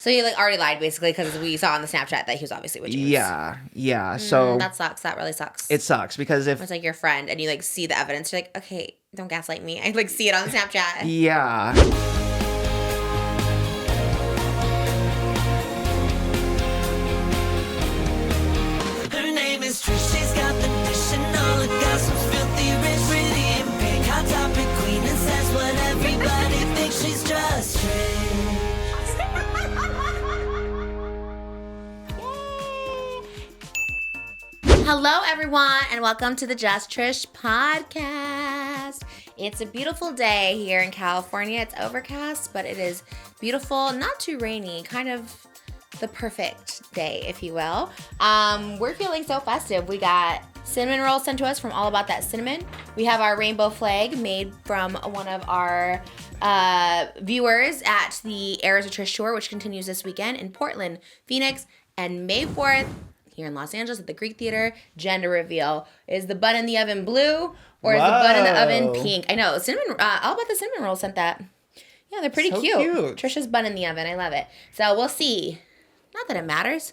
So you like already lied basically because we saw on the Snapchat that he was obviously with James. Yeah. So that sucks. That really sucks. It sucks because if it's like your friend and you like see the evidence, you're like, okay, don't gaslight me. I like see it on Snapchat. Yeah. Her name is Trish. She's got the dish and all the gossip's filthy rich, pretty and pink, hot topic queen, and says what everybody thinks. She's just Trish. Hello, everyone, and welcome to the Just Trish podcast. It's a beautiful day here in California. It's overcast, but it is beautiful, not too rainy, kind of the perfect day, if you will. We're feeling so festive. We got cinnamon rolls sent to us from All About That Cinnamon. We have our rainbow flag made from one of our viewers at the Eras of Trish tour, which continues this weekend in Portland, Phoenix, and May 4th. Here in Los Angeles at the Greek Theater. Gender reveal. Is the bun in the oven blue or is the bun in the oven pink? I know. Cinnamon. All About the Cinnamon Roll sent that. Yeah, they're pretty cute. Trisha's bun in the oven. I love it. So we'll see. Not that it matters.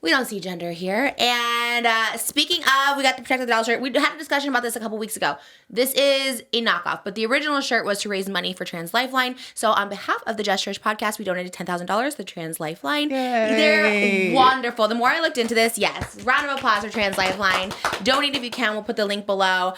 We don't see gender here. And speaking of, we got the Protect the Doll shirt. We had a discussion about this a couple weeks ago. This is a knockoff, but the original shirt was to raise money for TransLifeline. So on behalf of the Just Trish podcast, we donated $10,000 to TransLifeline. They're wonderful. The more I looked into this, yes, round of applause for TransLifeline. Donate if you can. We'll put the link below.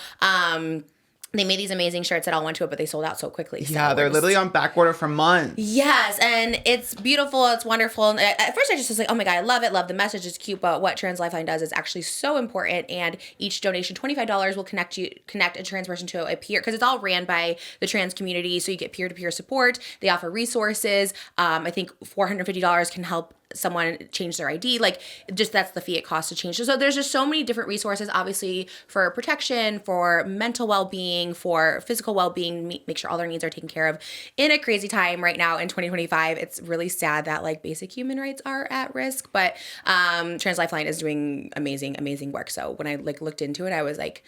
They made these amazing shirts that all went to it, but they sold out so quickly. Yeah, they're literally on back order for months. Yes, and it's beautiful. It's wonderful. And at first, I just was like, oh my God, I love it. Love the message. It's cute. But what TransLifeline does is actually so important. And each donation, $25, will connect a trans person to a peer, because it's all ran by the trans community. So you get peer-to-peer support. They offer resources. I think $450 can help someone change their ID. Like, just that's the fee it costs to change. So there's just so many different resources, obviously, for protection, for mental well-being, for physical well-being, make sure all their needs are taken care of in a crazy time right now in 2025. It's really sad that like basic human rights are at risk, but TransLifeline is doing amazing work. So when I like looked into it, I was like,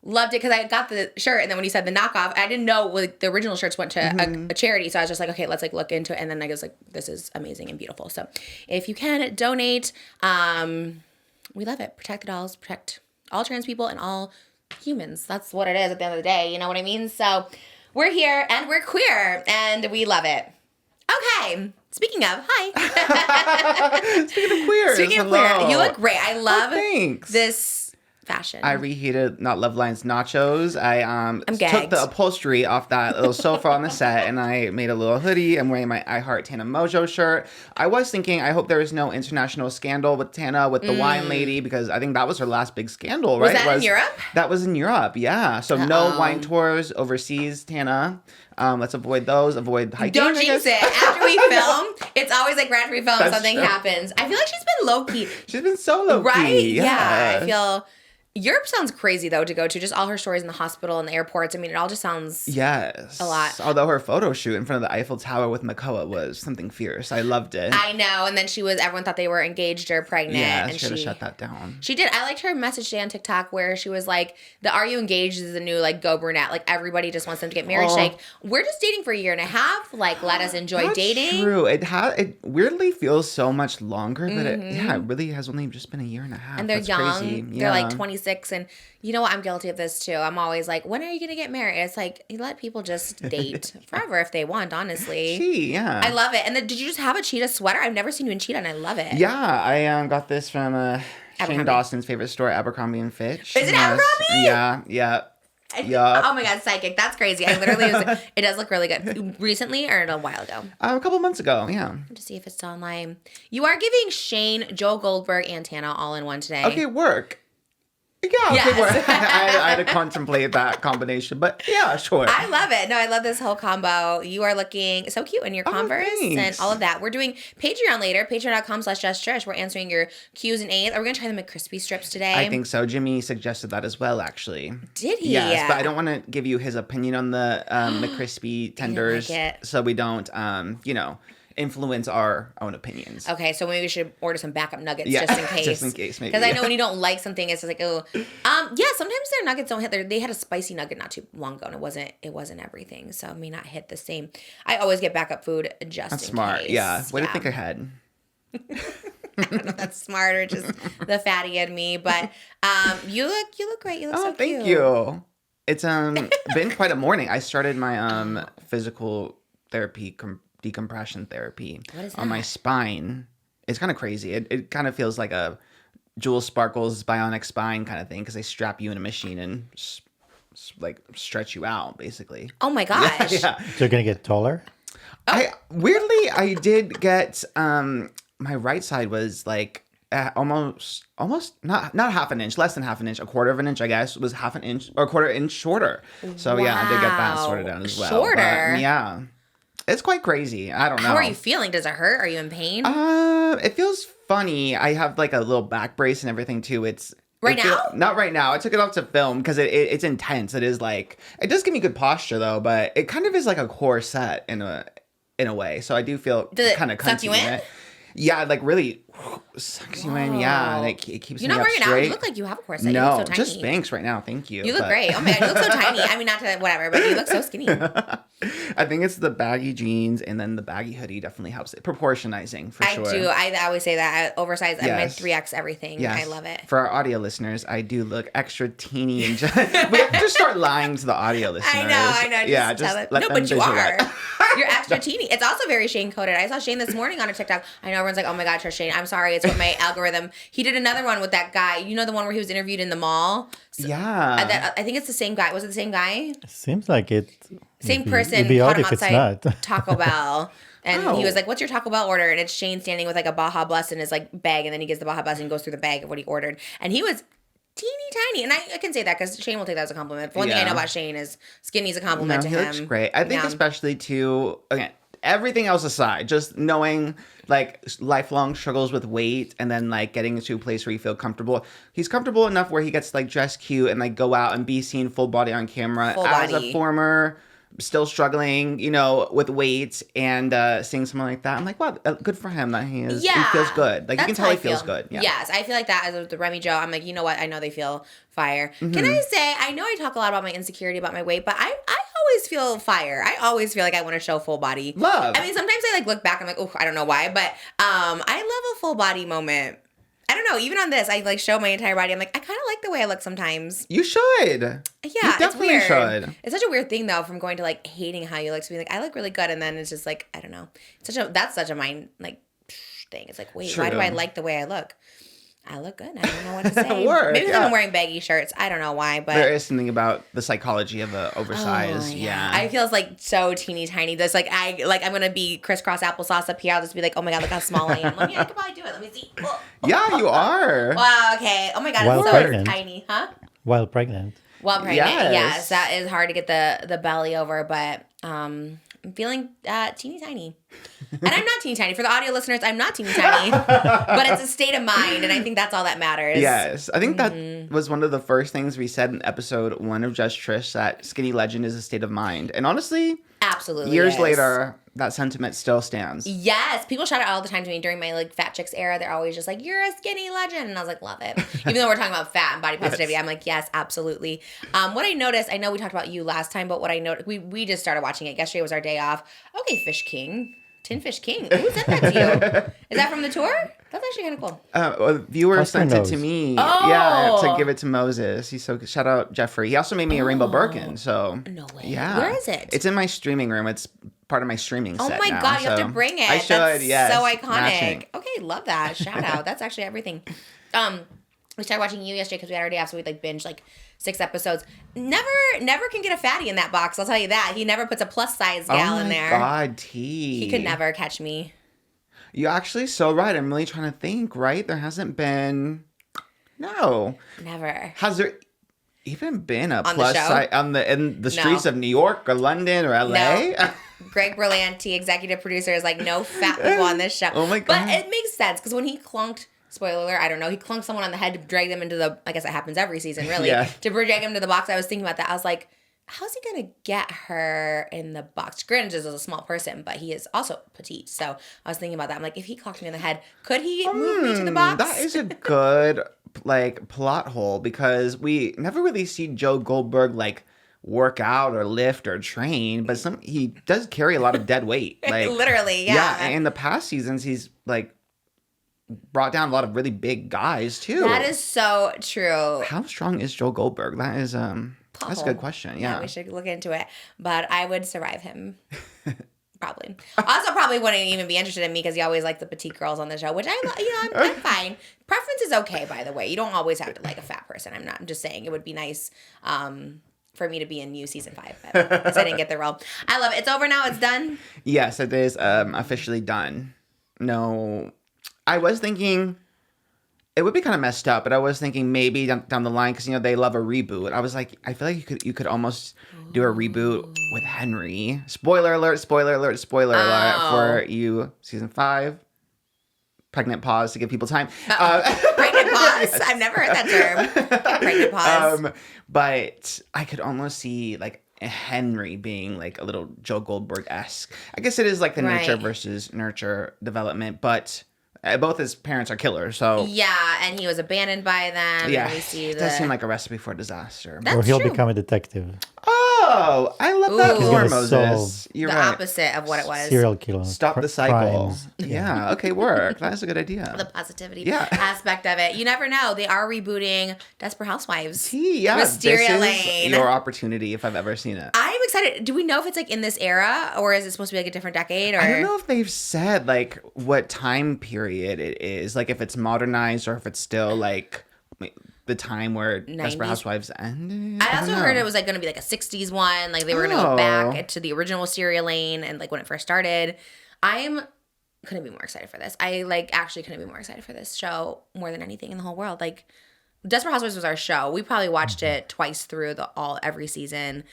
loved it, because I got the shirt, and then when you said the knockoff, I didn't know like the original shirts went to a charity, so I was just like, okay, let's like look into it, and then I was like, this is amazing and beautiful. So if you can donate, we love it. Protect the dolls, protect all trans people and all humans. That's what it is at the end of the day. You know what I mean? So we're here and we're queer and we love it. Okay. Speaking of, hi. Speaking of queer. You look great. I love this fashion. I reheated Not Love Lines nachos. I took gagged. the upholstery off that little sofa on the set, and I made a little hoodie. I'm wearing my I Heart Tana Mojo shirt. I was thinking, I hope there is no international scandal with Tana, with the wine lady, because I think that was her last big scandal, right? Was that in Europe? That was in Europe, yeah. So no wine tours overseas, Tana. Let's avoid those. Avoid hiking. Don't jinx it. After we film, it's always like right after we film, something happens. I feel like she's been low-key. She's been so low-key. Right? Yeah. I feel... Europe sounds crazy, though, to go to. Just all her stories in the hospital and the airports. I mean, it all just sounds a lot. Although her photo shoot in front of the Eiffel Tower with Makoa was something fierce. I loved it. I know. And then everyone thought they were engaged or pregnant. Yeah, and she should have shut that down. She did. I liked her message today on TikTok where she was like, the Are You Engaged is the new, like, Go Brunette. Like, everybody just wants them to get married. She's like, we're just dating for a year and a half. Like, let us enjoy dating. True. It weirdly feels so much longer, but it really has only just been a year and a half. And they're young. Crazy. They're like 26 and... You know what? I'm guilty of this too. I'm always like, when are you going to get married? It's like, you let people just date forever if they want, honestly. Yeah. I love it. And then, did you just have a cheetah sweater? I've never seen you in cheetah and I love it. Yeah. I got this from Shane Dawson's favorite store, Abercrombie & Fitch. Is it Abercrombie? Yeah. Oh my God, psychic. That's crazy. I literally was it does look really good. Recently or a while ago? A couple months ago, yeah. To see if it's still online. You are giving Shane, Joel Goldberg, and Tana all in one today. Okay, work. Yeah, yes. I had to contemplate that combination, but yeah, sure. I love it. No, I love this whole combo. You are looking so cute in your Converse and all of that. We're doing Patreon later, patreon.com/JustTrish. We're answering your Q's and A's. Are we going to try the McCrispy strips today? I think so. Jimmy suggested that as well, actually. Did he? Yes, but I don't want to give you his opinion on the McCrispy tenders, like it. so we don't, influence our own opinions. Okay, so maybe we should order some backup nuggets Yeah, just in case. just in case, maybe. Because I know when you don't like something, it's just like, oh. Yeah, sometimes their nuggets don't hit. They had a spicy nugget not too long ago, and it wasn't everything, so it may not hit the same. I always get backup food just That's in smart. case. Yeah. Way to think ahead. I don't know if that's smart or just the fatty in me, but you look great. You look so cute. Thank you. It's been quite a morning. I started my physical therapy, decompression therapy on my spine. It's kind of crazy. It kind of feels like a Jewel Sparkles bionic spine kind of thing because they strap you in a machine and like stretch you out basically. Oh my gosh. Yeah. So you're gonna get taller? Weirdly, I did get my right side was like almost not half an inch, less than half an inch, a quarter of an inch, I guess, was half an inch or a quarter inch shorter. So yeah, I did get that sorted out as well. Shorter. But, yeah. It's quite crazy. I don't know. How are you feeling? Does it hurt? Are you in pain? It feels funny. I have like a little back brace and everything too. Not right now. I took it off to film because it's intense. It is like, it does give me good posture though, but it kind of is like a core set in a way. So I do feel kind of suck you in? Yeah, like really sucks you in. Yeah, and it keeps me up straight. You're not wearing it out. You look like you have a corset. No, you look so tiny. just Spanx right now. Thank you. You look great. Oh my God, you look so tiny. I mean, not to whatever, but you look so skinny. I think it's the baggy jeans and then the baggy hoodie definitely helps it. Proportionizing for sure. I do. I always say that. Oversized. Yes. I'm my 3X everything. Yes. I love it. For our audio listeners, I do look extra teeny and we have to just start lying to the audio listeners. I know. Just just tell it. let No, them but you are. visualize. You're extra teeny. It's also very Shane coded. I saw Shane this morning on a TikTok. I know everyone's like, oh my God, Trish, Shane. I'm sorry. It's what my algorithm. He did another one with that guy. You know the one where he was interviewed in the mall? So, yeah. I think it's the same guy. Was it the same guy? Seems like it. Same It'd person be caught odd him if it's outside not. Taco Bell. And Oh. he was like, what's your Taco Bell order? And it's Shane standing with like a Baja Blast in his like bag. And then he gets the Baja Blast and goes through the bag of what he ordered. And he was teeny tiny. And I can say that because Shane will take that as a compliment. One thing I know about Shane is skinny's a compliment to he him. looks great. I think especially too, again, everything else aside, just knowing like lifelong struggles with weight and then like getting to a place where you feel comfortable. He's comfortable enough where he gets like dress cute and like go out and be seen full body on camera. As a former still struggling, with weight and seeing someone like that. I'm like, wow, good for him that he feels good. Like you can tell he feels good. Yeah. Yes, I feel like that as with the Remy Joe. I'm like, you know what? I know they feel fire. Can I say, I know I talk a lot about my insecurity about my weight, but I always feel fire. I always feel like I want to show full body. Love. I mean, sometimes I like look back, I'm like, oh, I don't know why, but I love a full body moment. I don't know. Even on this, I like show my entire body. I'm like, I kind of like the way I look sometimes. You should. Yeah, you definitely it's weird. should. It's such a weird thing though, from going to like hating how you look to being like, I look really good, and then it's just like, I don't know. That's such a mind like thing. It's like, wait, why do I like the way I look? I look good. I don't know what to say. Maybe because I'm wearing baggy shirts. I don't know why, but there is something about the psychology of a oversized. Yeah. I feel like so teeny tiny. This I'm gonna be crisscross applesauce up here. I'll just be like, oh my God, look how small I am. Let me, I could probably do it. Let me see. Oh. Yeah, you are. Wow. Okay. Oh my God, While it's so pregnant. tiny, huh? While pregnant. While pregnant, yes, that is hard to get the belly over, but I'm feeling teeny tiny. And I'm not teeny tiny. For the audio listeners, I'm not teeny tiny, but it's a state of mind, and I think that's all that matters. Yes. I think that was one of the first things we said in episode 1 of Just Trish, that skinny legend is a state of mind. And honestly, absolutely, years later, that sentiment still stands. Yes. People shout it all the time to me during my like fat chicks era. They're always just like, you're a skinny legend. And I was like, love it. Even though we're talking about fat and body positivity, I'm like, yes, absolutely. What I noticed, I know we talked about you last time, but what I noticed, we just started watching it. Yesterday was our day off. Okay, Fish King. Tin Fish King. Who sent that to you? Is that from the tour? That's actually kind of cool. A viewer sent it to me. Oh. Yeah, to give it to Moses. He's so shout out Jeffrey. He also made me a rainbow Birkin. So no way. Yeah. Where is it? It's in my streaming room. It's part of my streaming set. Oh my now, God, you have to bring it. I should. That's yes. so iconic. Matching. Okay, love that. Shout out. That's actually everything. We started watching you yesterday because we had our day off, so we'd like binge like 6 episodes. Never can get a fatty in that box. I'll tell you that. He never puts a plus size gal in there. Oh my God, T. He could never catch me. You're actually so right. I'm really trying to think, right? There hasn't been... No. Never. Has there even been a On plus the show? size in the streets of New York or London or LA? No. Greg Berlanti, executive producer, is like, no fat people on this show. Oh my God. But it makes sense because when he clunked, spoiler alert, I don't know, he clunked someone on the head to drag them into the, I guess that happens every season, really. Yeah. To drag them to the box, I was thinking about that. I was like, how's he gonna get her in the box? Granted, is a small person, but he is also petite. So I was thinking about that. I'm like, if he clocked me in the head, could he move me to the box? That is a good like plot hole because we never really see Joe Goldberg like work out or lift or train, but he does carry a lot of dead weight. Like Literally, yeah. Yeah, and in the past seasons, he's like brought down a lot of really big guys too. That is so true. How strong is Joe Goldberg? That is that's a good question. Yeah. We should look into it. But I would survive him. Probably. Also, probably wouldn't even be interested in me because he always liked the petite girls on the show, which I'm fine. Preference is okay, by the way. You don't always have to like a fat person. I'm just saying it would be nice for me to be in You season 5, but because I didn't get the role. I love it. It's over now. It's done. Yes, it is officially done. No, I was thinking it would be kind of messed up, but I was thinking maybe down the line because they love a reboot. I was like, I feel like you could almost do a reboot with Henry. Spoiler alert! Spoiler alert! Spoiler alert for You season 5. Pregnant pause to give people time. Pregnant pause. Yes. I've never heard that term. Pregnant pause. But I could almost see like Henry being like a little Joe Goldberg-esque. I guess it is like the nature versus nurture development, but both his parents are killers, so yeah, and he was abandoned by them. Yeah, and we see it does seem like a recipe for disaster. That's or he'll true. become a detective. Oh, I love that more, Moses. You're the right. opposite of what it was. Serial killer. Stop the cycle. Crimes. Yeah. Okay. Work. That's a good idea. The positivity aspect of it. You never know. They are rebooting Desperate Housewives. Yeah. Wisteria this Lane. is your opportunity if I've ever seen it. I'm excited. Do we know if it's like in this era or is it supposed to be like a different decade? Or I don't know if they've said like what time period it is. Like if it's modernized or if it's still like the time where 90s? Desperate Housewives ended. I also heard it was like going to be like a 60s one. Like they were going to go back to the original Wisteria Lane and like when it first started. Couldn't be more excited for this. I like actually couldn't be more excited for this show more than anything in the whole world. Like Desperate Housewives was our show. We probably watched it twice through every season.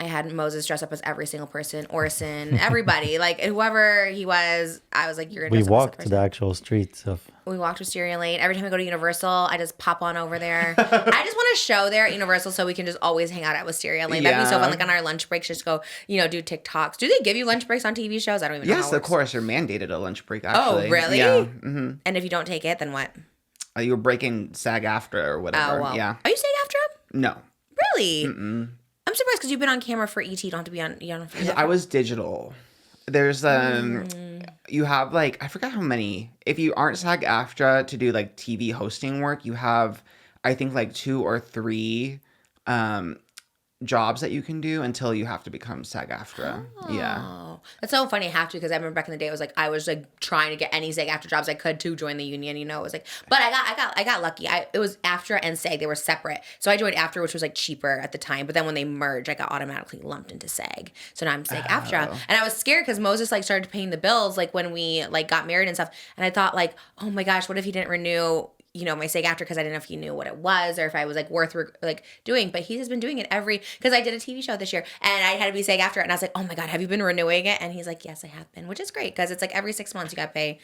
I had Moses dress up as every single person, Orson, everybody, like whoever he was. I was like, "You're gonna." We walked to the actual streets of. We walked Wisteria Lane. Every time I go to Universal, I just pop on over there. I just want a show there at Universal so we can just always hang out at Wisteria Lane. That'd be so fun. Like on our lunch breaks, just go, do TikToks. Do they give you lunch breaks on TV shows? I don't even know. Yes, how it of works. course. You're mandated a lunch break. Actually. Oh, really? Yeah. Mm-hmm. And if you don't take it, then what? You were breaking SAG-AFTRA or whatever. Oh, well. Yeah. Are you SAG-AFTRA? No. Really? Mm-mm. I'm surprised because you've been on camera for ET. You don't have to be on. I was digital. There's you have like I forgot how many. If you aren't SAG-AFTRA to do like TV hosting work, you have I think like 2 or 3 jobs that you can do until you have to become SAG-AFTRA. Oh. Yeah. That's so funny. I have to because I remember back in the day, I was trying to get any SAG-AFTRA jobs I could to join the union. It was like, but I got lucky. It was AFTRA and SAG. They were separate. So I joined AFTRA, which was like cheaper at the time. But then when they merged, I got automatically lumped into SAG. So now I'm SAG-AFTRA. Oh. And I was scared because Moses started paying the bills when we got married and stuff. And I thought oh my gosh, what if he didn't renew my SAG-AFTRA because I didn't know if he knew what it was or if I was worth doing. But he has been doing it because I did a TV show this year and I had to be SAG-AFTRA and I was like, oh my God, have you been renewing it? And he's like, yes, I have been, which is great because it's every 6 months you got to pay,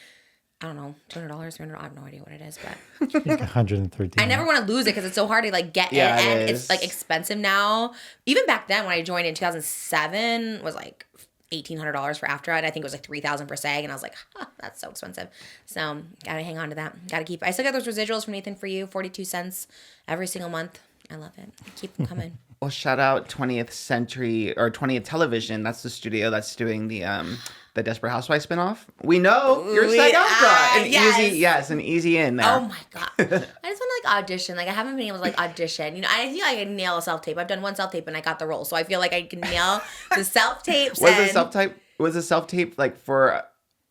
I don't know, $200, $300. I have no idea what it is, but Like 113. I never want to lose it because it's so hard to get it. And it's expensive now. Even back then when I joined in 2007 was $1,800 for AFTRA, and I think it was $3,000 for SAG, and I was like, that's so expensive. So gotta hang on to that. Gotta keep. I still got those residuals from Nathan For You, 42 cents every single month. I love it. Keep them coming. Well, shout out 20th Century or 20th Television. That's the studio that's doing the Desperate Housewives spinoff. We know you're SAG-AFTRA. An easy in there. Oh my God. I just want to audition. I haven't been able to audition. I feel like I can nail a self-tape. I've done one self-tape and I got the role. So I feel like I can nail the self-tapes. Was a self-tape for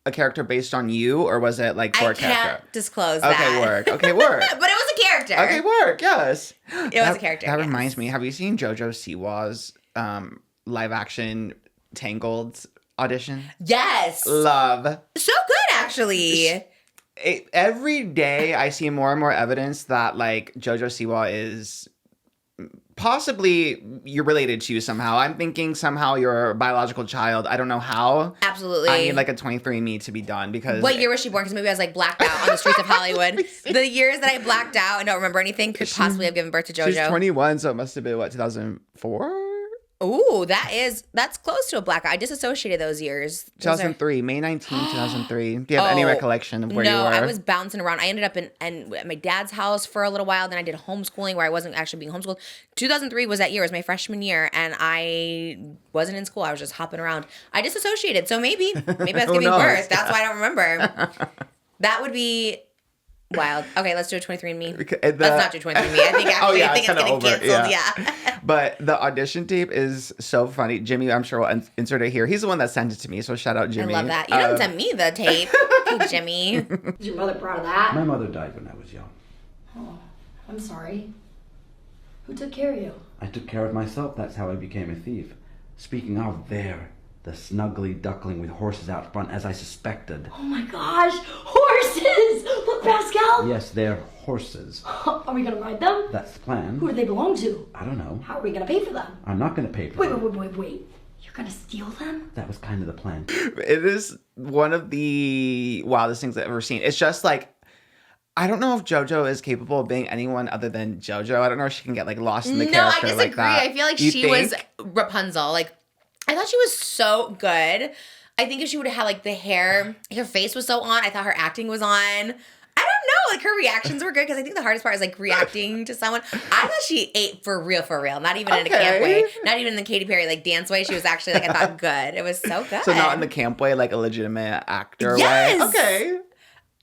a character based on you, or was it for a character? I can't disclose that. Okay, work. But it was a character. Okay, work, yes. It was a character. That reminds me, have you seen JoJo Siwa's live action Tangled audition? Yes. Love. So good, actually. Every day I see more and more evidence that JoJo Siwa is possibly you're related to somehow. I'm thinking somehow you're a biological child. I don't know how. Absolutely. I need a 23andMe to be done because. What year was she born? Because maybe I was blacked out on the streets of Hollywood. The years that I blacked out and don't remember anything could possibly have given birth to JoJo. She's 21, so it must have been 2004. Ooh, that's close to a blackout. I disassociated those years. 2003, May 19, 2003. Do you have any recollection of where you were? No, I was bouncing around. I ended up at my dad's house for a little while. Then I did homeschooling where I wasn't actually being homeschooled. 2003 was that year. It was my freshman year, and I wasn't in school. I was just hopping around. I disassociated, so maybe I was giving birth. That's why I don't remember. That would be wild. Okay, let's do a 23andMe. Let's not do 23andMe. I think actually, I think it's getting canceled. Yeah. But the audition tape is so funny. Jimmy, I'm sure will insert it here. He's the one that sent it to me, so shout out Jimmy. I love that. You didn't send me the tape. Hey, Jimmy. Is your mother proud of that? My mother died when I was young. Oh, I'm sorry. Who took care of you? I took care of myself. That's how I became a thief. Speaking of, there, the snuggly duckling with horses out front, as I suspected. Oh my gosh, horses! Look, Pascal! Yes, they're horses. Are we gonna ride them? That's the plan. Who do they belong to? I don't know. How are we gonna pay for them? I'm not going to pay for them. Wait. You're gonna steal them? That was kind of the plan. It is one of the wildest things I've ever seen. It's just like, I don't know if JoJo is capable of being anyone other than JoJo. I don't know if she can get like lost in the character I disagree. like that. I feel like You she think? was Rapunzel. Like, I thought she was so good. I think if she would have had like the hair, her face was so on. I thought her acting was on. I don't know. Like her reactions were good because I think the hardest part is like reacting to someone. I thought she ate for real. Not even in a camp way. Not even in the Katy Perry like dance way. She was actually like I thought good. It was so good. So not in the camp way, like a legitimate actor Yes! way. Okay.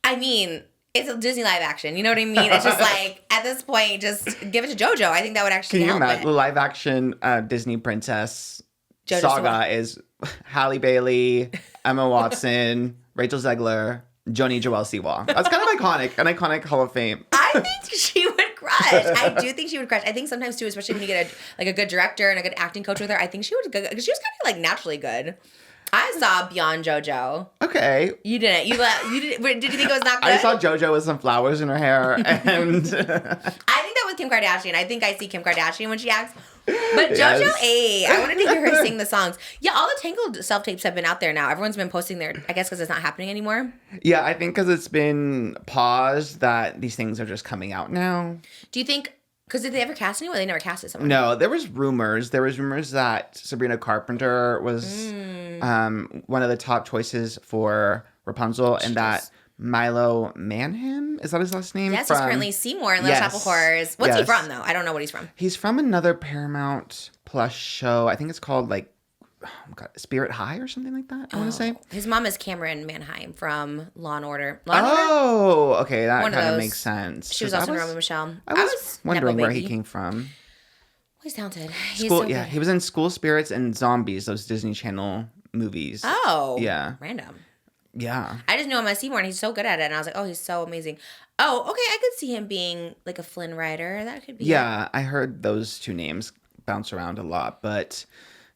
I mean, it's a Disney live action. You know what I mean? It's just like at this point, just give it to JoJo. I think that would actually Can you help imagine the it. live action Disney princess JoJo saga Siwa. is Halle Bailey, Emma Watson, Rachel Zegler, Joni Joelle Siwa. That's kind of iconic, an iconic Hall of Fame. I think she would crush. I do think she would crush. I think sometimes too, especially when you get a good director and a good acting coach with her. I think she would because she was kind of like naturally good. I saw Beyond JoJo. Okay. You didn't. You didn't. Did you think it was not good? I saw JoJo with some flowers in her hair, and I think that was Kim Kardashian. I think I see Kim Kardashian when she acts. But JoJo, Yes. I wanted to hear her sing the songs. Yeah, all the Tangled self-tapes have been out there now. Everyone's been posting their, I guess because it's not happening anymore. yeah, I think because it's been paused that these things are just coming out now. Do you think, because did they ever cast anyone? They never casted someone. No, there was rumors. There was rumors that Sabrina Carpenter was one of the top choices for Rapunzel, and that Milo Manham, is that his last name? Yes, he's currently Seymour in Little Shop of Horrors. What's he from, though? I don't know what he's from. He's from another Paramount Plus show. I think it's called like Spirit High or something like that, I want to say. His mom is Cameron Manheim from Law & Order. Oh, okay. That One of kind of those. makes sense. She was 'Cause also in Roma Michelle. I was wondering Nepo where he baby. came from. He's talented. He's School, so yeah, good. he was in School Spirits and Zombies, those Disney Channel movies. Oh. Yeah. Random. Yeah. I just knew him as Seymour, and he's so good at it. And I was like, oh, he's so amazing. Oh, okay. I could see him being like a Flynn Rider. That could be. Yeah, I heard those two names bounce around a lot, but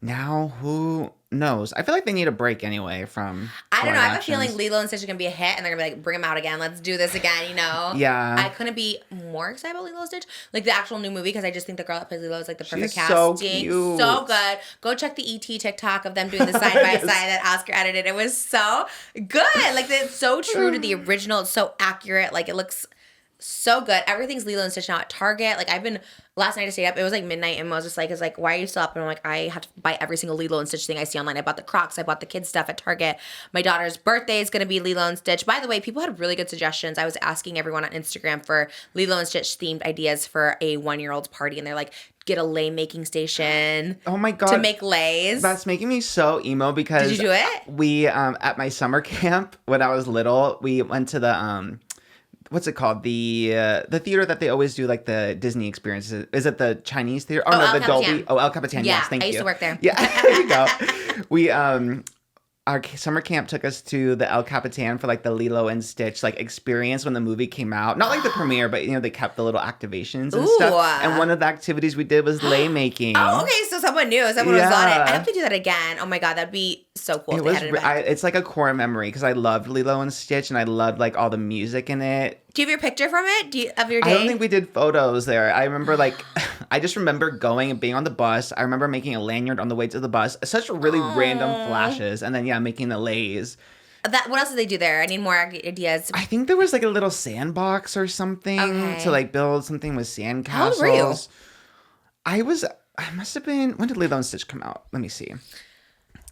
now who knows? I feel like they need a break anyway from. I don't know. I have a live feeling actions. Lilo and Stitch are going to be a hit, and they're going to be like, bring him out again. Let's do this again, you know? Yeah. I couldn't be more excited about Lilo and Stitch. Like the actual new movie, because I just think the girl that plays Lilo is like the perfect She's casting. so cute. So good. Go check the ET TikTok of them doing the side by side that Oscar edited. It was so good. Like it's so true to the original. It's so accurate. Like it looks so good. Everything's Lilo and Stitch now at Target. Like last night I stayed up. It was like midnight, and Moses was like, why are you still up? And I'm like, I have to buy every single Lilo and Stitch thing I see online. I bought the Crocs. I bought the kids stuff at Target. My daughter's birthday is going to be Lilo and Stitch. By the way, people had really good suggestions. I was asking everyone on Instagram for Lilo and Stitch themed ideas for a 1-year-old's party, and they're like, get a lei making station. Oh my God. To make leis. That's making me so emo because Did you do it? We at my summer camp when I was little, we went to the what's it called? The theater that they always do like the Disney experiences. Is it the Chinese theater? Oh, no, El the Capitan. Dolby. Oh, El Capitan. Yeah, Yes, thank I you. used to work there. Yeah, there you go. We our summer camp took us to the El Capitan for like the Lilo and Stitch like experience when the movie came out. Not like the premiere, but you know they kept the little activations and stuff. Ooh. And one of the activities we did was lei making. Oh, okay. So someone knew. Someone was on it. Yeah. I have to do that again. Oh my God, that'd be so cool. It if they was. had it back. It's like a core memory because I loved Lilo and Stitch and I loved like all the music in it. Do you have your picture from it? Of your day? I don't think we did photos there. I remember I just remember going and being on the bus. I remember making a lanyard on the way to the bus. Such really random flashes. And then, making the leis. What else did they do there? I need more ideas. I think there was like a little sandbox or something Okay. to like build something with sandcastles. How old were you? I was I must have been. When did Lilo and Stitch come out? Let me see.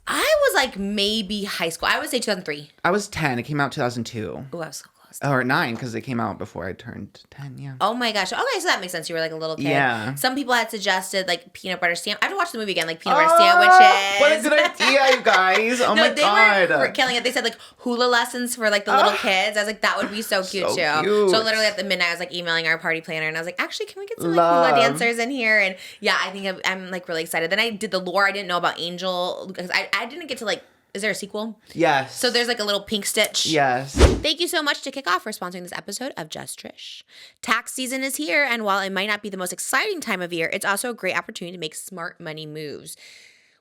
I was like maybe high school. I would say 2003. I was 10. It came out 2002. Oh, I was so close. Or 9, because it came out before I turned 10, yeah. Oh my gosh. Okay, so that makes sense. You were like a little kid. Yeah. Some people had suggested like peanut butter sandwich. I have to watch the movie again, like peanut butter sandwiches. What a good idea, you guys. Oh my God. They were killing it. They said like hula lessons for like the little kids. I was like, that would be so cute too. Cute. So literally at the midnight, I was like emailing our party planner and I was like, actually, can we get some like hula dancers in here? And yeah, I think I'm like really excited. Then I did the lore. I didn't know about Angel because I didn't get to like, is there a sequel? Yes. So there's like a little pink Stitch. Yes. Thank you so much to Kick Off for sponsoring this episode of Just Trish. Tax season is here, and while it might not be the most exciting time of year, it's also a great opportunity to make smart money moves.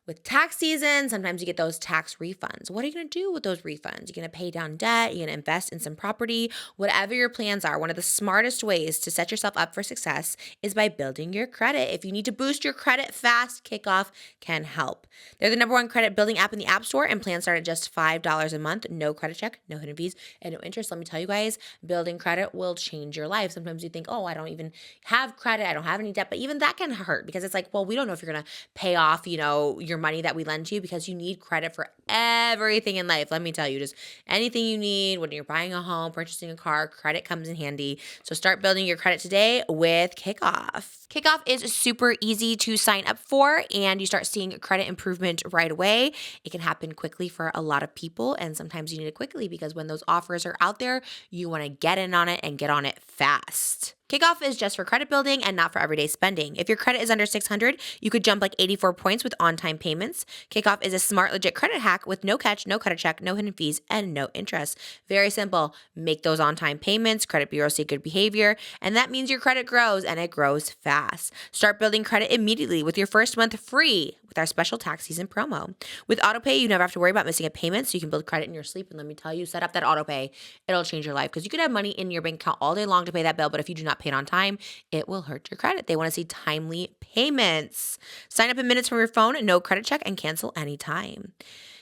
With tax season, sometimes you get those tax refunds. What are you going to do with those refunds? You're going to pay down debt? You're going to invest in some property? Whatever your plans are, one of the smartest ways to set yourself up for success is by building your credit. If you need to boost your credit fast, Kickoff can help. They're the #1 credit building app in the App Store, and plans start at just $5 a month. No credit check, no hidden fees, and no interest. Let me tell you guys, building credit will change your life. Sometimes you think, oh, I don't even have credit. I don't have any debt. But even that can hurt because it's like, well, we don't know if you're going to pay off, your money that we lend to you because you need credit for everything in life. Let me tell you, just anything you need when you're buying a home, purchasing a car, credit comes in handy. So start building your credit today with Kickoff. Kickoff is super easy to sign up for, and you start seeing credit improvement right away. It can happen quickly for a lot of people, and sometimes you need it quickly because when those offers are out there, you want to get in on it and get on it fast. Kickoff is just for credit building and not for everyday spending. If your credit is under 600, you could jump like 84 points with on-time payments. Kickoff is a smart, legit credit hack with no catch, no credit check, no hidden fees, and no interest. Very simple. Make those on-time payments. Credit bureaus see good behavior, and that means your credit grows, and it grows fast. Start building credit immediately with your first month free with our special tax season promo. With AutoPay, you never have to worry about missing a payment, so you can build credit in your sleep. And let me tell you, set up that AutoPay. It'll change your life because you could have money in your bank account all day long to pay that bill, but if you do not pay it on time, it will hurt your credit. They want to see timely payments. Sign up in minutes from your phone, no credit check, and cancel anytime.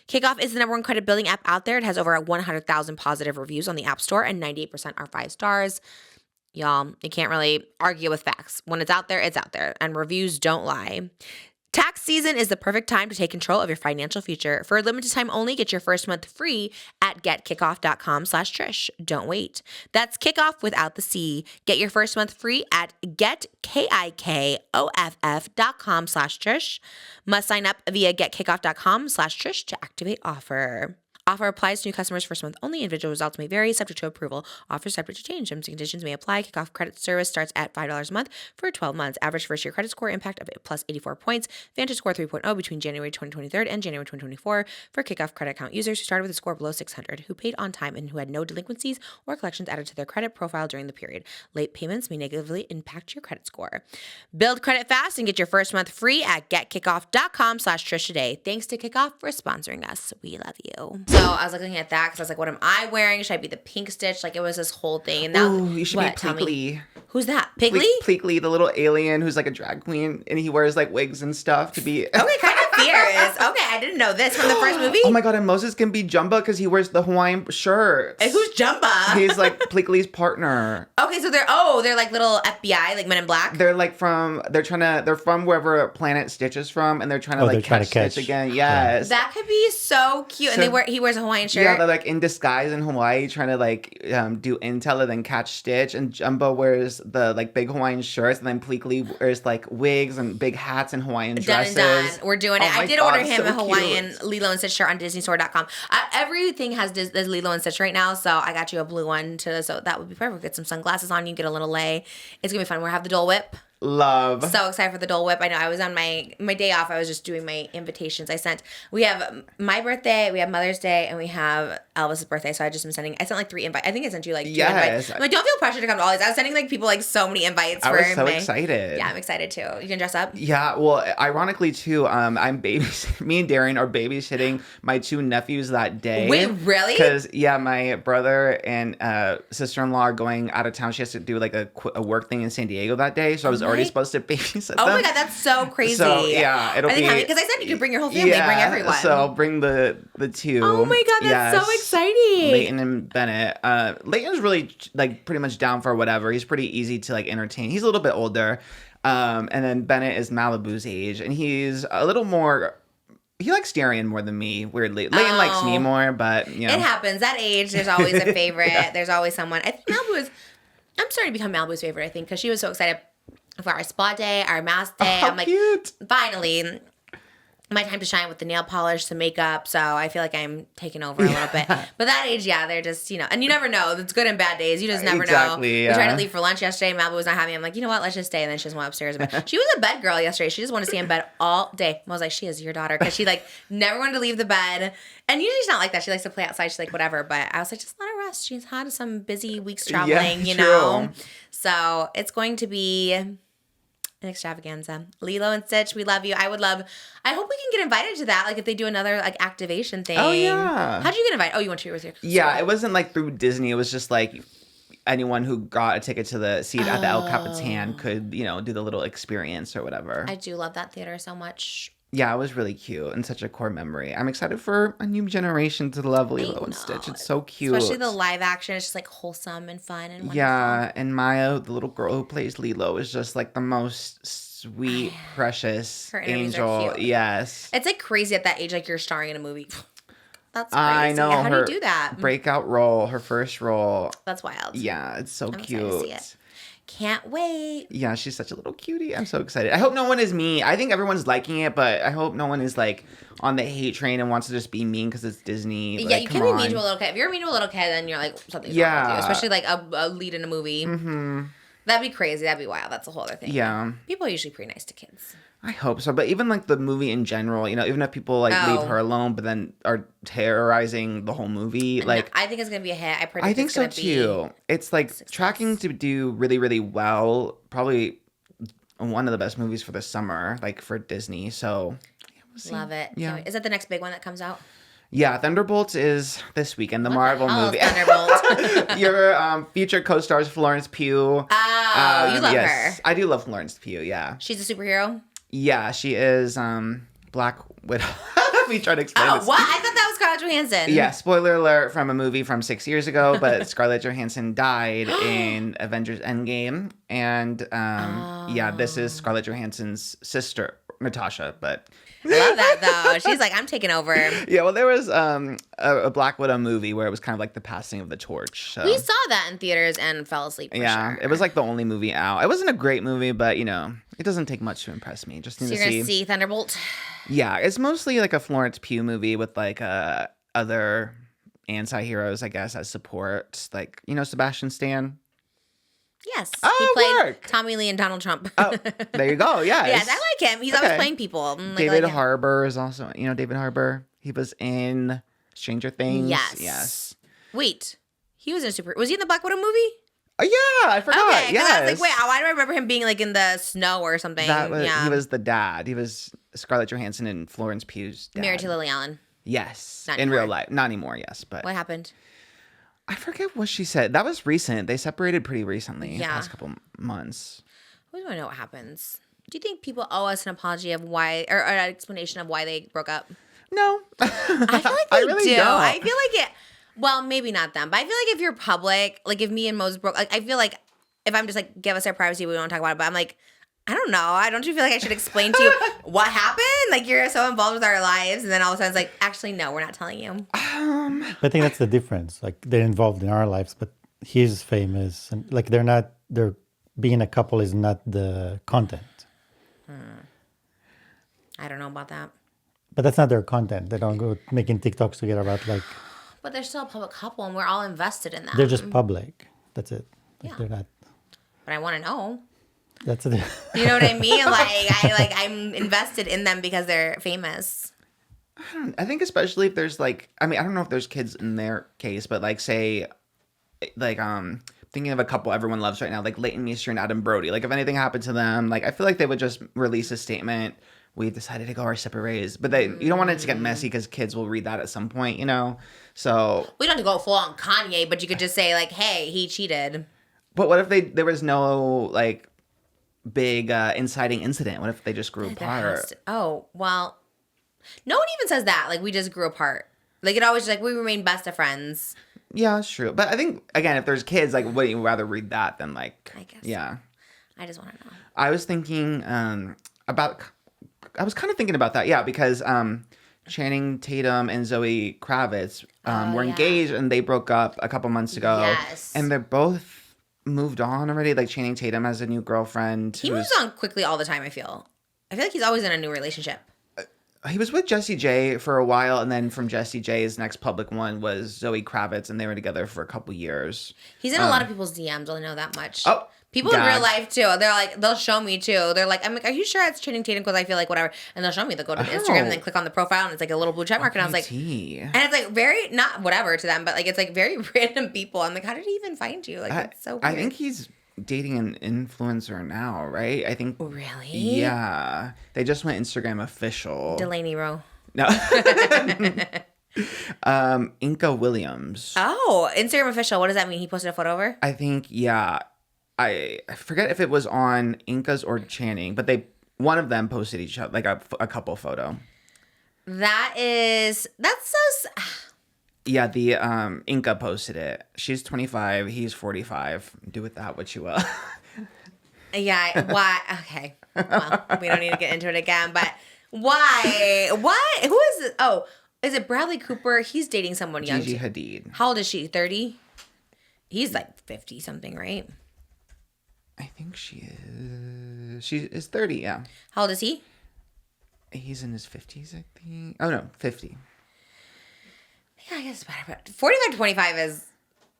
Kickoff is the #1 credit building app out there. It has over 100,000 positive reviews on the App Store, and 98% are 5 stars. Y'all, you can't really argue with facts. When it's out there, and reviews don't lie. Tax season is the perfect time to take control of your financial future. For a limited time only, get your first month free at getkickoff.com/Trish. Don't wait. That's kickoff without the C. Get your first month free at getkickoff.com/Trish. Must sign up via getkickoff.com/Trish to activate offer. Offer applies to new customers first month only. Individual results may vary, subject to approval. Offer subject to change. Terms and conditions may apply. Kickoff credit service starts at $5 a month for 12 months. Average first year credit score impact of plus 84 points. Vantage score 3.0 between January 2023 and January 2024 for Kickoff credit account users who started with a score below 600, who paid on time, and who had no delinquencies or collections added to their credit profile during the period. Late payments may negatively impact your credit score. Build credit fast and get your first month free at getkickoff.com/Trish today. Thanks to Kickoff for sponsoring us. We love you. So I was looking at that because I was like, what am I wearing? Should I be the pink Stitch? Like, it was this whole thing. And now, Ooh, you should be Pleakley. Who's that? Piggly? Pleakley, the little alien who's like a drag queen, and he wears like wigs and stuff to be. Okay, kind of fierce. Okay, I didn't know this from the first movie. Oh my God, and Moses can be Jumba because he wears the Hawaiian shirt. And who's Jumba? He's like Pleakley's partner. Okay, so they're like little FBI, like Men in Black. They're from wherever planet Stitch is from, and they're trying to catch Stitch again. Yes. That could be so cute. So, and he wears a Hawaiian shirt. Yeah, they're like in disguise in Hawaii trying to do intel and then catch Stitch, and Jumbo wears the like big Hawaiian shirts, and then Pleakley wears like wigs and big hats and Hawaiian dresses. Done. We're doing it. I did order him a Hawaiian cute. Lilo and Stitch shirt on DisneyStore.com. Everything has Lilo and Stitch right now, so I got you a blue one too. So that would be perfect. Get some sunglasses on you, get a little lei. It's gonna be fun. We'll have the Dole Whip. Love. So excited for the Dole Whip. I know I was on my day off. I was just doing my invitations. We have my birthday, we have Mother's Day, and we have Elvis's birthday. So I sent like 3 invites. I think I sent you like 2 invites. I'm like, don't feel pressure to come to all these. I was sending like people like so many invites. I was so excited. Yeah, I'm excited too. You can dress up? Yeah, well, ironically too, me and Darren are babysitting my 2 nephews that day. Wait, really? Because my brother and sister-in-law are going out of town. She has to do like a work thing in San Diego that day. So I was already supposed to babysit them. Oh my God, that's so crazy. So yeah, it'll be. Because I said you could bring your whole family, bring everyone. So I'll bring the 2. Oh my God, that's so exciting. Leighton and Bennett. Leighton's really like pretty much down for whatever. He's pretty easy to like entertain. He's a little bit older. And then Bennett is Malibu's age, and he's a little more. He likes Darian more than me, weirdly. Layton likes me more, but, you know. It happens. That age, there's always a favorite. There's always someone. I think I'm starting to become Malibu's favorite, I think, because she was so excited for our spa day, our mask day. Oh, I'm like, cute. Finally, my time to shine with the nail polish, the makeup. So I feel like I'm taking over a little bit. But that age, they're just, and you never know. It's good and bad days. You just never know. Yeah. We tried to leave for lunch yesterday. Malibu was not having it. I'm like, you know what? Let's just stay. And then she just went upstairs. She was a bed girl yesterday. She just wanted to stay in bed all day. I was like, she is your daughter. Because she, never wanted to leave the bed. And usually she's not like that. She likes to play outside. She's like, whatever. But I was like, just let her rest. She's had some busy weeks traveling, you know. So it's going to be an extravaganza. Lilo and Stitch, we love you. I hope we can get invited to that. If they do another activation thing. Oh, yeah. How'd you get invited? Oh, you went to with your Yeah, it wasn't through Disney. It was just anyone who got a ticket to the seat at the El Capitan could, do the little experience or whatever. I do love that theater so much. Yeah, it was really cute and such a core memory. I'm excited for a new generation to love Lilo and Stitch. It's so cute. Especially the live action. It's just wholesome and fun and wonderful. Yeah, and Maya, the little girl who plays Lilo, is just the most sweet, precious Her interviews angel. are cute. Yes. It's crazy at that age, you're starring in a movie. That's crazy. I know. How do you do that? Breakout role, her first role. That's wild. Yeah, it's so I'm cute. excited to see it. Can't wait. Yeah, she's such a little cutie. I'm so excited. I hope no one is mean. I think everyone's liking it, but I hope no one is on the hate train and wants to just be mean because it's Disney. Yeah, you can be mean to a little kid. If you're mean to a little kid, then you're something's wrong with you. Especially a lead in a movie. Mm-hmm. That'd be crazy. That'd be wild. That's a whole other thing. Yeah. People are usually pretty nice to kids. I hope so. But even the movie in general, even if people leave her alone, but then are terrorizing the whole movie, I think it's gonna be a hit. I think so too. It's tracking to do really, really well. Probably one of the best movies for the summer, for Disney. So we'll see. Love it. Yeah. Is that the next big one that comes out? Yeah, Thunderbolts is this weekend. The Marvel movie. Thunderbolts. Your future co-stars Florence Pugh. Oh, you love her. I do love Florence Pugh. Yeah. She's a superhero. Yeah, she is Black Widow. Let me try to explain this. What? I thought that was Scarlett Johansson. Yeah, spoiler alert from a movie from 6 years ago, but Scarlett Johansson died in Avengers Endgame. And this is Scarlett Johansson's sister, Natasha, but... I love that, though. She's I'm taking over. Yeah, well, there was a Black Widow movie where it was kind of the passing of the torch. So. We saw that in theaters and fell asleep for sure. It was the only movie out. It wasn't a great movie, but, it doesn't take much to impress me. Just need so to you're going to see Thunderbolt? Yeah, it's mostly a Florence Pugh movie with other anti-heroes, I guess, as support. Sebastian Stan. Yes. Oh, he played work. Tommy Lee and Donald Trump. Oh, there you go. Yes. Yes, I like him. He's always playing people. David Harbour is also, David Harbour. He was in Stranger Things. Yes. Wait. He was was he in the Black Widow movie? Oh, yeah, I forgot. Okay, yes. I was wait, why do I remember him being in the snow or something? He was the dad. He was Scarlett Johansson and Florence Pugh's dad. Married to Lily Allen. Yes. Not in anymore. real life. Not anymore, yes. But What happened? I forget what she said. That was recent. They separated pretty recently. Yeah. The past couple months. We want to know what happens. Do you think people owe us an apology of why, or an explanation of why they broke up? No. I feel like they really do. don't. I feel like it. Well, maybe not them, but I feel like if you're public, if me and Mose broke, I feel like if I'm just give us our privacy, we don't talk about it. But I'm I don't know. I don't you feel like I should explain to you what happened? You're so involved with our lives, and then all of a sudden it's actually no, we're not telling you. I think that's the difference. They're involved in our lives, but he's famous, and they're being a couple is not the content. I don't know about that. But that's not their content. They don't go making TikToks together about But they're still a public couple, and we're all invested in that. they're just public. That's it. Yeah. They're not. But I want to know. That's it. You know what I mean? I'm invested in them because they're famous. I think especially if there's I don't know if there's kids in their case, but say thinking of a couple everyone loves right now, Leighton Meester and Adam Brody. If anything happened to them, I feel like they would just release a statement. We decided to go our separate ways, but you don't want it to get messy because kids will read that at some point, So We don't have to go full on Kanye, but you could just say hey, he cheated. But what if there was no big inciting incident? What if they just grew apart? Oh well, no one even says that. We just grew apart. It always we remain best of friends. Yeah, it's true. But I think again, if there's kids, wouldn't you rather read that than I guess. yeah. I just want to know. I was thinking about. I was kind of thinking about that, yeah, because Channing Tatum and Zoe Kravitz were engaged and they broke up a couple months ago. Yes. And they're both moved on already. Like Channing Tatum has a new girlfriend. He moves on quickly all the time, I feel like he's always in a new relationship. He was with Jessie J for a while, and then from Jessie J's next public one was Zoe Kravitz, and they were together for a couple years. He's in a lot of people's DMs, I know that much. Oh, people in real life, too. They're like, they'll show me, too. They're like, I'm like, are you sure it's Channing Tatum? Because I feel like whatever. And they'll show me. They'll go to Instagram and then click on the profile, and it's like a little blue check mark. And I was like, and it's like very, not whatever to them, but like it's like very random people. I'm like, how did he even find you? Like, that's so weird. I think he's dating an influencer now, right? I think. Really? Yeah. They just went Instagram official. Delaney Rowe. No. Inca Williams. Oh, Instagram official. What does that mean? He posted a photo of her? I think, yeah. I forget if it was on Inca's or Channing, but one of them posted each other, like a couple photo. That's so... Yeah, the Inca posted it. She's 25, he's 45. Do with that what you will. Yeah, why? Okay. Well, we don't need to get into it again, but why? Why? Who is it? Oh, is it Bradley Cooper? He's dating someone young. Gigi Hadid. How old is she? 30? He's like 50 something, right? I think she is 30, yeah. How old is he? He's in his 50s, I think. Oh, no, 50. Yeah, I guess it's better, but 45 to 25 is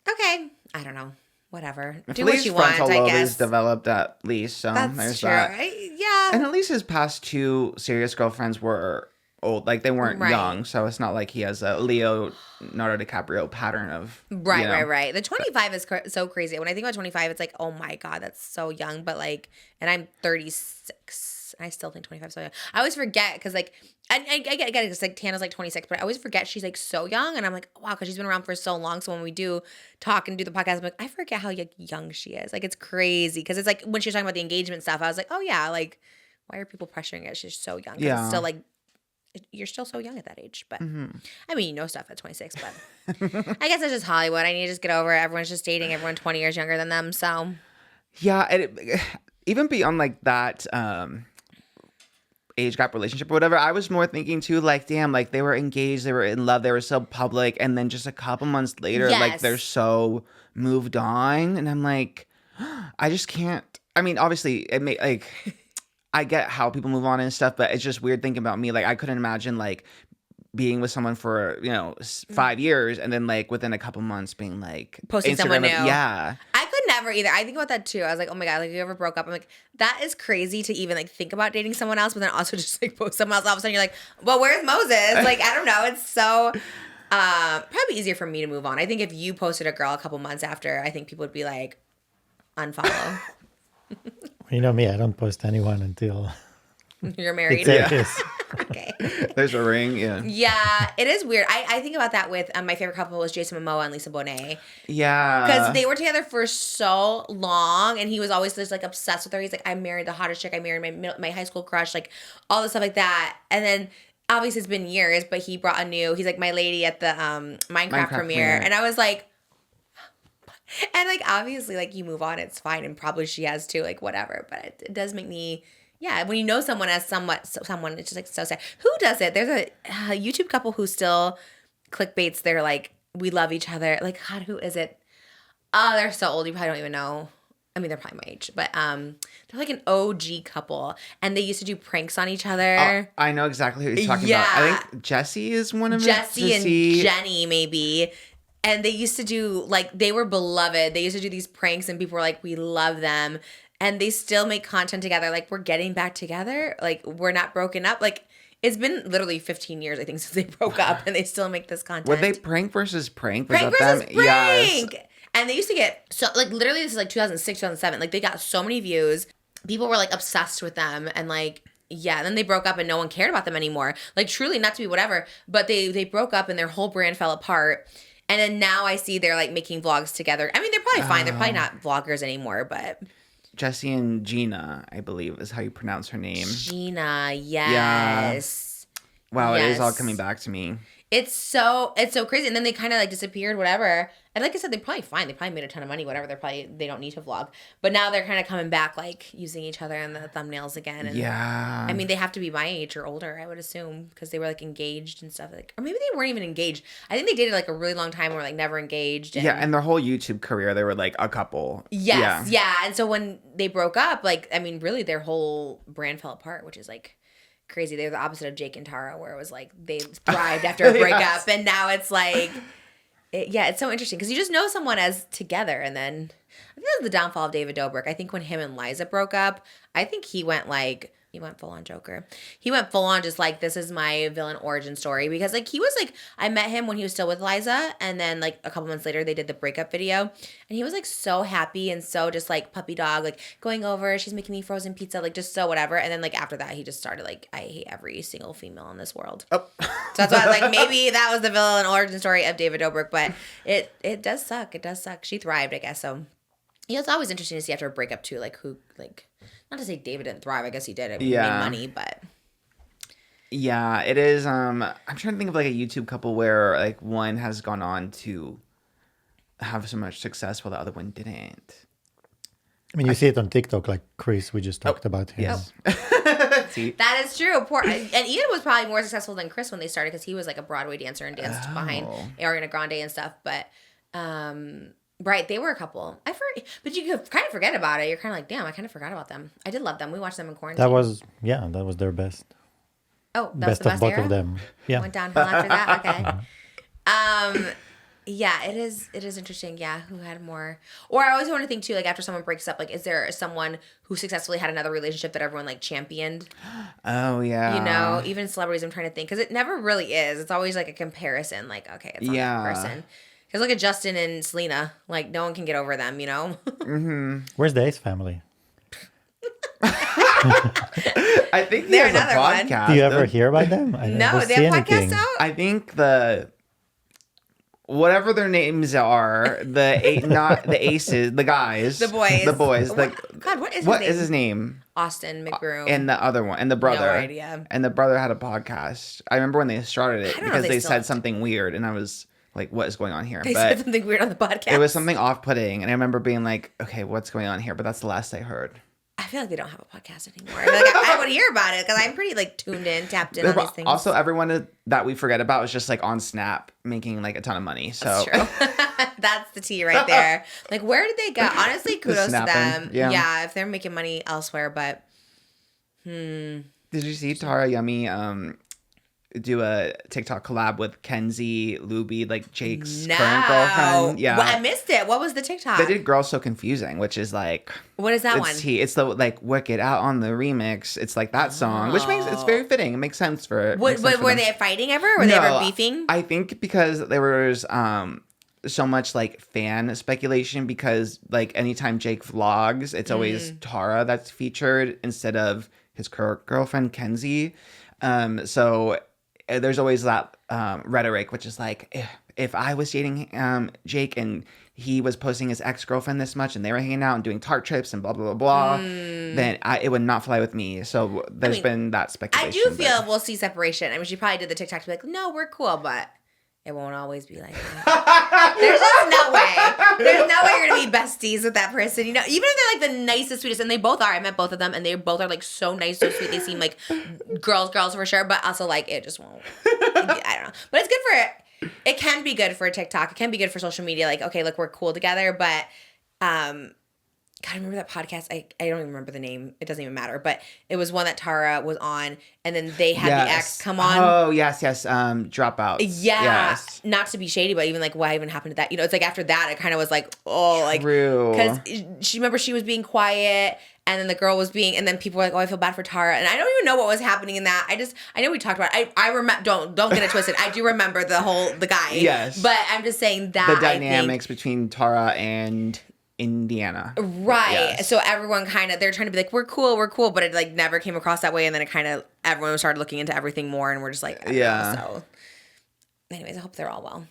okay. I don't know. Whatever. If Do what you want, frontal I lobe guess. is developed at least, so That's there's true. that. Yeah. And at least his past two serious girlfriends were old. Like, they weren't young, so it's not like he has a Leonardo DiCaprio pattern of... Right. The 25 is so crazy. When I think about 25, it's like, oh my God, that's so young. But like, and I'm 36. I still think 25 is so young. I always forget because like, I get it because like Tana's like 26, but I always forget she's like so young. And I'm like, wow, because she's been around for so long. So when we do talk and do the podcast, I'm like, I forget how young she is. Like, it's crazy because it's like when she was talking about the engagement stuff, I was like, oh yeah, like, why are people pressuring it? She's so young. Yeah. It's still like, you're still so young at that age. But I mean, you know stuff at 26, but I guess it's just Hollywood. I need to just get over it. Everyone's just dating everyone 20 years younger than them. So yeah, and even beyond like that age gap relationship or whatever, I was more thinking too, like, damn, like they were engaged, they were in love, they were so public, and then just a couple months later, like they're so moved on, and I'm like, I just can't. I mean, obviously, it may like. I get how people move on and stuff, but it's just weird thinking about me. Like, I couldn't imagine like being with someone for 5 years and then like within a couple months being like posting Instagram someone new. Yeah, I could never either. I think about that too. I was like, oh my God, like you ever broke up? I'm like, that is crazy to even like think about dating someone else, but then also just like post someone else. All of a sudden you're like, well, where's Moses? Like, I don't know. It's so probably easier for me to move on. I think if you posted a girl a couple months after, I think people would be like, unfollow. You know me, I don't post anyone until you're married. Okay. There's a ring. Yeah, it is weird. I think about that with my favorite couple was Jason Momoa and Lisa Bonet. Yeah, because they were together for so long, and he was always just like obsessed with her. He's like, I married the hottest chick. I married my high school crush. Like all this stuff like that. And then obviously it's been years, but he brought a new. He's like my lady at the Minecraft premiere, and I was like. And, like, obviously, like, you move on, it's fine. And probably she has too, like, whatever. But it does make me, yeah, when you know someone as someone, it's just, like, so sad. Who does it? There's a YouTube couple who still clickbaits. They're like, we love each other. Like, God, who is it? Oh, they're so old. You probably don't even know. I mean, they're probably my age. But they're like an OG couple. And they used to do pranks on each other. I know exactly who you're talking about. I think Jessie is one of them. Jessie and Jenny, maybe. And they used to do, like, they were beloved. They used to do these pranks, and people were like, we love them. And they still make content together. Like, we're getting back together. Like, we're not broken up. Like, it's been literally 15 years, I think, since they broke up, and they still make this content. Were they prank versus prank? Prank versus prank! Yes. And they used to get, so, like, literally, this is, like, 2006, 2007. Like, they got so many views. People were, like, obsessed with them. And, like, yeah, then they broke up, and no one cared about them anymore. Like, truly, not to be whatever. But they broke up, and their whole brand fell apart. And then now I see they're like making vlogs together. I mean, they're probably fine. They're probably not vloggers anymore, but Jessie and Gina, I believe, is how you pronounce her name. Gina, yes. Yeah. Wow, yes. It is all coming back to me. It's so crazy. And then they kind of like disappeared, whatever. And like I said, they're probably fine. They probably made a ton of money, whatever. They don't need to vlog. But now they're kind of coming back, like using each other in the thumbnails again. And Yeah. I mean, they have to be my age or older, I would assume, because they were like engaged and stuff. Like, or maybe they weren't even engaged. I think they dated like a really long time, or like never engaged. Yeah, and their whole YouTube career, they were like a couple. Yes, yeah. And so when they broke up, like, I mean, really, their whole brand fell apart, which is like crazy. They're the opposite of Jake and Tara, where it was like they thrived after a breakup, Yes. and now it's like, it's so interesting because you just know someone as together, and then I think that was the downfall of David Dobrik. I think when him and Liza broke up, I think he went full on Joker. He went full on just like, this is my villain origin story, because like he was like, I met him when he was still with Liza, and then like a couple months later they did the breakup video, and he was like so happy and so just like puppy dog, like going over, she's making me frozen pizza, like just so whatever. And then like after that he just started like, I hate every single female in this world. So that's why I was like, maybe that was the villain origin story of David Dobrik, but it does suck. It does suck. She thrived, I guess. So it's always interesting to see after a breakup too, like who, like, not to say David didn't thrive. I guess he did. It made money, but yeah, it is. I'm trying to think of like a YouTube couple where like one has gone on to have so much success while the other one didn't. I mean, you see it on TikTok, like Chris, we just talked about him. Yes. See? that is true. And Ian was probably more successful than Chris when they started, because he was like a Broadway dancer and danced behind Ariana Grande and stuff. But right, they were a couple. But you could kind of forget about it. You're kind of like, damn, I kind of forgot about them. I did love them. We watched them in quarantine. That was their best. Oh, that Best was the of both era? of them. Yeah. Went downhill after that. Okay. Yeah, it is interesting. Yeah, who had more? Or I always want to think too, like after someone breaks up, like is there someone who successfully had another relationship that everyone like championed? Oh yeah. You know, even celebrities. I'm trying to think, because it never really is. It's always like a comparison. Like, okay, it's on that person. Because look at Justin and Selena. Like, no one can get over them, you know? Mm-hmm. Where's the Ace family? I think They're there's a another one. podcast. Do you ever hear about them? I No, never they see have anything. podcasts out? I think whatever their names are, not the aces, the guys. The boys. The boys. God, what is his name? name? Austin McBroom. And the other one, and the brother. No idea. And the brother had a podcast. I remember when they started it I don't know because if they they still said have to. something weird, and I was like, "What is going on here?" They but said something weird on the podcast. it was something off-putting, and I remember being like, "Okay, what's going on here?" But that's the last I heard. I feel like they don't have a podcast anymore. Like, I would hear about it because I'm pretty like tuned in, tapped in on these things. Also, everyone that we forget about is just like on Snap making like a ton of money. So That's true. That's the tea right there. Like, where did they go? Honestly, kudos to them. snapping, yeah. If they're making money elsewhere, but Did you see Tarayummy do a TikTok collab with Kenzie Luby, like Jake's current girlfriend? Yeah. Well, I missed it. What was the TikTok? They did Girls So Confusing, which is like, What is that one? It's the like Work It Out on the remix. It's like that song, which it's very fitting. It makes sense for Were they fighting ever? Were they ever beefing? I think because there was so much like fan speculation, because like anytime Jake vlogs, it's always Tara that's featured instead of his girlfriend Kenzie. So there's always that rhetoric, which is like, if I was dating Jake and he was posting his ex-girlfriend this much and they were hanging out and doing Tarte trips and blah, blah, blah, blah, then it would not fly with me. So there's been that speculation. I do feel we'll see separation. I mean, she probably did the TikTok to be like, no, we're cool, but it won't always be like that. There's just no way. There's no way you're going to be besties with that person. You know, even if they're like the nicest, sweetest, and they both are. I met both of them, and they both are like so nice, so sweet. They seem like girls for sure, but also like it just won't. I don't know. But it's good for it. It can be good for TikTok. It can be good for social media. Like, okay, look, we're cool together, but God, I remember that podcast. I don't even remember the name. It doesn't even matter. But it was one that Tara was on, and then they had the ex come on. Oh, yes. Dropouts. Yeah. Yes. Not to be shady, but even like what even happened to that? You know, it's like after that, it kind of was like, oh, like. True. Because she was being quiet, and then the girl was being, and then people were like, oh, I feel bad for Tara. And I don't even know what was happening in that. I know we talked about it. I remember, don't get it twisted. I do remember the guy. Yes. But I'm just saying that. The dynamics between Tara and Indiana. Right. Yes. So everyone they're trying to be like, we're cool, but it like never came across that way. And then it kind of, everyone started looking into everything more, and we're just like, I don't know. So anyways, I hope they're all well.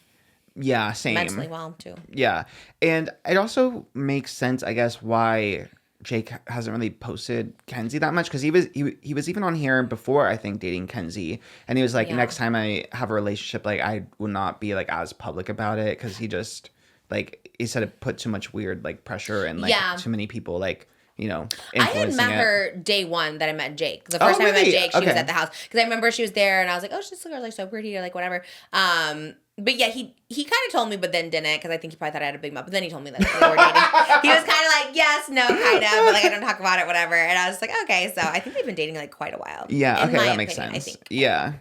Yeah, same. Mentally well too. Yeah. And it also makes sense, I guess, why Jake hasn't really posted Kenzie that much because he was even on here before, I think, dating Kenzie, and he was like, next time I have a relationship, like I will not be like as public about it because he just like he said it put too much weird like pressure and like too many people like. You know, I had met her day one that I met Jake. The first time I met Jake, she was at the house. Because I remember she was there and I was like, oh, this girl's like so pretty or like whatever. But yeah, he kind of told me, but then didn't because I think he probably thought I had a big mouth. But then he told me that we were dating. He was kind of like, yes, no, kind of. But like, I don't talk about it, whatever. And I was like, okay. So I think they've been dating like quite a while. Yeah, okay, that makes sense. I think. Yeah.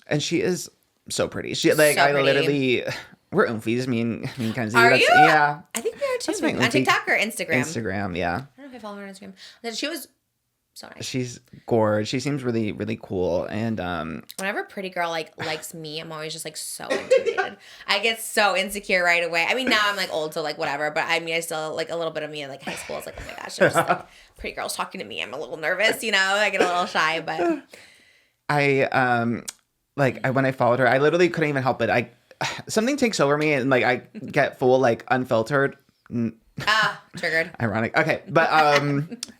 And she is so pretty. She like, so I literally... We're oomfies, me and Kenzie. Are you? Yeah. I think we are too. On TikTok or Instagram? Instagram, yeah. I don't know if I follow her on Instagram. She was so nice. She's gorgeous. She seems really, really cool. And whenever a pretty girl like likes me, I'm always just like so intimidated. I get so insecure right away. I mean, now I'm like old, so like whatever. But I mean, I still like a little bit of me in like high school. It's like, oh my gosh, there's like pretty girls talking to me. I'm a little nervous, you know. I get a little shy, but when I followed her, I literally couldn't even help it. Something takes over me and like I get full like unfiltered. Triggered. Ironic. Okay, but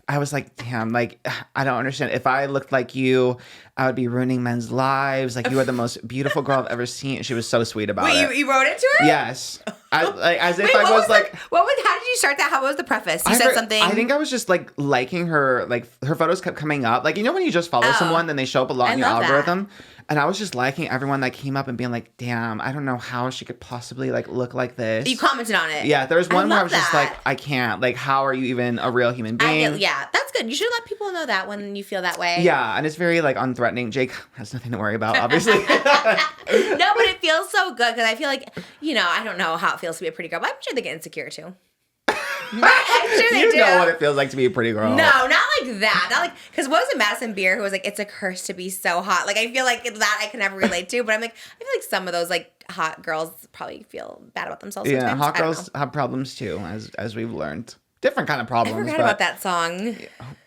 I was like, damn, like I don't understand. If I looked like you, I would be ruining men's lives. Like you are the most beautiful girl I've ever seen. She was so sweet about it. Wait, you wrote it to her? Yes. I like as if I was like. How did you start that? How was the preface? You said something. I think I was just like liking her. Like her photos kept coming up. Like you know when you just follow someone, then they show up a lot in your algorithm. And I was just liking everyone that came up and being like, damn, I don't know how she could possibly like look like this. You commented on it. Yeah, there was one where I was just like, I can't. Like, how are you even a real human being? Yeah, that's good. You should let people know that when you feel that way. Yeah, and it's very like unthreatening. Jake has nothing to worry about, obviously. No, but it feels so good because I feel like, you know, I don't know how it feels to be a pretty girl, but I'm sure they get insecure too. I'm sure they do. You know what it feels like to be a pretty girl. No, not like that. Not like, because what was it, Madison Beer, who was like, it's a curse to be so hot. Like, I feel like that I can never relate to, but I'm like, I feel like some of those like hot girls probably feel bad about themselves sometimes. Yeah, hot girls have problems too, as we've learned. Different kind of problems. I forgot about that song.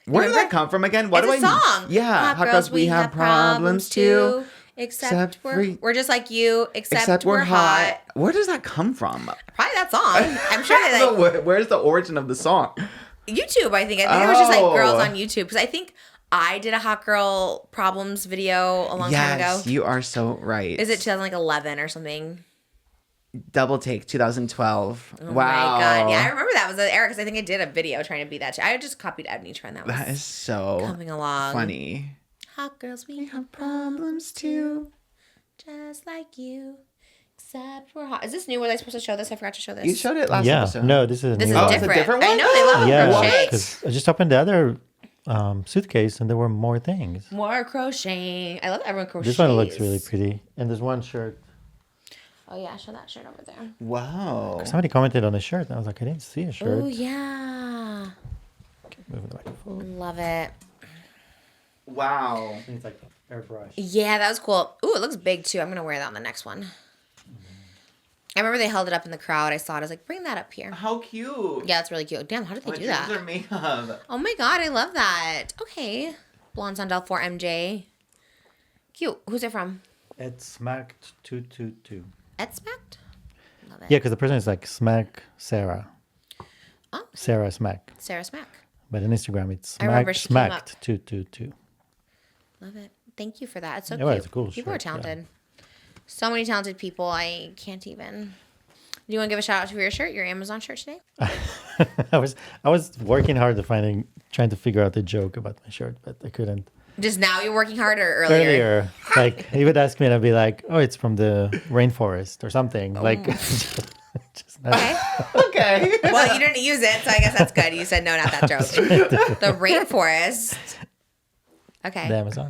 Where did that come from again? It's a song. Yeah, hot girls, we have problems too. Except we're just like you, except we're hot. Where does that come from? Probably that song. I'm sure they like... Where's the origin of the song? YouTube, I think. I think it was just like girls on YouTube. Because I think I did a hot girl problems video a long time ago. Yes, you are so right. Is it 2011 or something? Double Take 2012. Oh wow. My God. Yeah, I remember that was the era because I think I did a video trying to be that. I just copied Ebony Trend. That is so coming along. Funny. Hot girls, we have problems too. Just like you. Except we're hot. Is this new? Was I supposed to show this? I forgot to show this. You showed it last episode. No, this is a new one. It's a different one? I know, they love crochet. Because I just opened the other suitcase and there were more things. More crocheting. I love everyone crochets. This one looks really pretty. And there's one shirt. Oh yeah, show that shirt over there. Wow. Somebody commented on the shirt and I was like, I didn't see a shirt. Oh yeah. Move the microphone. Love it. Wow. It's like airbrush. Yeah, that was cool. Ooh, it looks big too. I'm gonna wear that on the next one. I remember they held it up in the crowd. I saw it. I was like, bring that up here. How cute. Yeah, it's really cute. Damn, how did they do that? Their makeup. Oh my God, I love that. Okay. Blonde Sundell 4 MJ. Cute. Who's it from? It's Smacked 222. Ed Smacked? Love it. Yeah, because the person is like Smack Sarah. Oh. Sarah Smack. Sarah Smack. But on Instagram, it's Smacked 222. Love it. Thank you for that. It's so cute. It's a cool people shirt, are talented. So many talented people. I can't even. Do you want to give a shout out to your shirt, your Amazon shirt today? I was working hard trying to figure out the joke about my shirt, but I couldn't. Just now you're working hard or earlier? Earlier. Like, he would ask me and I'd be like, oh, it's from the rainforest or something. Oh. Like, just not. Okay. Okay. Well, you didn't use it, so I guess that's good. You said no, not that joke. The rainforest. Okay. The Amazon.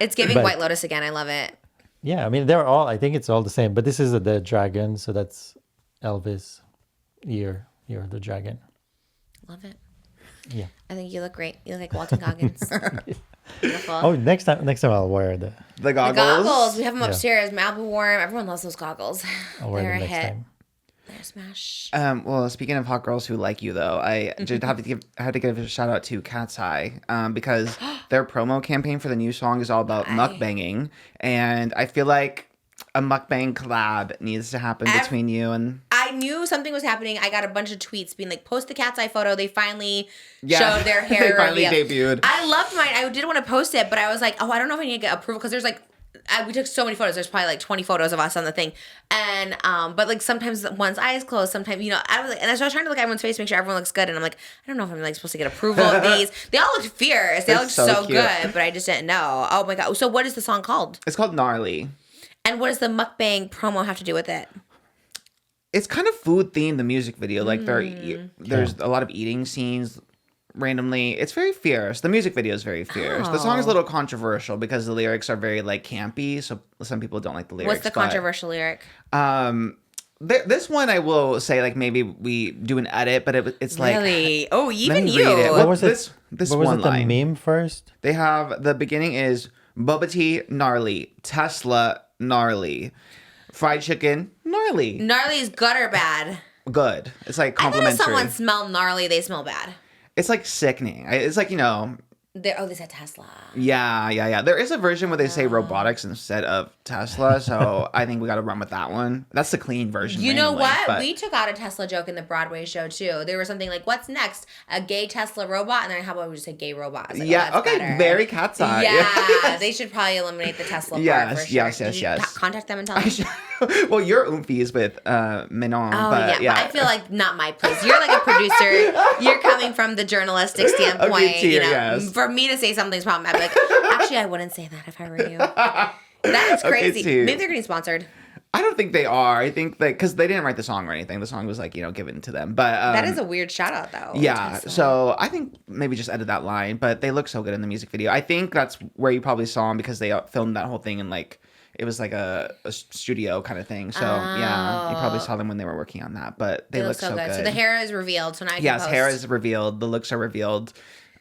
It's giving White Lotus again. I love it. Yeah, I mean, I think it's all the same, but this is the dragon, so that's Elvis, you're the dragon. Love it. Yeah. I think you look great. You look like Walton Goggins. Beautiful. Oh, next time I'll wear the goggles. The goggles. We have them upstairs. Malibu warm. Everyone loves those goggles. I'll wear They're them a next hit. time. They're a smash. Well, speaking of hot girls who like you, though, I just have to give a shout out to KATSEYE because their promo campaign for the new song is all about mukbanging, and I feel like a mukbang collab needs to happen between you and. I knew something was happening. I got a bunch of tweets being like, post the KATSEYE photo. They finally Yeah. showed their hair. They finally reveal. debuted. I loved mine. I did want to post it, but I was like, oh, I don't know if I need to get approval because there's like, we took so many photos. There's probably like 20 photos of us on the thing. And, but like sometimes one's eyes closed, sometimes, you know, I was like, and so I was trying to look at everyone's face, make sure everyone looks good. And I'm like, I don't know if I'm like supposed to get approval of these. They all looked fierce. They all looked It's so so cute. good, but I just didn't know. Oh my God. So what is the song called? It's called Gnarly. And what does the mukbang promo have to do with it? It's kind of food themed, the music video. Like there's a lot of eating scenes randomly. It's very fierce. The music video is very fierce. The song is a little controversial because the lyrics are very like campy. So some people don't like the lyrics. What's the controversial lyric? This one I will say like maybe we do an edit, but it's like Really? Oh, even me you. read it. What was it? This what was one it? The line. meme first. They have the beginning is boba tea gnarly, Tesla gnarly, fried chicken gnarly. Gnarly is good or bad? Good. It's like I thought if complimentary. someone smelled gnarly, they smell bad. It's like sickening. It's like, you know, They said Tesla. yeah. There is a version where they say robotics instead of Tesla, so I think we got to run with that one. That's the clean version. You know randomly, what? but- We took out a Tesla joke in the Broadway show too. There was something like, "What's next? A gay Tesla robot?" And then how about we just say gay robot? I was like, yeah. oh, that's Okay. better. Very cat's eye. Yeah, they should probably eliminate the Tesla part Yes, for sure. yes, Did you yes. contact them and tell them. Well, you're oomfies with Menon, Oh but yeah, but I feel like not my place. You're like a producer. You're coming from the journalistic standpoint. Okay, you know, yes. for me to say something's problem, I'd be like, actually, I wouldn't say that if I were you. That is Okay, crazy. T. Maybe they're getting sponsored. I don't think they are. I think that because they didn't write the song or anything. The song was like, you know, given to them. But That is a weird shout out though. yeah. Tesla. So I think maybe just edit that line. But they look so good in the music video. I think that's where you probably saw them because they filmed that whole thing in like it was like a studio kind of thing. So yeah, you probably saw them when they were working on that. But they look so good. So the hair is revealed. So now I can Yes, post. hair is revealed. The looks are reveled.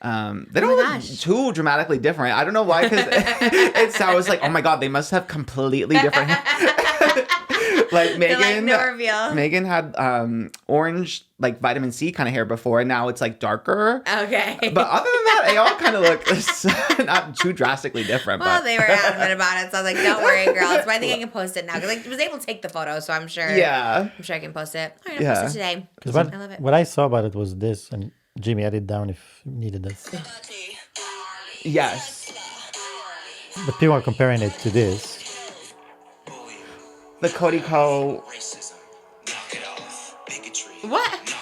They Oh don't my look gosh. too dramatically different. I don't know why, because I was like, oh my god, they must have completely different. Like They're like, Megan, no reveal. Megan had orange like vitamin C kind of hair before, and now it's like darker. Okay. But other than that, they all kind of look not too drastically different. Well, but they were adamant about it, so I was like, "Don't worry, girls." But I think I can post it now because I was able to take the photo, so I'm sure. yeah, I'm sure I can post it. All right, I'll Yeah. post it today. Because I love it. what I saw about it was this, and Jimmy added down if you needed this. yes, But people are comparing it to this. the Cody Co. What?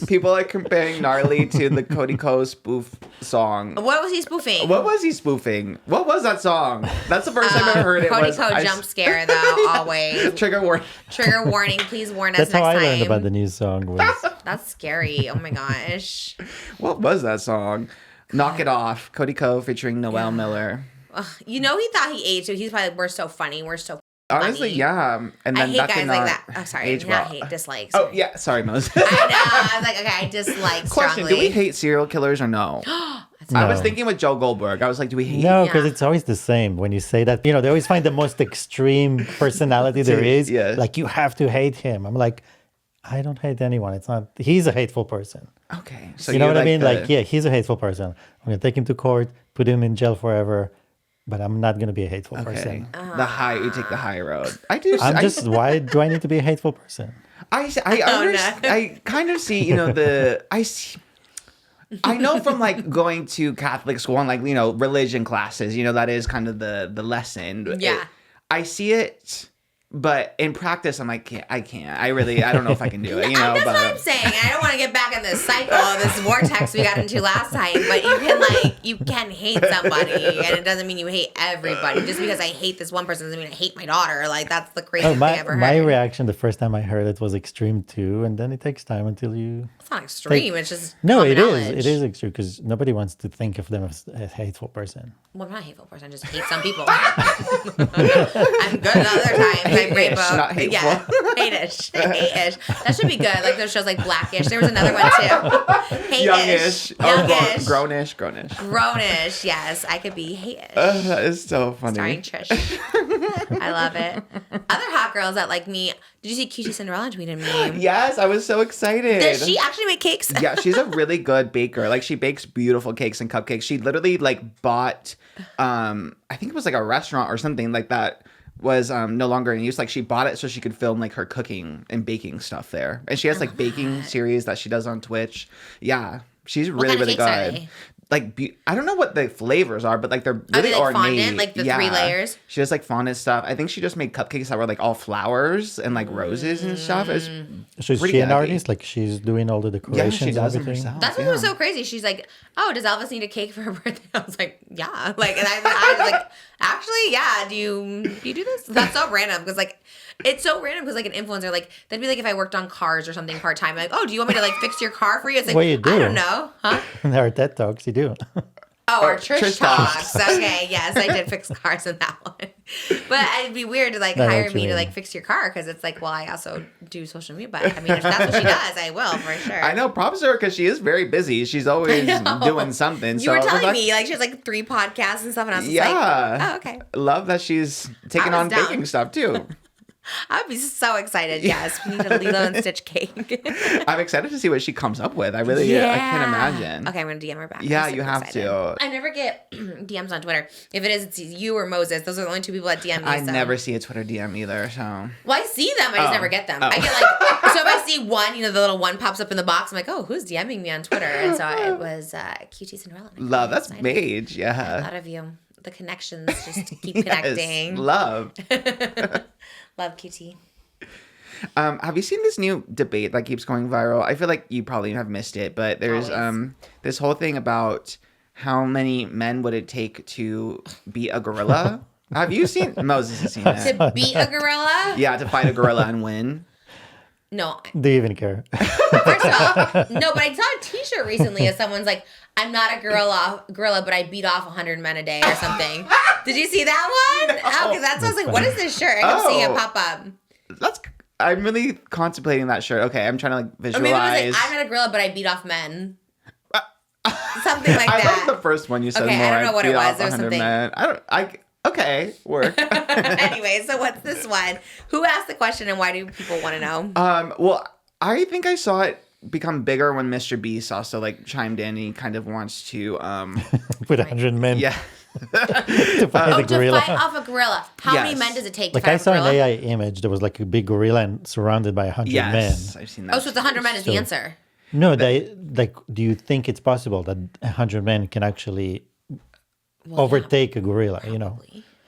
People are comparing gnarly to the Cody Co spoof song. What was he spoofing? What was he spoofing? What was that song? That's the first time I ever heard it. Cody was, Co jump scare though. Always. Trigger warning. Trigger warning. Please warn us That's next how I time. learned about the new song. Was That's scary. Oh my gosh. What was that song? Knock It Off. Cody Co featuring Noel Miller. Ugh, you know he thought he aged, so he's probably we're so funny. We're so Honestly, funny. yeah. And I then hate that guys did like not that. Oh, sorry. age Not well. hate, dislike. Oh Sorry. yeah, sorry, Moses. I know. I was like, okay, I dislike Question: strongly. Do we hate serial killers or no? I was No. thinking with Joe Goldberg. I was like, do we hate? no, because Yeah. it's always the same. When you say that, you know, they always find the most extreme personality there is. Yes. Like, you have to hate him. I'm like, I don't hate anyone. It's not. He's a hateful person. Okay, so You know what I mean? the- Like, yeah, he's a hateful person. I'm gonna take him to court, put him in jail forever, but I'm not gonna be a hateful Okay, person. the high. You take the high road. I do. I'm just. Why do I need to be a hateful person? I Oh, no. I kind of see, you know, I know from like going to Catholic school and like, you know, religion classes, you know, that is kind of the lesson. Yeah. I see it, but in practice, I'm like, I can't. I don't know if I can do it, you know. That's but what I'm saying. I don't want to get back in this cycle, this vortex we got into last time. But you can hate somebody, and it doesn't mean you hate everybody. Just because I hate this one person doesn't mean I hate my daughter. Like that's the craziest thing I ever heard. My reaction the first time I heard it was extreme too, and then it takes time until you. It's not extreme. It's just No, common it knowledge. is. It is extreme because nobody wants to think of them as a hateful person. Well, I'm not a hateful person. I just hate some people. I'm good at other times. I'm Hate-ish, rainbow. not hateful. Yeah, hate-ish. Hate-ish. That should be good. Like those shows like Blackish. There was another one too. Hate-ish. youngish, Youngish. grownish. Grownish. Yes, I could be hate-ish. That is so funny. Starring Trish. I love it. Other hot girls that like me. Did you see QTCINDERELLA tweeted me? Yes, I was so excited. Does she actually make cakes? Yeah, she's a really good baker. Like she bakes beautiful cakes and cupcakes. She literally like bought I think it was like a restaurant or something like that was no longer in use. Like she bought it so she could film like her cooking and baking stuff there. And she has like baking series that she does on Twitch. Yeah, she's really, really good. Like, I don't know what the flavors are, but like they're really like ornate. fondant, like the 3 layers? She does like fondant stuff. I think she just made cupcakes that were like all flowers and like roses and stuff. It's So is she an artist? Like she's doing all the decorations she does and them everything? herself. That's what was so crazy. She's like, "Oh, does Elvis need a cake for her birthday?" I was like, "Yeah." Like, and I was like, "Actually, yeah. Do you do this?" That's so random because like it's so random because like an influencer, like that'd be like if I worked on cars or something part time. Like, "Oh, do you want me to like fix your car for you?" It's like, Well, you do. I don't know, huh? In our TED Talks, you do. Oh, our Trish Trish talks. Talks. Okay, yes, I did fix cars in that one. But it'd be weird to like I know hire what you me to mean. like fix your car because it's like, well, I also do social media. But I mean, if that's what she does, I will for sure. I know, props to her because she is very busy. She's always doing something. You were I was telling like, me like she has like 3 podcasts and stuff, and I was just yeah. like, oh, okay. Love that she's taking I on was down. baking stuff too. I would be so excited. Yes, we need a Lilo and Stitch cake. I'm excited to see what she comes up with. I really, I can't imagine. Okay, I'm gonna DM her back. Yeah, I'm super you have excited. to. I never get DMs on Twitter. If it is, it's you or Moses. Those are the only 2 people that DM me. I so. never see a Twitter DM either, so. Well, I see them. I just Oh. never get them. Oh. I get like so if I see one, the little one pops up in the box. I'm like, oh, who's DMing me on Twitter? And so it was QTCINDERELLA. Love, that's Mage, A yeah. lot of you. The connections just keep Yes, connecting. love. Love QT. Have you seen this new debate that keeps going viral? I feel like you probably have missed it, but there's Always. this whole thing about how many men would it take to beat a gorilla? Have you seen? Moses has seen it. To beat a gorilla? Yeah, to fight a gorilla and win. No. Do you even care? First of all, no, but I saw a t-shirt recently of someone's like, I'm not a gorilla, but I beat off 100 men a day or something. Did you see that one? No. Oh, because that sounds like, what is this shirt? I kept seeing it Oh. pop up. I'm really contemplating that shirt. Okay, I'm trying to like Or maybe it visualize. was like, I'm not a gorilla, but I beat off men. Something like I that. love the first one you said Okay, more. I don't know what it beat was. off There was 100 something- men. Okay, work. Anyway, so what's this one? Who asked the question and why do people want to know? Well, I think I saw it become bigger when Mr. Beast also like chimed in. He kind of wants to Put 100 men yeah. to fight Oh, the gorilla. to fight off a gorilla. How many Yes. men does it take to Like fight I off a saw an gorilla? AI image. There was like a big gorilla and surrounded by 100 Yes, men. I've seen that. Oh, so it's 100 men is the So- answer. No, they like. Do you think it's possible that 100 men can actually overtake a gorilla? You know,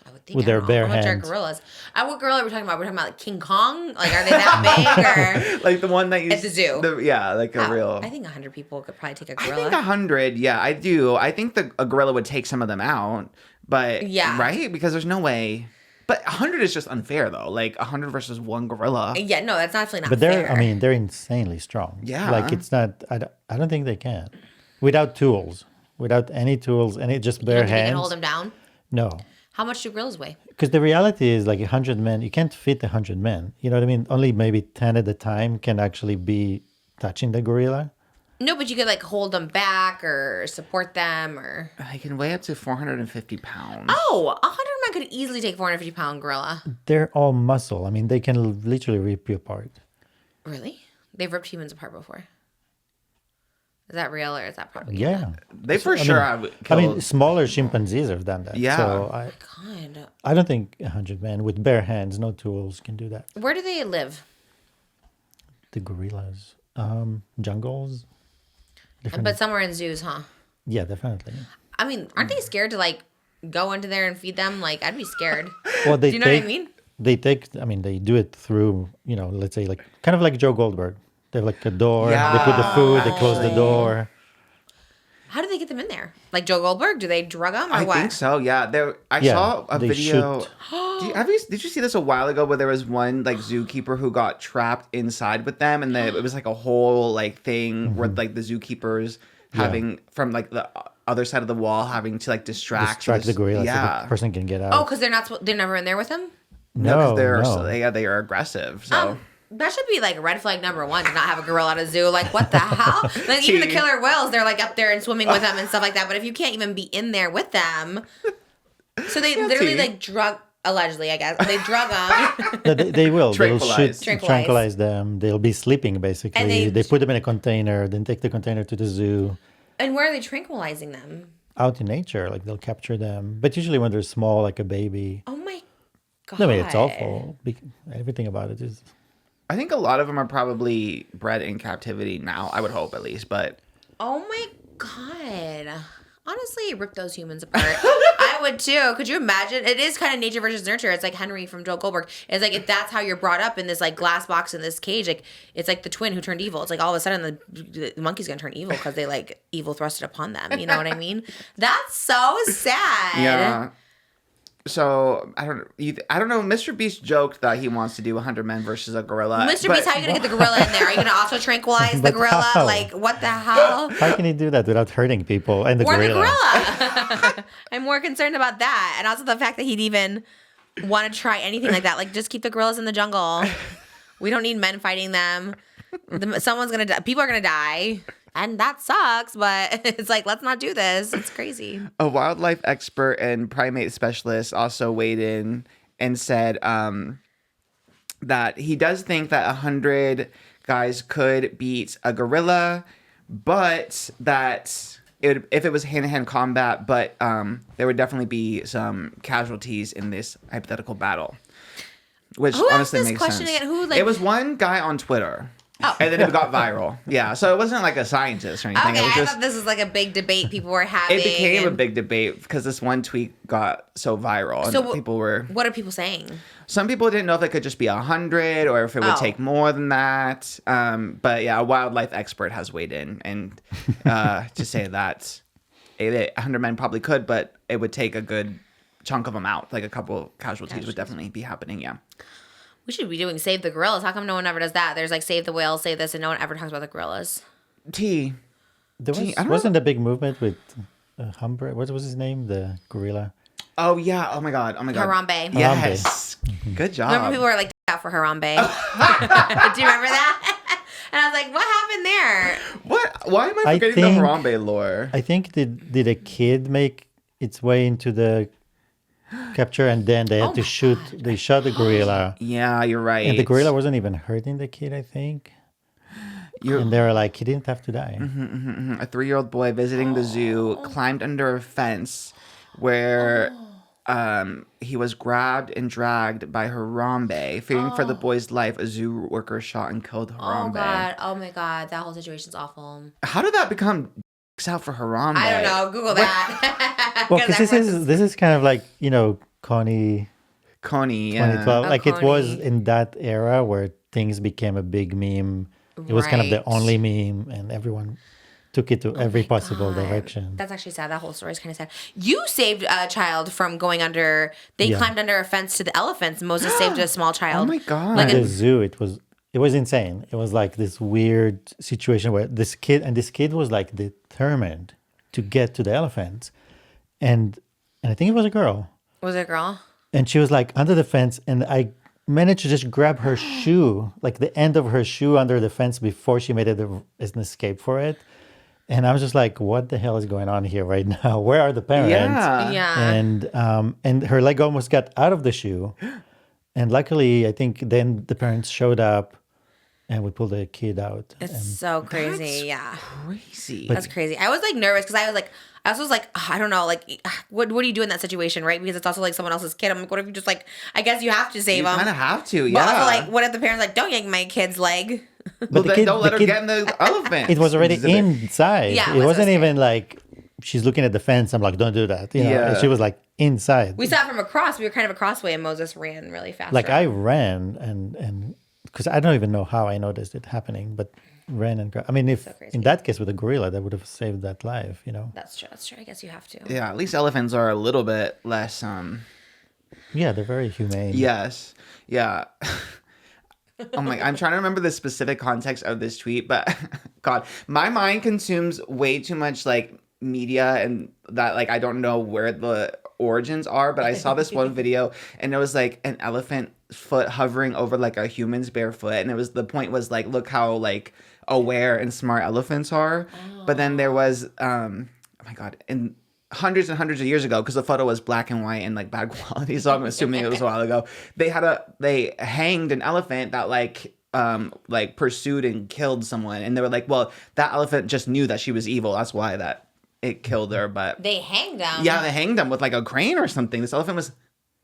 I would think with I their don't know. bare How much are hands. gorillas? What gorilla are we talking about? We're talking about like King Kong? Like, are they that big or? like the one that you At the zoo. Yeah, like a Oh, real. I think 100 people could probably take a I gorilla. think 100. Yeah, I do. I think a gorilla would take some of them out, but Yeah. right, because there's no way. But 100 is just unfair though. Like 100 versus one gorilla. Yeah, no, that's definitely not but they're. fair. I mean, they're insanely strong. Yeah. Like it's not. I don't think they can. Without tools, without any tools, and it just you bare don't think you hands. can hold them down? No. How much do gorillas weigh? Because the reality is like 100 men, you can't fit 100 men. You know what I mean? Only maybe 10 at a time can actually be touching the gorilla. No, but you could like hold them back or support them or. They can weigh up to 450 pounds. Oh, 100 men could easily take 450-pound gorilla. They're all muscle. I mean, they can literally rip you apart. Really? They've ripped humans apart before. Is that real or is that propaganda? Yeah. They for sure have I killed. mean, smaller chimpanzees have done that. Yeah. So God. I don't think 100 men with bare hands, no tools, can do that. Where do they live? The gorillas. Jungles. But somewhere in zoos, huh? Yeah, definitely. I mean, aren't they scared to like go into there and feed them? Like, I'd be scared. Well, they Do you know what I mean? They they do it through, let's say like kind of like Joe Goldberg. They have like a door. Yeah, they put the food. They close the door. How do they get them in there? Like Joe Goldberg? Do they drug them or I what? think so. Yeah, I Yeah, saw a they video. shoot. Did you see this a while ago where there was one like zookeeper who got trapped inside with them, and it was like a whole like thing where like the zookeepers having from like the other side of the wall having to like distract Distract the gorilla so Yeah, the person can get out. Oh, because they're never in there with them? no, because no. they are aggressive. So That should be like red flag number 1 to not have a gorilla at a zoo. Like, what the hell? Like, even the killer whales, they're like up there and swimming with them and stuff like that. But if you can't even be in there with them. So they literally T. like drug, allegedly, I guess. They drug them. No, they will. They will Tranquilize. Tranquilize. them. They'll be sleeping basically. And They put them in a container, then take the container to the zoo. And where are they tranquilizing them? Out in nature, like they'll capture them. But usually when they're small, like a baby. Oh my. God. I mean, it's awful. Everything about it is. I think a lot of them are probably bred in captivity now. I would hope, at least. But Oh my God. Honestly, rip those humans apart. I would too. Could you imagine? It is kind of nature versus nurture. It's like Henry from Joel Goldberg. It's like if that's how you're brought up in this like glass box in this cage, like it's like the twin who turned evil. It's like all of a sudden the monkey's gonna turn evil because they like evil thrusted upon them. You know what I mean? That's so sad. yeah. So I don't know. Mr. Beast joked that he wants to do 100 men versus a gorilla. Mr. Beast, how are you gonna get the gorilla in there? Are you gonna also tranquilize the But gorilla? how? Like what the hell? How can he do that without hurting people and the Or gorilla? the gorilla. I'm more concerned about that, and also the fact that he'd even want to try anything like that. Like, just keep the gorillas in the jungle. We don't need men fighting them. Someone's gonna die. People are gonna die, and that sucks. But it's like, let's not do this. It's crazy. A wildlife expert and primate specialist also weighed in and said that he does think that 100 guys could beat a gorilla, but that if it was hand-to-hand combat, but there would definitely be some casualties in this hypothetical battle. Which Who asked honestly this makes question sense. again? Who, like- It was one guy on Twitter. Oh. And then it got viral. Yeah, so it wasn't like a scientist or anything. Okay, It was I just, thought this was like a big debate people were having. it became a and- big debate because this one tweet got so viral. And So people were... What are people saying? Some people didn't know if it could just be 100 or if it would Oh. take more than that. But yeah, a wildlife expert has weighed in and to say that 100 men probably could, but it would take a good chunk of them out. Like a couple casualties would definitely be happening, yeah. We should be doing Save the Gorillas. How come no one ever does that? There's like Save the Whales, Save this, and no one ever talks about the gorillas. T. There Gee, I don't wasn't a big movement with Humber. What was his name? The gorilla. Oh, yeah. Oh, my God. Harambe. Yes. Good job. Remember people were like out for Harambe? Do you remember that? And I was like, what happened there? What? Why am I I forgetting think- the Harambe lore? I think did a kid make its way into the capture and then they had to shoot. They shot the gorilla. Yeah, you're right. And the gorilla wasn't even hurting the kid, I think. And they were like, he didn't have to die. A 3-year-old boy visiting the zoo climbed under a fence where he was grabbed and dragged by Harambe. Fearing for the boy's life, a zoo worker shot and killed Harambe. Oh God! Oh my God! That whole situation's awful. How did that become out for Harambe? I don't know. Google that. Well, because this is kind of like, you know, Connie Coney, yeah. 2012. Oh, Like it was Coney. in that era where things became a big meme. It was kind of the Right. only meme and everyone took it to every possible direction. That's actually sad. That whole story is kind of sad. You saved a child from going under. They Yeah. climbed under a fence to the elephants. Moses saved a small Oh child. my God. Like At the zoo, it was insane. It was like this weird situation where this kid was like determined to get to the elephants, and I think it was a girl, Was it a girl? and she was like under the fence, and I managed to just grab her shoe, like the end of her shoe under the fence before she made it an escape for it, and I was just like, what the hell is going on here right now? Where are the parents? Yeah. Yeah. And her leg almost got out of the shoe, and luckily I think then the parents showed up and we pulled the kid out. It's so crazy. Yeah. Crazy. That's crazy. I was like nervous because I also was like, I don't know, like, what do you do in that situation, right? Because it's also like someone else's kid. I'm like, what if you just like, I guess you have to save You them. kind of have to, But yeah. also, like, what if the parents like, don't yank my kid's leg? Well, the then kid- don't the let her kid- get in the elephant. It was already exhibit. inside. Yeah, it it was wasn't so even like she's looking at the fence. I'm like, don't do that. You know, Yeah. and she was like inside. We saw it from across. We were kind of across way, and Moses ran really fast. Like I ran and because I don't even know how I noticed it happening, but ran and I mean, if crazy. in that case with a gorilla, that would have saved that life. You know. That's true. That's true. I guess you have to. Yeah, at least elephants are a little bit less, Yeah, they're very humane. yes. Yeah. I'm trying to remember the specific context of this tweet, but God, my mind consumes way too much like media and that like I don't know where the origins are, but I saw this one video and it was like an elephant foot hovering over like a human's bare foot, and the point was like, look how like aware and smart elephants are. But then there was oh my God, and hundreds and hundreds of years ago, because the photo was black and white and like bad quality, so I'm assuming it was a while ago. They hanged an elephant that like pursued and killed someone, and they were like, well, that elephant just knew that she was evil, that's why that it killed her. But They hanged them. yeah, they hanged him with like a crane or something. This elephant was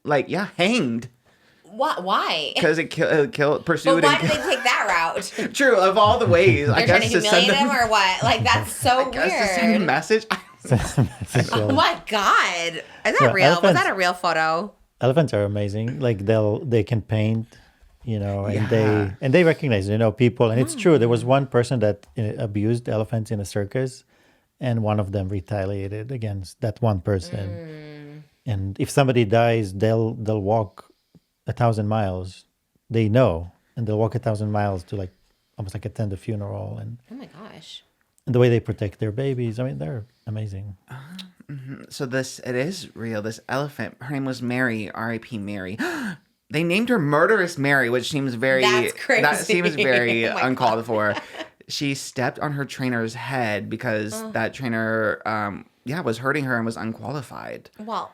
like, yeah, hanged. Why? Because it killed, pursued. But why and did they take that route? True, of all the ways. They're I trying guess to to send humiliate them. him or what? Like, that's so I guess to send a weird. message. Oh my God. Is that Yeah, real? Was elephants- that a real photo? Elephants are amazing. Like they can paint, you know, and Yeah. they recognize, you know, people. And it's true. There was one person that abused elephants in a circus, and one of them retaliated against that one person. And if somebody dies, they'll walk 1,000 miles. They know, and they'll walk 1,000 miles to like almost like attend a funeral. And Oh my gosh. the way they protect their babies, I mean, they're amazing. So it is real. This elephant, her name was Mary, R.I.P. Mary. They named her Murderous Mary, which seems very... That's crazy. That seems very Oh my uncalled for. She stepped on her trainer's head because that trainer, was hurting her and was unqualified. Well,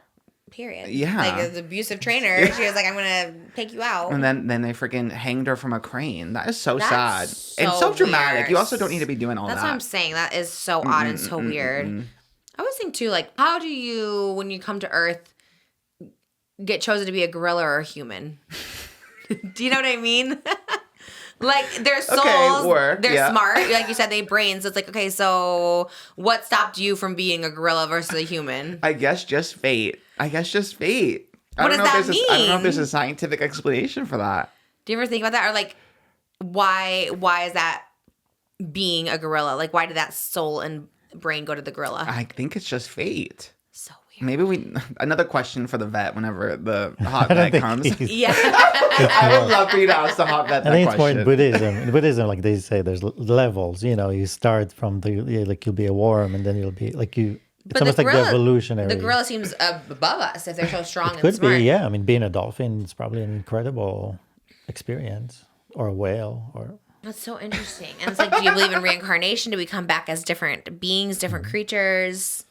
period. Yeah. Like, an abusive trainer. She was like, I'm going to take you out. And then they freaking hanged her from a crane. That is so That's sad. so and so dramatic. weird. You also don't need to be doing all That's that. what I'm saying. That is so odd and so weird. I always think, too, like, how do you, when you come to Earth, get chosen to be a gorilla or a human? Do you know what I mean? Like, their souls, they're smart. Like you said, they brains. It's like, okay, so what stopped you from being a gorilla versus a human? I guess just fate. I don't What does know if that I don't know if there's mean? a scientific explanation for that. Do you ever think about that? Or, like, why is that being a gorilla? Like, why did that soul and brain go to the gorilla? I think it's just fate. So weird. Maybe another question for the vet whenever the hot vet comes. Yeah. I would love for you to ask the hot vet I that think it's more question. in Buddhism. In Buddhism, like they say, there's levels. You know, you start from like you'll be a worm, and then you'll be like you. It's But almost like the evolutionary. The gorilla seems above us if they're so strong and Could smart. be, yeah. I mean, being a dolphin is probably an incredible experience, or a whale, or That's so interesting. And it's like, do you believe in reincarnation? Do we come back as different beings, different creatures?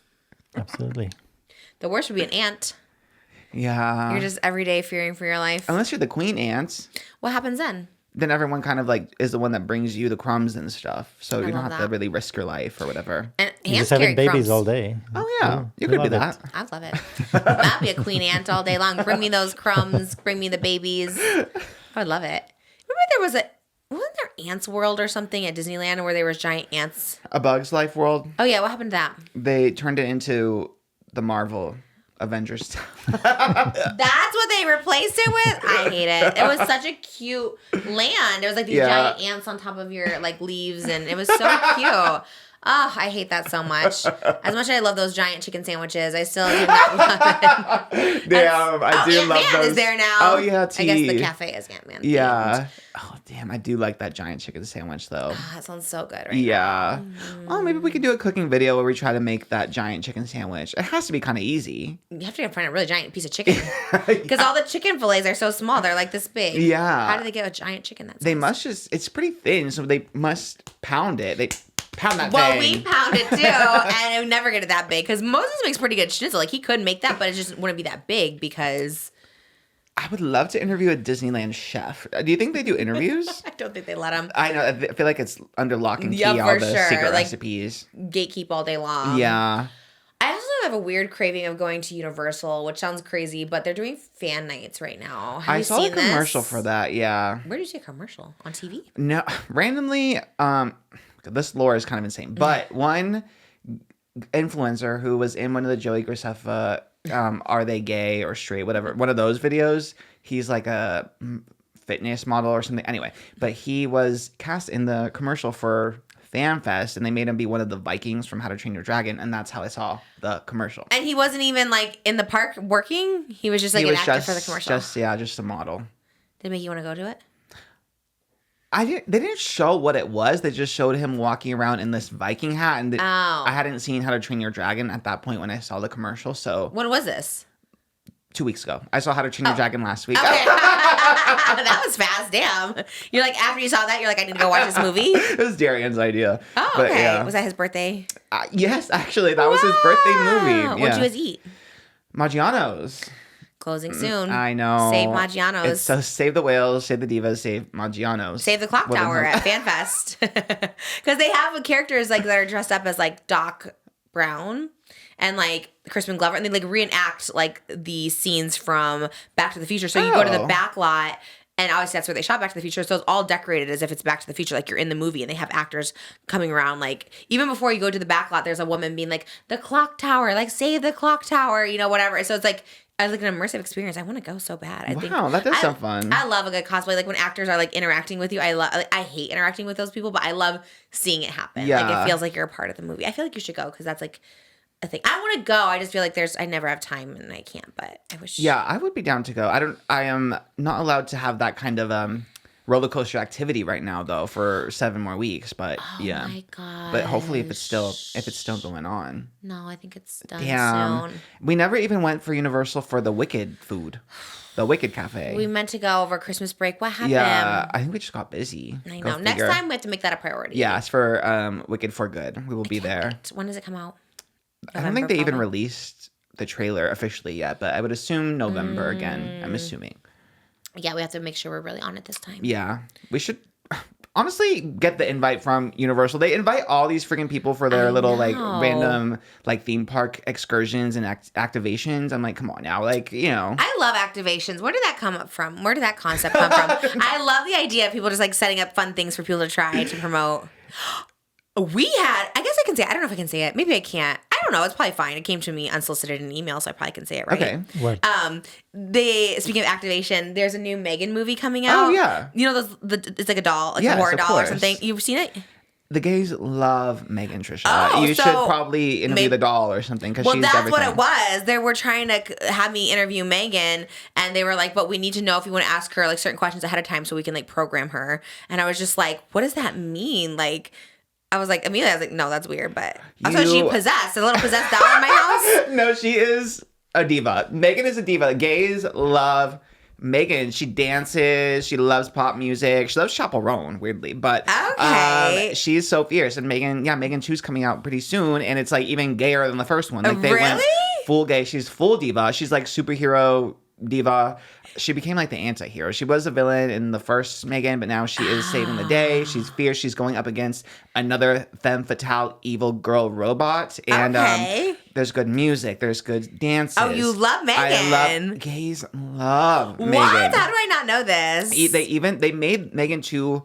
absolutely. The worst would be an ant. Yeah. You're just every day fearing for your life. Unless you're the queen ants, What happens then? then everyone kind of like is the one that brings you the crumbs and stuff. So you don't love have to that. really risk your life or whatever. And You're ants just having carry babies crumbs. all day. Oh yeah, you we could do love that. I love it. I'd be a queen ant all day long. Bring me those crumbs. Bring me the babies. I would love it. Remember wasn't there Ants World or something at Disneyland where there was giant ants? A Bug's Life world. Oh yeah, what happened to that? They turned it into the Marvel Avengers. That's what they replaced it with? I hate it. It was such a cute land. It was like these Yeah. giant ants on top of your like leaves, and it was so cute. Oh, I hate that so much. As much as I love those giant chicken sandwiches, I still do not love it. Damn, I do love Ant-Man those. is there now. Oh yeah, I guess the cafe is Ant-Man. Yeah. Oh damn, I do like that giant chicken sandwich though. Oh, that sounds so good right Yeah. Oh, maybe we could do a cooking video where we try to make that giant chicken sandwich. It has to be kind of easy. now. You have to find a really giant piece of chicken. Because all the chicken fillets are so small. They're like this big. Yeah. How do they get a giant chicken that size? They must it's pretty thin, so they must pound it. They pound that Well, thing. we pound it too, and it would never get it that big. Because Moses makes pretty good schnitzel. Like, he could make that, but it just wouldn't be that big because I would love to interview a Disneyland chef. Do you think they do interviews? I don't think they let him I know. I feel like it's under lock and key, Yeah, all for the sure. secret Like, recipes. gatekeep all day long. Yeah. I also have a weird craving of going to Universal, which sounds crazy, but they're doing fan nights right now. Have I you saw a seen commercial this? for that. Yeah. Where did you see a commercial? On TV? No, randomly, this lore is kind of insane. But one influencer who was in one of the Joey Graceffa, are they gay or straight, whatever, one of those videos, he's like a fitness model or something. Anyway, but he was cast in the commercial for FanFest, and they made him be one of the Vikings from How to Train Your Dragon, and that's how I saw the commercial. And he wasn't even like in the park working. He was just like He an was actor for the commercial. just a model. Did it make you want to go to it? They didn't show what it was. They just showed him walking around in this Viking hat, and I hadn't seen How to Train Your Dragon at that point when I saw the commercial. So When was this? 2 weeks ago, I saw How to Train Your Dragon last week. Okay. That was fast. Damn. You're like, after you saw that, you're like, I need to go watch this movie. It was Darian's idea. Oh, But, okay. yeah. Was that his birthday? Yes, actually, that was his birthday movie. What'd Yeah. you guys eat? Maggiano's. Closing soon. I know. Save Maggiano's. It's so save the whales, save the divas, save Maggiano's. Save the clock What tower the at FanFest. Because they have characters like that are dressed up as like Doc Brown and like Crispin Glover, and they like reenact like the scenes from Back to the Future. So you go to the back lot, and obviously that's where they shot Back to the Future. So it's all decorated as if it's Back to the Future, like you're in the movie, and they have actors coming around. Like even before you go to the back lot, there's a woman being like, "The clock tower, like save the clock tower," you know, whatever. So it's like an immersive experience. I want to go so bad. I think that does sound fun. I love a good cosplay. Like when actors are like interacting with you. I hate interacting with those people, but I love seeing it happen. Yeah. Like it feels like you're a part of the movie. I feel like you should go because that's like a thing. I want to go. I just feel like I never have time and I can't. But I wish. Yeah, I would be down to go. I am not allowed to have that kind of roller coaster activity right now though for 7 more weeks. But yeah. Oh my god. But hopefully if it's still going on. No, I think it's done soon. We never even went for Universal for the Wicked food. The Wicked Cafe. We meant to go over Christmas break. What happened? Yeah, I think we just got busy. I know. Next time we have to make that a priority. Yeah, it's for Wicked for Good. We will be there. When does it come out? I don't think they even released the trailer officially yet, but I would assume November again. I'm assuming. Yeah, we have to make sure we're really on it this time. Yeah, we should honestly get the invite from Universal. They invite all these freaking people for their little like random like theme park excursions and activations. I'm like, come on now, like I love activations. Where did that come up from? Where did that concept come from? I love the idea of people just like setting up fun things for people to try to promote. I guess I can say it. I don't know if I can say it. Maybe I can't. I don't know. It's probably fine. It came to me unsolicited in an email, so I probably can say it, right? Okay. What? Speaking of activation, there's a new Megan movie coming out. Oh yeah. You know it's like a doll, like Yes, a horror of doll or course. something. You've seen it? The gays love Megan, Trisha. Oh, you so should probably interview the doll or something because she's that's everything. what it was. They were trying to have me interview Megan, and they were like, "But we need to know if you want to ask her like certain questions ahead of time so we can like program her." And I was just like, "What does that mean?" Like, I was like, no, that's weird. But also, she possessed a little possessed doll in my house. No, she is a diva. Megan is a diva. Gays love Megan. She dances. She loves pop music. She loves Chaperone, weirdly. But okay. She's so fierce. And Megan 2's coming out pretty soon. And it's like even gayer than the first one. Like they went full gay. She's full diva. She's like superhero diva. She became like the anti-hero. She was a villain in the first Megan, but now she is saving the day. She's fierce. She's going up against another femme fatale evil girl robot. And there's good music. There's good dances. Oh, you love Megan. Gays love Megan. What? How do I not know this? They made Megan 2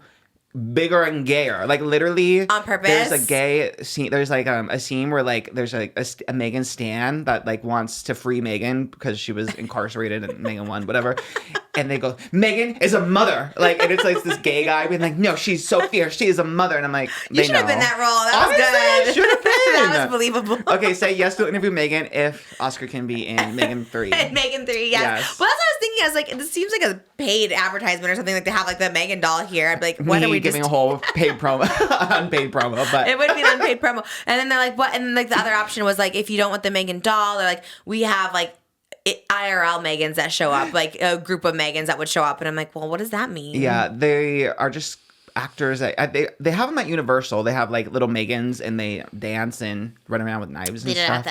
bigger and gayer, like literally on purpose. There's a gay scene. There's like a scene where like there's like a Megan stan that like wants to free Megan because she was incarcerated in Megan 1, whatever. And they go, Megan is a mother, like, and it's like this gay guy being like, no, she's so fierce, she is a mother, and I'm like, you should have been that role. That was good. Should have been. That was believable. Okay, say yes to interview Megan if Oscar can be in Megan 3. Megan 3, yes. Well, that's what I was thinking. I was like, this seems like a paid advertisement or something. Like they have like the Megan doll here. I'd be like, why don't we giving a whole paid promo, unpaid promo, but it would be an unpaid promo. And then they're like, what? And then like the other option was like, if you don't want the Megan doll, they're like, we have like IRL Megans that show up, like a group of Megans that would show up. And I'm like, well, what does that mean? Yeah, they are just actors that they have them at Universal. They have like little Megans and they dance and run around with knives and stuff.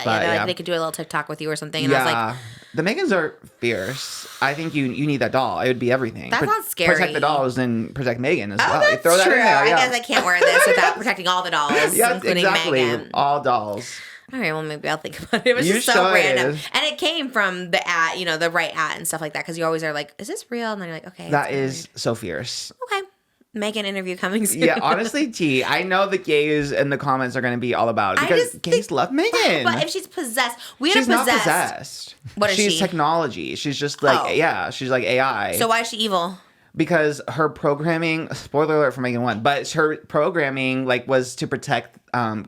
They could do a little TikTok with you or something. And I was like, the Megans are fierce. I think you need that doll. It would be everything. That sounds scary. Protect the dolls and protect Megan as well. That's throw that true. in there, I guess I can't wear this without protecting all the dolls, including exactly. Megan. All dolls. All right, well, maybe I'll think about it. It was just so random. And it came from the ad, the right ad and stuff like that, because you always are like, is this real? And then you're like, okay. That is so fierce. Okay. Megan interview coming soon. Yeah, honestly, T, I know the gays in the comments are going to be all about it because gays love Megan. But if she's possessed, she's not possessed. What is she? She's technology. She's just like, she's like AI. So why is she evil? Because her programming, spoiler alert for Megan 1, but her programming like was to protect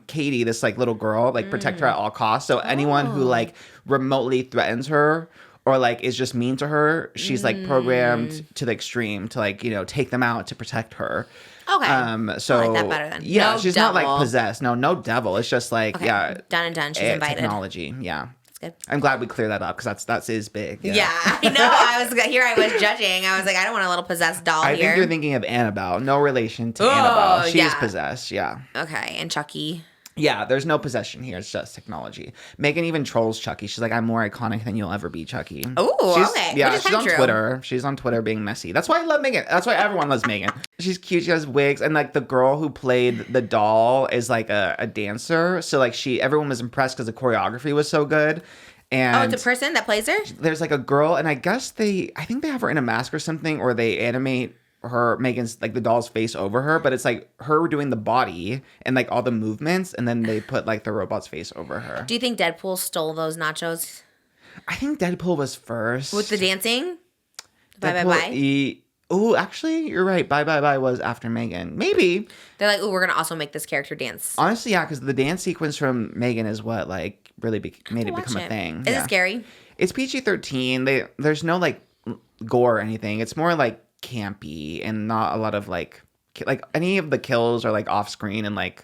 Katie, this like little girl, like protect her at all costs. So anyone who like remotely threatens her or like is just mean to her, she's like programmed to the extreme to like, take them out to protect her. Okay. So I like that better then. Yeah, no she's devil. not like possessed. No devil. It's just like, done and done. She's invited. Technology. Yeah. Good. I'm glad we cleared that up because that's is big. Yeah, I know. I was judging. I was like, I don't want a little possessed doll here. I think you're thinking of Annabelle. No relation to Annabelle. She's possessed. Yeah. Okay, and Chucky. Yeah, there's no possession here. It's just technology. Megan even trolls Chucky. She's like, I'm more iconic than you'll ever be, Chucky. Oh, okay. Yeah, Which is she's on true. Twitter. She's on Twitter being messy. That's why I love Megan. That's why everyone loves Megan. She's cute. She has wigs. And like the girl who played the doll is like a dancer. So like everyone was impressed because the choreography was so good. And it's a person that plays her? there's like a girl, and I think they have her in a mask or something, or they animate Megan's like the doll's face over her, but it's like her doing the body and like all the movements, and then they put like the robot's face over her. Do you think Deadpool stole those nachos? I think Deadpool was first. With the dancing? Bye. Oh, actually, you're right. Bye was after Megan. Maybe. They're like, we're going to also make this character dance. Honestly, yeah, because the dance sequence from Megan is what like really made it become a thing. Is it scary? It's PG-13. There's no like gore or anything. It's more like campy and not a lot of like any of the kills are like off screen and like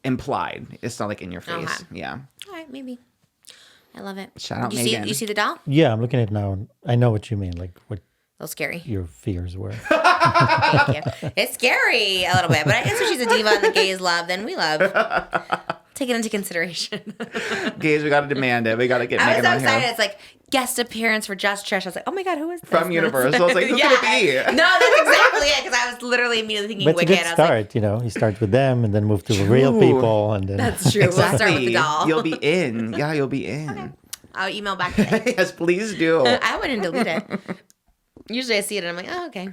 implied. It's not like in your face. Okay. Yeah. All right, maybe. I love it. Shout out you Megan. You see the doll? Yeah, I'm looking at it now. And I know what you mean, like what A little scary. your fears were. Thank you. It's scary a little bit, but I guess if she's a diva and the gays love, then we love. Take it into consideration. Gays, we gotta demand it. We gotta get I was Megan so on excited. here. It's like guest appearance for Just Trish. I was like, oh my God, who is this? From Universal. I was like, who could it be? No, that's exactly it. Because I was literally immediately thinking But it's a Wicked. good I was like, start, you know. You start with them and then move to the real people, and then that's true. We'll start with the doll. You'll be in. Yeah, you'll be in. I'll email back today. Yes, please do. I wouldn't delete it. Usually I see it and I'm like, oh, okay.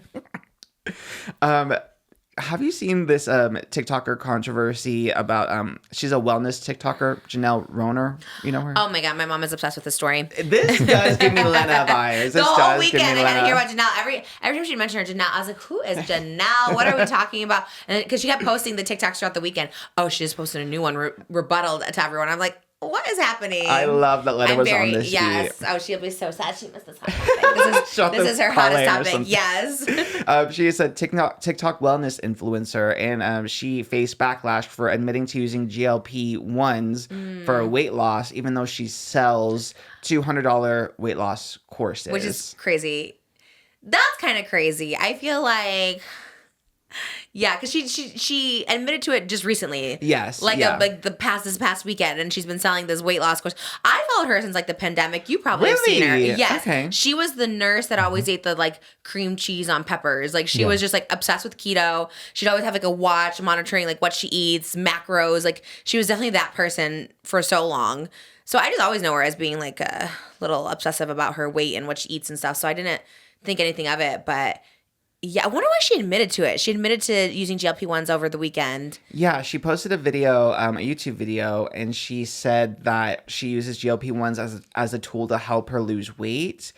Have you seen this TikToker controversy about she's a wellness TikToker, Janelle Roner? You know her? Oh my God, my mom is obsessed with this story. This does give me Lena vibes. The This whole does give me weekend I got to Lena. hear about Janelle. Every time she mentioned her, Janelle, I was like, who is Janelle? What are we talking about? And because she kept posting the TikToks throughout the weekend. Oh, she just posted a new one, rebuttal to everyone. I'm like, what is happening? I love that Lena was on this yes. sheet. Oh, she'll be so sad she missed this hot topic. This is her hottest topic. Yes. She is a TikTok wellness influencer, and she faced backlash for admitting to using GLP-1s for weight loss, even though she sells $200 weight loss courses. Which is crazy. That's kind of crazy. I feel like... Yeah, because she admitted to it just recently. Yes, like yeah. This past weekend, and she's been selling this weight loss course. I followed her since like the pandemic. You probably have seen her. Really? Yes, Okay. She was the nurse that always ate the like cream cheese on peppers. Like she was just like obsessed with keto. She'd always have like a watch monitoring like what she eats, macros. Like she was definitely that person for so long. So I just always know her as being like a little obsessive about her weight and what she eats and stuff. So I didn't think anything of it, but. Yeah, I wonder why she admitted to it. She admitted to using GLP-1s over the weekend. Yeah, she posted a video, a YouTube video, and she said that she uses GLP-1s as a tool to help her lose weight.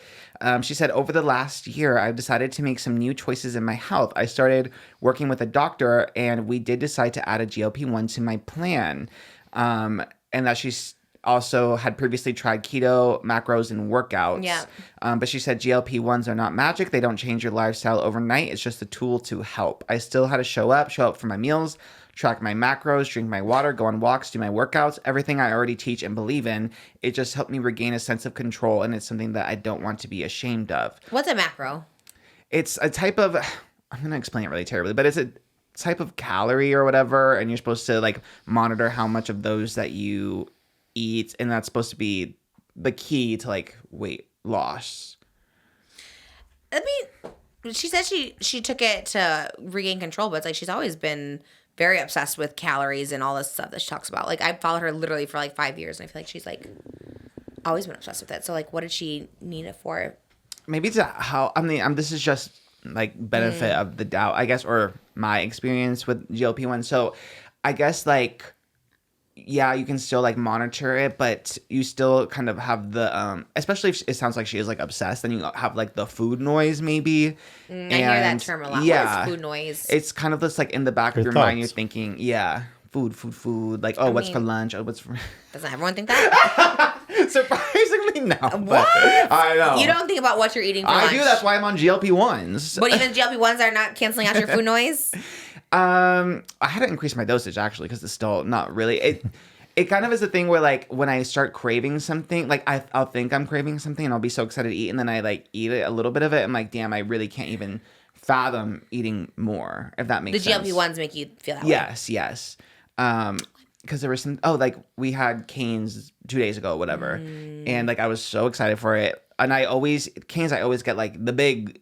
She said, over the last year, I've decided to make some new choices in my health. I started working with a doctor, and we did decide to add a GLP-1 to my plan. And that she's also had previously tried keto, macros, and workouts. Yeah. But she said GLP-1s are not magic. They don't change your lifestyle overnight. It's just a tool to help. I still had to show up for my meals, track my macros, drink my water, go on walks, do my workouts, everything I already teach and believe in. It just helped me regain a sense of control, and it's something that I don't want to be ashamed of. What's a macro? It's a type of, I'm going to explain it really terribly, but it's a type of calorie or whatever, and you're supposed to like monitor how much of those that you eat, and that's supposed to be the key to like weight loss. I mean, she said she took it to regain control, but it's like she's always been very obsessed with calories and all this stuff that she talks about. Like I followed her literally for like 5 years, and I feel like she's like always been obsessed with it. So like, what did she need it for? Maybe to how this is just like benefit of the doubt, I guess, or my experience with GLP-1. So I guess like, yeah, you can still like monitor it, but you still kind of have the especially if it sounds like she is like obsessed, then you have like the food noise maybe. I hear that term a lot. Yeah, What is food noise? It's kind of just like in the back of Your your mind, thoughts. you're thinking, yeah, food. Like, oh, what's for lunch? Oh, what's for... Doesn't everyone think that? Surprisingly, no. What? But I know. You don't think about what you're eating for lunch. I do. That's why I'm on GLP-1s. But even GLP-1s are not canceling out your food noise? I had to increase my dosage actually because it's still not really. It kind of is a thing where like when I start craving something, like I'll think I'm craving something and I'll be so excited to eat, and then I like eat it a little bit of it. I'm like, damn, I really can't even fathom eating more. If that makes sense. The GLP-1s make you feel that way. Yes. because there was some, like we had Cane's 2 days ago, whatever. And like, I was so excited for it. And I always get like the big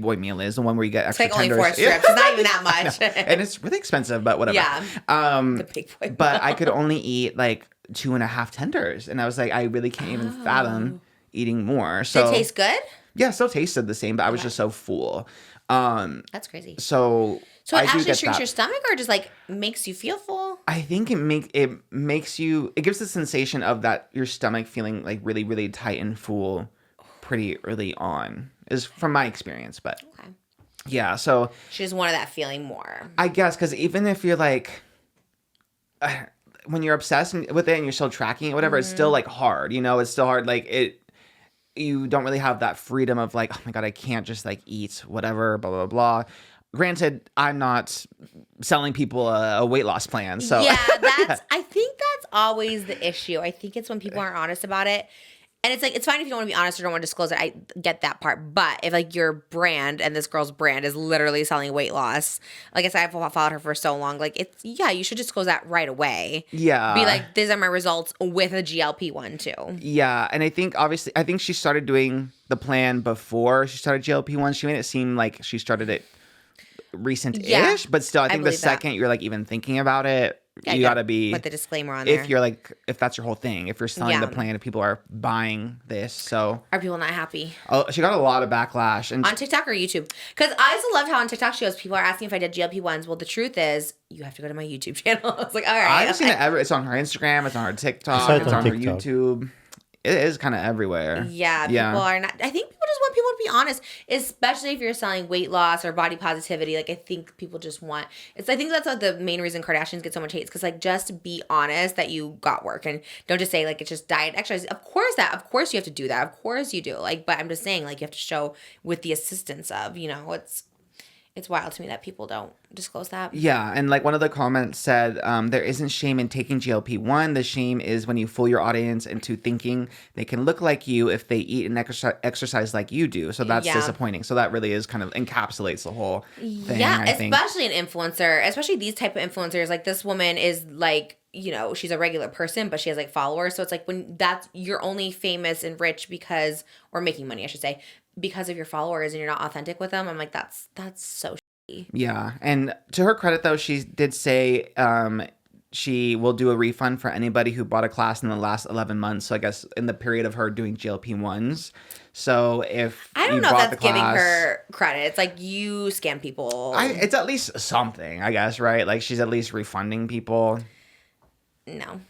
boy meal is the one where you get extra It's like tenders. only 4 strips. It's not even that much. And it's really expensive, but whatever. Yeah. The big boy. But I could only eat like 2.5 tenders. And I was like, I really can't even fathom eating more. So Did it taste good? yeah, it still tasted the same, but I was just so full. That's crazy. So So I it do actually get shrinks that. your stomach or just like makes you feel full? I think it makes you, it gives the sensation of that your stomach feeling like really, really tight and full pretty early on, is from my experience. But Okay. yeah, so She just wanted that feeling more. I guess because even if you're like, when you're obsessed with it and you're still tracking it, whatever, it's still like hard, it's still hard. Like you don't really have that freedom of like, oh my God, I can't just like eat whatever, blah, blah, blah. Granted, I'm not selling people a weight loss plan. So Yeah, I think that's always the issue. I think it's when people aren't honest about it. And it's like, it's fine if you don't want to be honest or don't want to disclose it. I get that part. But if like your brand and this girl's brand is literally selling weight loss, like I said, I've followed her for so long. Like you should disclose that right away. yeah. Be like, these are my results with a GLP-1 too. Yeah, and I think she started doing the plan before she started GLP-1. She made it seem like she started it recent-ish, Yeah, but still, I think the believe that. second you're like even thinking about it, you gotta be Put the disclaimer on there. if you're like, if that's your whole thing, if you're selling Yeah. the plan, if people are buying this. So Are people not happy? she got a lot of backlash, and On TikTok or YouTube? Because I also loved how on TikTok she goes, people are asking if I did GLP-1s. Well, the truth is, you have to go to my YouTube channel. I was like, all right. I've seen it it's on her Instagram, it's on her I TikTok, saw it it's on on her TikTok. YouTube. It is kind of everywhere. Yeah, people are not. I think people just want people to be honest, especially if you're selling weight loss or body positivity. Like, I think people just want. I think that's like the main reason Kardashians get so much hate. Because like, just be honest that you got work and don't just say like it's just diet, exercise. Of course you have to do that. Of course you do. Like, but I'm just saying like you have to show with the assistance of it's wild to me that people don't disclose that. Yeah, and like one of the comments said, there isn't shame in taking GLP-1. The shame is when you fool your audience into thinking they can look like you if they eat and exercise like you do. So that's disappointing. So that really is kind of encapsulates the whole thing, Yeah, I think. especially an influencer, especially these type of influencers. Like this woman is like, she's a regular person, but she has like followers. So it's like when you're only famous and rich because, or making money, I should say, because of your followers and you're not authentic with them. I'm like, that's so shitty. Yeah, and to her credit though, she did say she will do a refund for anybody who bought a class in the last 11 months. So I guess in the period of her doing GLP-1s. So if I don't you know if bought that's the giving class, her credit. It's like you scam people. it's at least something, I guess, right? Like she's at least refunding people. No.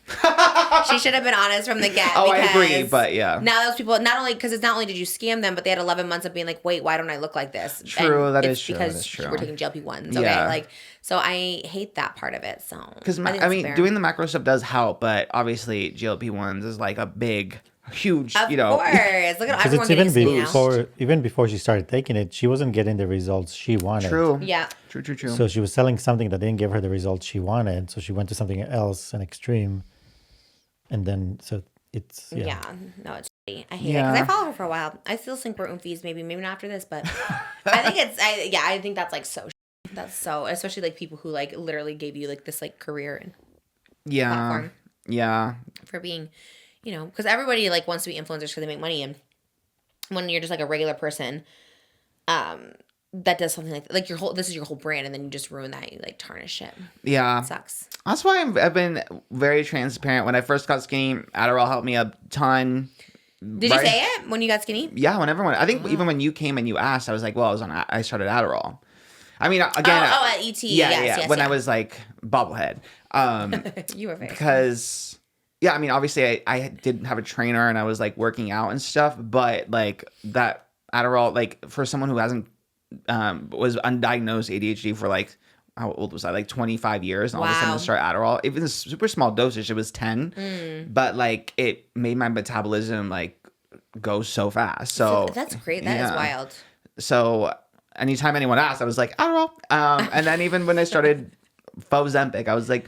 She should have been honest from the get. Oh, I agree, but yeah. Now those people, not only did you scam them, but they had 11 months of being like, wait, why don't I look like this? True, And that it's is true, because that is true. we're taking GLP-1s, okay? Yeah. Like, so I hate that part of it, so. Because, think I that's mean, fair. doing the macro stuff does help, but obviously GLP-1s is like a big, huge, Of course. Look at Because everyone it's getting skinny now. even before she started taking it, she wasn't getting the results she wanted. True. Yeah. True. So she was selling something that didn't give her the results she wanted. So she went to something else, an extreme. And then, so it's, Yeah. No, it's shitty. I hate it. Yeah. Because I follow her for a while. I still think we're fees, maybe not after this, but I think I think that's like so shitty. That's so, especially like people who like literally gave you like this like career and platform. Yeah. For being, because everybody like wants to be influencers because they make money, and when you're just like a regular person, that does something like this is your whole brand, and then you just ruin that, you like tarnish it. Yeah. It sucks. That's why I've been very transparent. When I first got skinny, Adderall helped me a ton. Did you say it when you got skinny? Yeah, I think even when you came and you asked, I was like, well, I started Adderall. I mean, again. at ET. Yes, when I was like bobblehead. You were very Because, yeah, I mean, obviously I did have a trainer and I was like working out and stuff, but like that Adderall, like for someone who hasn't, was undiagnosed ADHD for like, how old was I? Like 25 years. And all of a sudden to start Adderall, even a super small dosage, it was 10, but like it made my metabolism like go so fast. So that's great. That is wild. So anytime anyone asked, I was like, Adderall. And then even when I started OZEMPIC, I was like,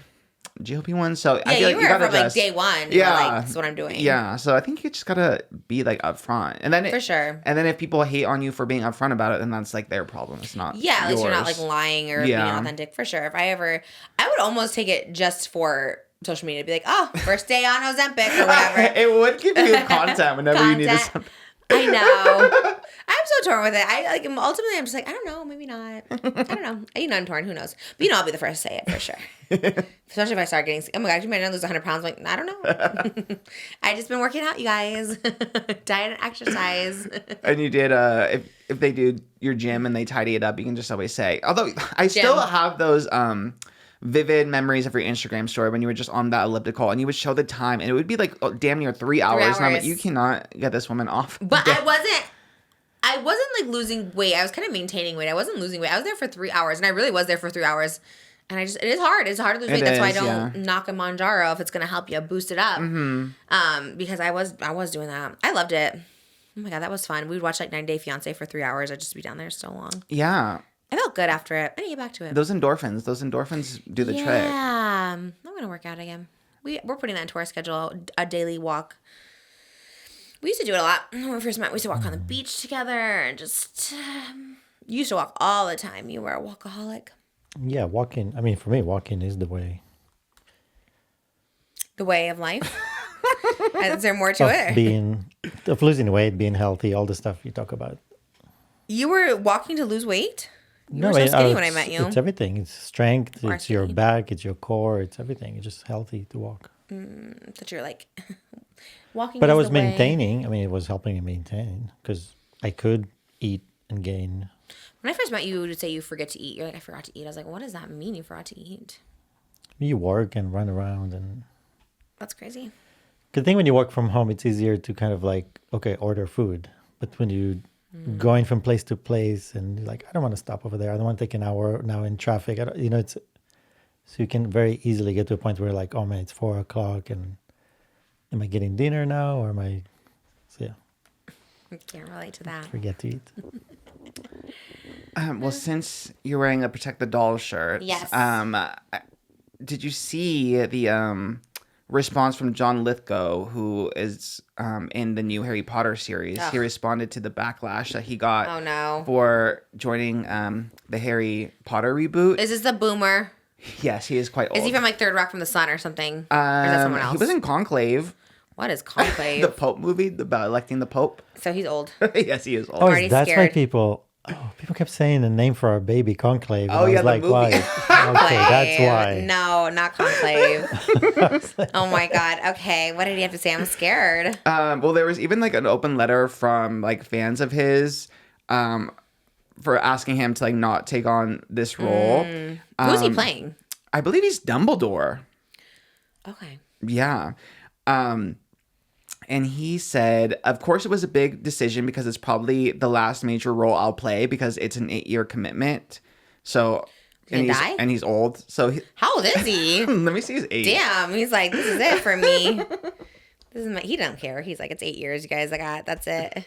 GLP-1. So I feel you like were gotta from like day one. Yeah, Like, that's what I'm doing. Yeah, so I think you just gotta be like upfront, and then For sure. And then if people hate on you for being upfront about it, then that's like their problem. It's not. Yeah, at least you're not like yours. lying or being authentic. For sure. I would almost take it just for social media to be like, oh, first day on Ozempic or whatever. It would give you content whenever you needed something. I know. I'm so torn with it. Ultimately, I'm just like, I don't know, maybe not. I don't know. I'm torn. Who knows? But I'll be the first to say it for sure. Especially if I start getting, oh my God, you might lose 100 pounds. I'm like, I don't know. I just been working out, you guys. Diet and exercise. And you did, if they do your gym and they tidy it up, you can just always say, although I still have those, vivid memories of your Instagram story when you were just on that elliptical and you would show the time and it would be like damn near 3 hours. And I'm like, you cannot get this woman off. But I wasn't like losing weight. I was kind of maintaining weight. I wasn't losing weight. I was there for 3 hours and I really was there for 3 hours. And it is hard. It's hard to lose weight. That's why I don't knock a Manjaro if it's going to help you boost it up. Mm-hmm. Because I was doing that. I loved it. Oh my God, that was fun. We would watch like 90 Day Fiancé for 3 hours. I'd just be down there so long. Yeah. I felt good after it. I need to get back to it. Those endorphins do the trick. Yeah. I'm going to work out again. We're putting that into our schedule, a daily walk. We used to do it a lot. When we first met, we used to walk on the beach together and just... you used to walk all the time. You were a walkaholic. Yeah, walking. I mean, for me, walking is the way. The way of life? Is there more to it? Of losing weight, being healthy, all the stuff you talk about. You were walking to lose weight? You were so skinny when I met you. It's everything. It's strength. It's your back. It's your core. It's everything. It's just healthy to walk. That you're like walking. But I was maintaining. I mean, it was helping me maintain because I could eat and gain. When I first met you, you would say you forget to eat. You're like, I forgot to eat. I was like, what does that mean? You forgot to eat? You work and run around and. That's crazy. Good thing when you work from home, it's easier to kind of like order food. But when you going from place to place and you're like, I don't want to stop over there. I don't want to take an hour now in traffic. So you can very easily get to a point where you're like, oh man, it's 4:00 and am I getting dinner now or am I? So yeah. I can't relate to that. Forget to eat. Well, since you're wearing a Protect the Doll shirt, yes. Did you see the response from John Lithgow, who is in the new Harry Potter series? Ugh. He responded to the backlash that he got for joining the Harry Potter reboot. Is this the boomer? Yes, he is quite old. Is he from like Third Rock from the Sun or something? Or is that someone else? He was in Conclave. What is Conclave? The Pope movie about electing the Pope. So he's old. Yes, he is old. Oh, that's why people kept saying the name for our baby, Conclave. And I was like, movie. Why? Okay, that's why. No, not Conclave. Oh my God. Okay, what did he have to say? I'm scared. Well, there was even like an open letter from like fans of his for asking him to like not take on this role. Who's he playing? I believe he's Dumbledore. Okay. Yeah. And he said, of course it was a big decision because it's probably the last major role I'll play because it's an 8-year commitment. So, and he's old. So how old is he? Let me see his age. Damn. He's like, this is it for me. He doesn't care. He's like, it's 8 years, you guys. That's it.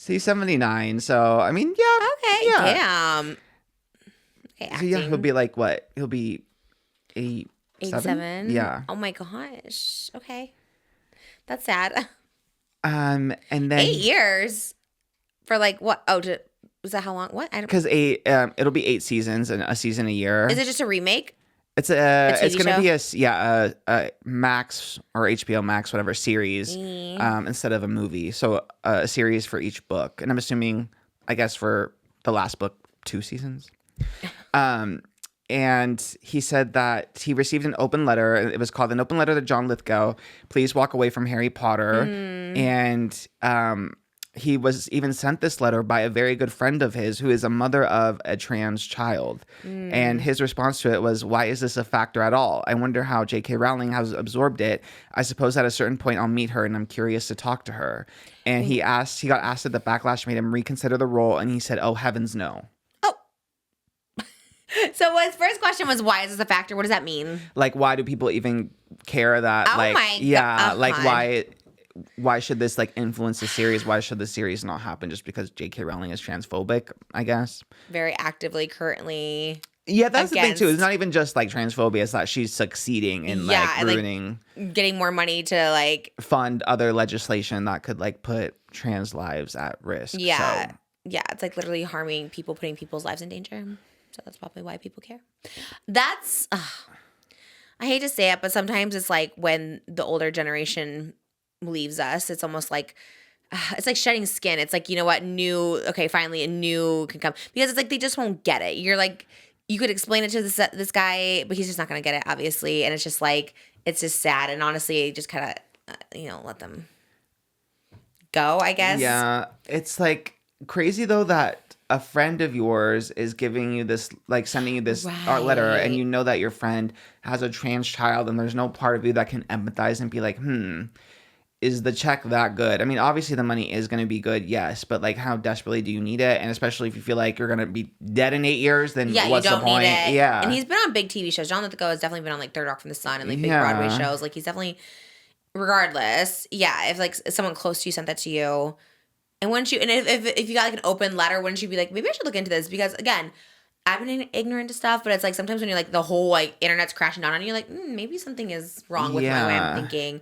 He's 79. So, I mean, yeah. Okay. Yeah. Damn. Okay, so, yeah, he'll be like, what? He'll be 87? Yeah. Oh my gosh. Okay. That's sad. And then 8 years for like what? Oh, was that how long? What? Because it'll be 8 seasons and a season a year. Is it just a remake? It's gonna be a Max or HBO Max, whatever series, instead of a movie. So a series for each book, and I'm assuming, I guess for the last book, 2 seasons. And he said that he received an open letter. It was called an open letter to John Lithgow. Please walk away from Harry Potter. And he was even sent this letter by a very good friend of his who is a mother of a trans child. And his response to it was, why is this a factor at all? I wonder how J.K. Rowling has absorbed it. I suppose at a certain point I'll meet her and I'm curious to talk to her. And he got asked if the backlash made him reconsider the role. And he said, oh, heavens no. So his first question was, why is this a factor? What does that mean? Like, why do people even care that? Oh like, my yeah, God. like why should this like influence the series? Why should the series not happen just because J.K. Rowling is transphobic? I guess very actively currently. Yeah, that's the thing too. It's not even just like transphobia; it's that she's succeeding in like ruining, getting more money to like fund other legislation that could like put trans lives at risk. Yeah, so. Yeah, it's like literally harming people, putting people's lives in danger. So that's probably why people care. That's, I hate to say it, but sometimes it's like when the older generation leaves us, it's almost like it's like shedding skin. It's like, you know what, finally a new can come, because it's like they just won't get it. You're like, you could explain it to this guy, but he's just not gonna get it, obviously, and it's just like, it's just sad. And honestly, just kind of let them go, I guess. Yeah, it's like crazy though that a friend of yours is giving you this, like sending you this letter, and you know that your friend has a trans child, and there's no part of you that can empathize and be like, is the check that good? I mean, obviously the money is going to be good, yes, but like how desperately do you need it? And especially if you feel like you're going to be dead in 8 years, then what's you don't the point? Need it. Yeah. And he's been on big TV shows. John Lithgow has definitely been on like Third Rock from the Sun and like big Broadway shows. Like he's definitely, regardless, if like someone close to you sent that to you, and wouldn't you, and if you got like an open letter, wouldn't you be like, maybe I should look into this? Because again, I've been ignorant to stuff, but it's like sometimes when you're like the whole like internet's crashing down on you, like maybe something is wrong with my way I'm thinking.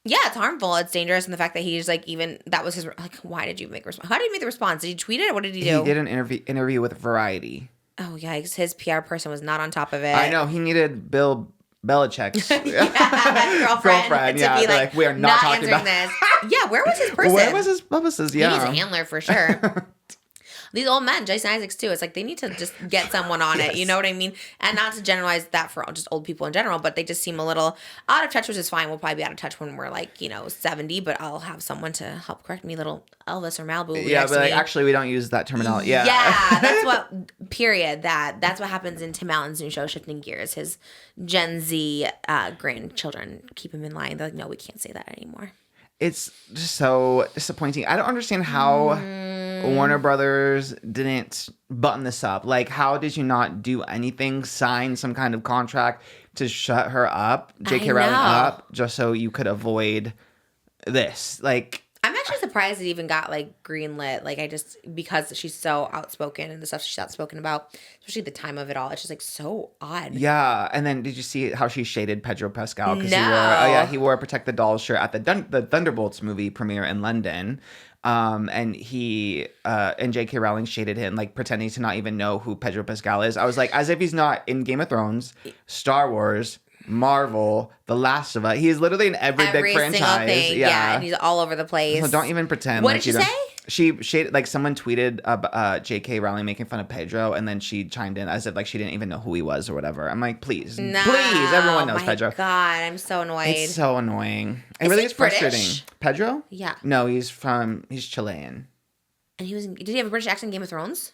Yeah, it's harmful. It's dangerous. And the fact that he's like, even that was his, like, why did you make a response? How did he make the response? Did he tweet it? What did he do? He did an interview with Variety. Oh, yikes. His PR person was not on top of it. I know. He needed Bill Belichick's girlfriend Yeah, to be like, we are not talking about this. Yeah, where was his person? Where was his publicist? Yeah. He needs a handler for sure. These old men, Jason Isaacs too, it's like they need to just get someone on it. You know what I mean? And not to generalize that for just old people in general, but they just seem a little out of touch, which is fine. We'll probably be out of touch when we're like, 70, but I'll have someone to help correct me, little Elvis or Malibu. Yeah, but like, actually we don't use that terminology. Yeah. Yeah, that's what, period. That's what happens in Tim Allen's new show, Shifting Gears. His Gen Z grandchildren keep him in line. They're like, no, we can't say that anymore. It's just so disappointing. I don't understand how Warner Brothers didn't button this up. Like, how did you not do anything, sign some kind of contract to shut her up, J.K. Rowling up, just so you could avoid this? Like, I'm actually surprised it even got like greenlit. Like because she's so outspoken and the stuff she's outspoken about, especially the time of it all. It's just like so odd. Yeah. And then did you see how she shaded Pedro Pascal? No. He wore a Protect the Dolls shirt at the Thunderbolts movie premiere in London. And he and J.K. Rowling shaded him, like pretending to not even know who Pedro Pascal is. I was like, as if he's not in Game of Thrones, Star Wars, Marvel, The Last of Us. He's literally in every big franchise. Single thing. Yeah, and he's all over the place. So don't even pretend. What did she say? She shaded, like someone tweeted J.K. Rowling making fun of Pedro, and then she chimed in as if like she didn't even know who he was or whatever. I'm like, please, everyone knows Pedro. Oh my God, I'm so annoyed. It's so annoying. It really is frustrating. Pedro? Yeah. No, he's Chilean. And did he have a British accent in Game of Thrones?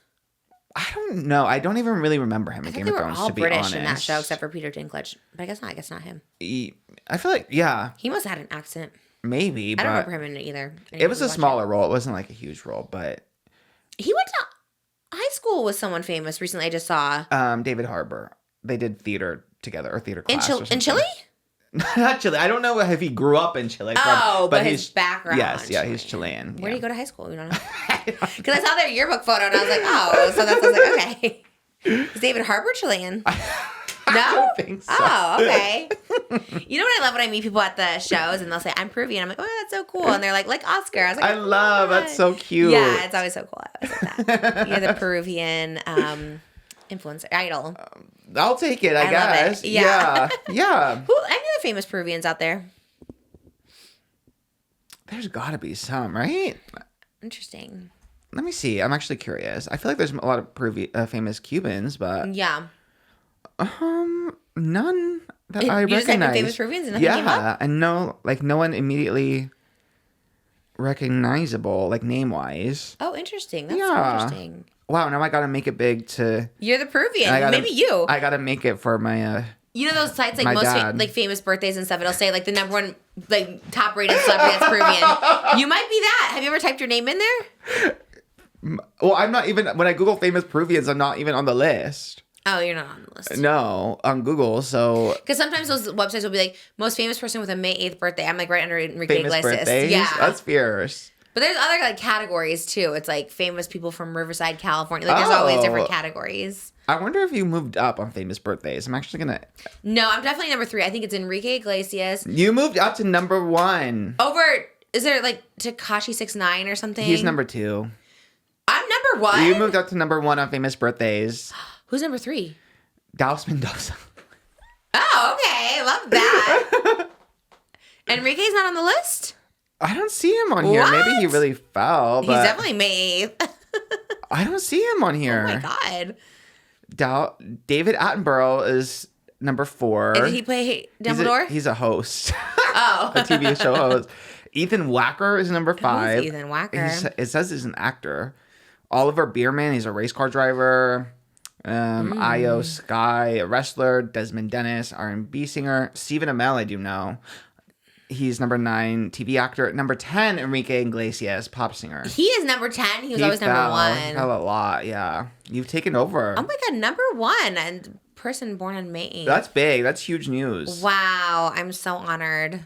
I don't know. I don't even really remember him in Game of Thrones, to be honest. They were all British in that show except for Peter Dinklage. But I guess not. I guess not him. I feel like, yeah. He must have had an accent. Maybe, but I don't remember him in it either. It was a smaller role. It wasn't like a huge role, but... He went to high school with someone famous recently. I just saw... David Harbour. They did theater together, or theater class or something. In Chile? Not Chile. I don't know if he grew up in Chile. But his background. Yes, yeah, he's Chilean. Where did he go to high school? You don't know? Because I saw their yearbook photo and I was like, oh, so that's, I was like, okay. Is David Harbour Chilean? No? I don't think so. Oh, okay. You know what I love when I meet people at the shows and they'll say, I'm Peruvian. I'm like, oh, that's so cool. And they're like Oscar. I was like, I love, that's so cute. Yeah, it's always so cool. I always like that. You're the Peruvian influencer, idol. I'll take it, I guess. Love it. Yeah. Yeah. Any other famous Peruvians out there? There's got to be some, right? Interesting. Let me see. I'm actually curious. I feel like there's a lot of famous Cubans, but yeah, none that I you recognize. Just typed in famous Peruvians and nothing came up? And no one immediately recognizable, like name wise. Oh, interesting. That's so interesting. Wow, now I gotta make it big to. You're the Peruvian. Maybe you. I gotta make it for my. You know those sites like my most dad. famous birthdays and stuff. It'll say like the number one top rated celebrity that's Peruvian. You might be that. Have you ever typed your name in there? Well, I'm not even when I Google famous Peruvians. I'm not even on the list. Oh, you're not on the list. No, on Google. So because sometimes those websites will be like most famous person with a May 8th birthday. I'm like right under Enrique famous Iglesias. Birthdays? Yeah, that's fierce. But there's other like categories too. It's like famous people from Riverside, California. Like there's always different categories. I wonder if you moved up on famous birthdays. I'm actually gonna. No, I'm definitely number 3. I think it's Enrique Iglesias. You moved up to number 1. Is there like Tekashi 6ix9ine or something? He's number 2. I'm number 1. You moved up to number 1 on famous birthdays. Who's number 3? Dallas Mendoza. Oh, okay. Okay, love that. Enrique's not on the list? I don't see him on here. Maybe he What? really fell, He's but definitely May 8th. I don't see him on here. Oh my God. David Attenborough is number 4. Did he play Dumbledore? He's a host. Oh. A TV show host. Ethan Wacker is number 5. Who's Ethan Wacker? It says he's an actor. Oliver Bierman, he's a race car driver. Io Sky, a wrestler. Desmond Dennis, R&B singer. Stephen Amell, I do know. He's number 9, TV actor. Number 10, Enrique Iglesias, pop singer. He is number 10. He was always He number 1. fell a lot, yeah. You've taken over. Oh my God, number 1 and person born on May 8th. That's big. That's huge news. Wow, I'm so honored.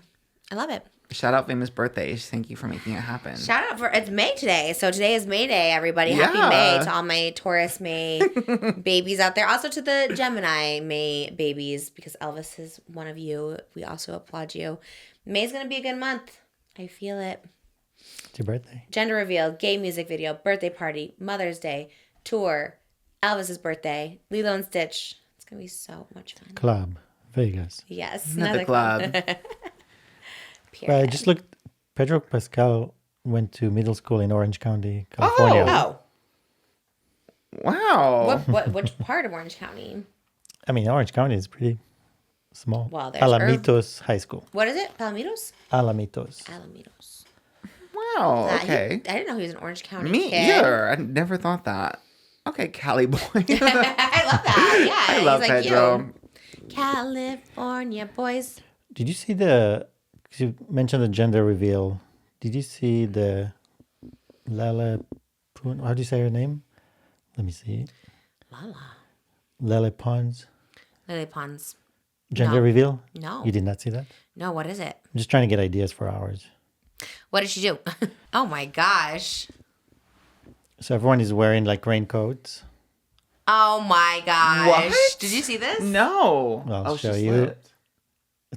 I love it. Shout out famous birthdays. Thank you for making it happen. Shout out for it's May today, so today is May Day, everybody. Happy Yeah. May to all my Taurus May babies out there. Also to the Gemini May babies, because Elvis is one of you. We also applaud you. May's gonna be a good month. I feel it. It's your birthday. Gender reveal, gay music video, birthday party, Mother's Day, tour, Elvis's birthday, Lilo and Stitch. It's gonna be so much fun. Club, Vegas. Yes, Not the club. But I just looked. Pedro Pascal went to middle school in Orange County, California. Oh, Wow. which part of Orange County? I mean, Orange County is pretty small. Well, there's Alamitos High School. What is it? Palamitos? Alamitos. Alamitos. Wow. Okay. I didn't know he was an Orange County Me kid. either. I never thought that. Okay, Cali boy. I love that. Yeah. I love he's like Pedro. you. California boys. Did you see the? Cause you mentioned the gender reveal. Did you see the Lele? How do you say her name? Let me see. Lele Pons Lily Pons. gender No. reveal. No. You did not see that. No, what is it? I'm just trying to get ideas for ours. What did she do? Oh my gosh. So everyone is wearing like raincoats. Oh my gosh. What? Did you see this? No. I'll show she you. slipped.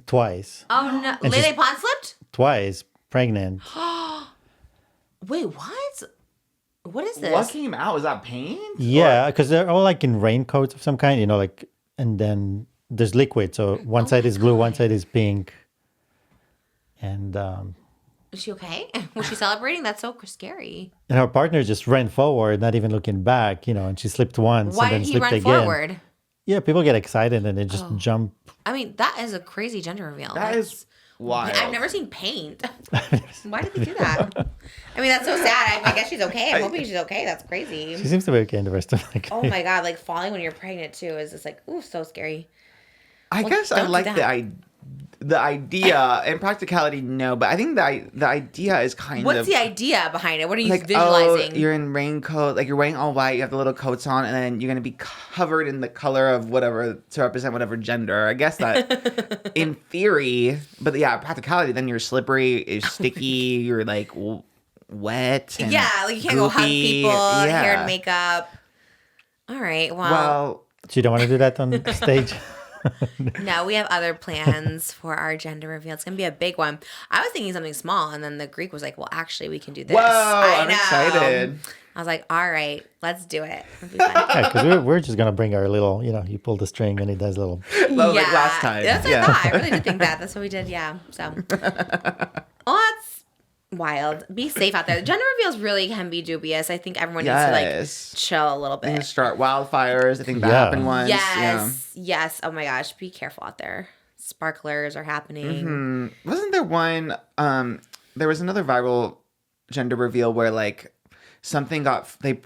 Twice. Oh no. And Lily she's- Pons slipped? Twice pregnant. Wait, what? What is this? What came out? Was that paint? Yeah, because they're all like in raincoats of some kind, you know, like, and then there's liquid. So one side is blue, one side is pink. And Is she okay? Was she celebrating? That's so scary. her partner just ran forward, not even looking back, you know, and she slipped once Why and then did he slipped run again. forward? Yeah, people get excited and they just jump. I mean, that is a crazy gender reveal. That is wild. I've never seen paint. Why did they do that? I mean, that's so sad. I guess she's okay. I'm hoping she's okay. That's She crazy. seems to be okay in the rest of the Oh my God. Like falling when you're pregnant too is just like, ooh, so scary. I guess I don't do like that. the idea and practicality. No, but I think the idea is kind What's of the idea behind it? What are you like, visualizing? oh, you're in raincoat, like you're wearing all white, you have the little coats on, and then you're gonna be covered in the color of whatever to represent whatever gender. I guess that in theory, but yeah, practicality. Then you're slippery, you're sticky, you're like wet. And yeah, like you can't go hug goopy. people, Yeah. hair and makeup. All right. Well, So you don't want to do that on the stage? No, we have other plans for our gender reveal. It's gonna be a big one. I was thinking something small, and then the Greek was like, "Well, actually, we can do this." whoa, I I'm know. excited. I was like, "All right, let's do it." It'll be fun. Yeah, because we're just going to bring our little, you know, you pull the string and it does a little. Well, like last time. That's what Yeah. I thought. I really did think that. That's what we did. Yeah. So, well, that's wild. Be safe out there. Gender reveals really can be dubious. I think everyone needs to Yes. like chill a little You bit. start wildfires. I think that Yeah. happened once. Yes. Yes. Oh my gosh. Be careful out there. Sparklers are happening. Wasn't there one? There was another viral gender reveal where like something it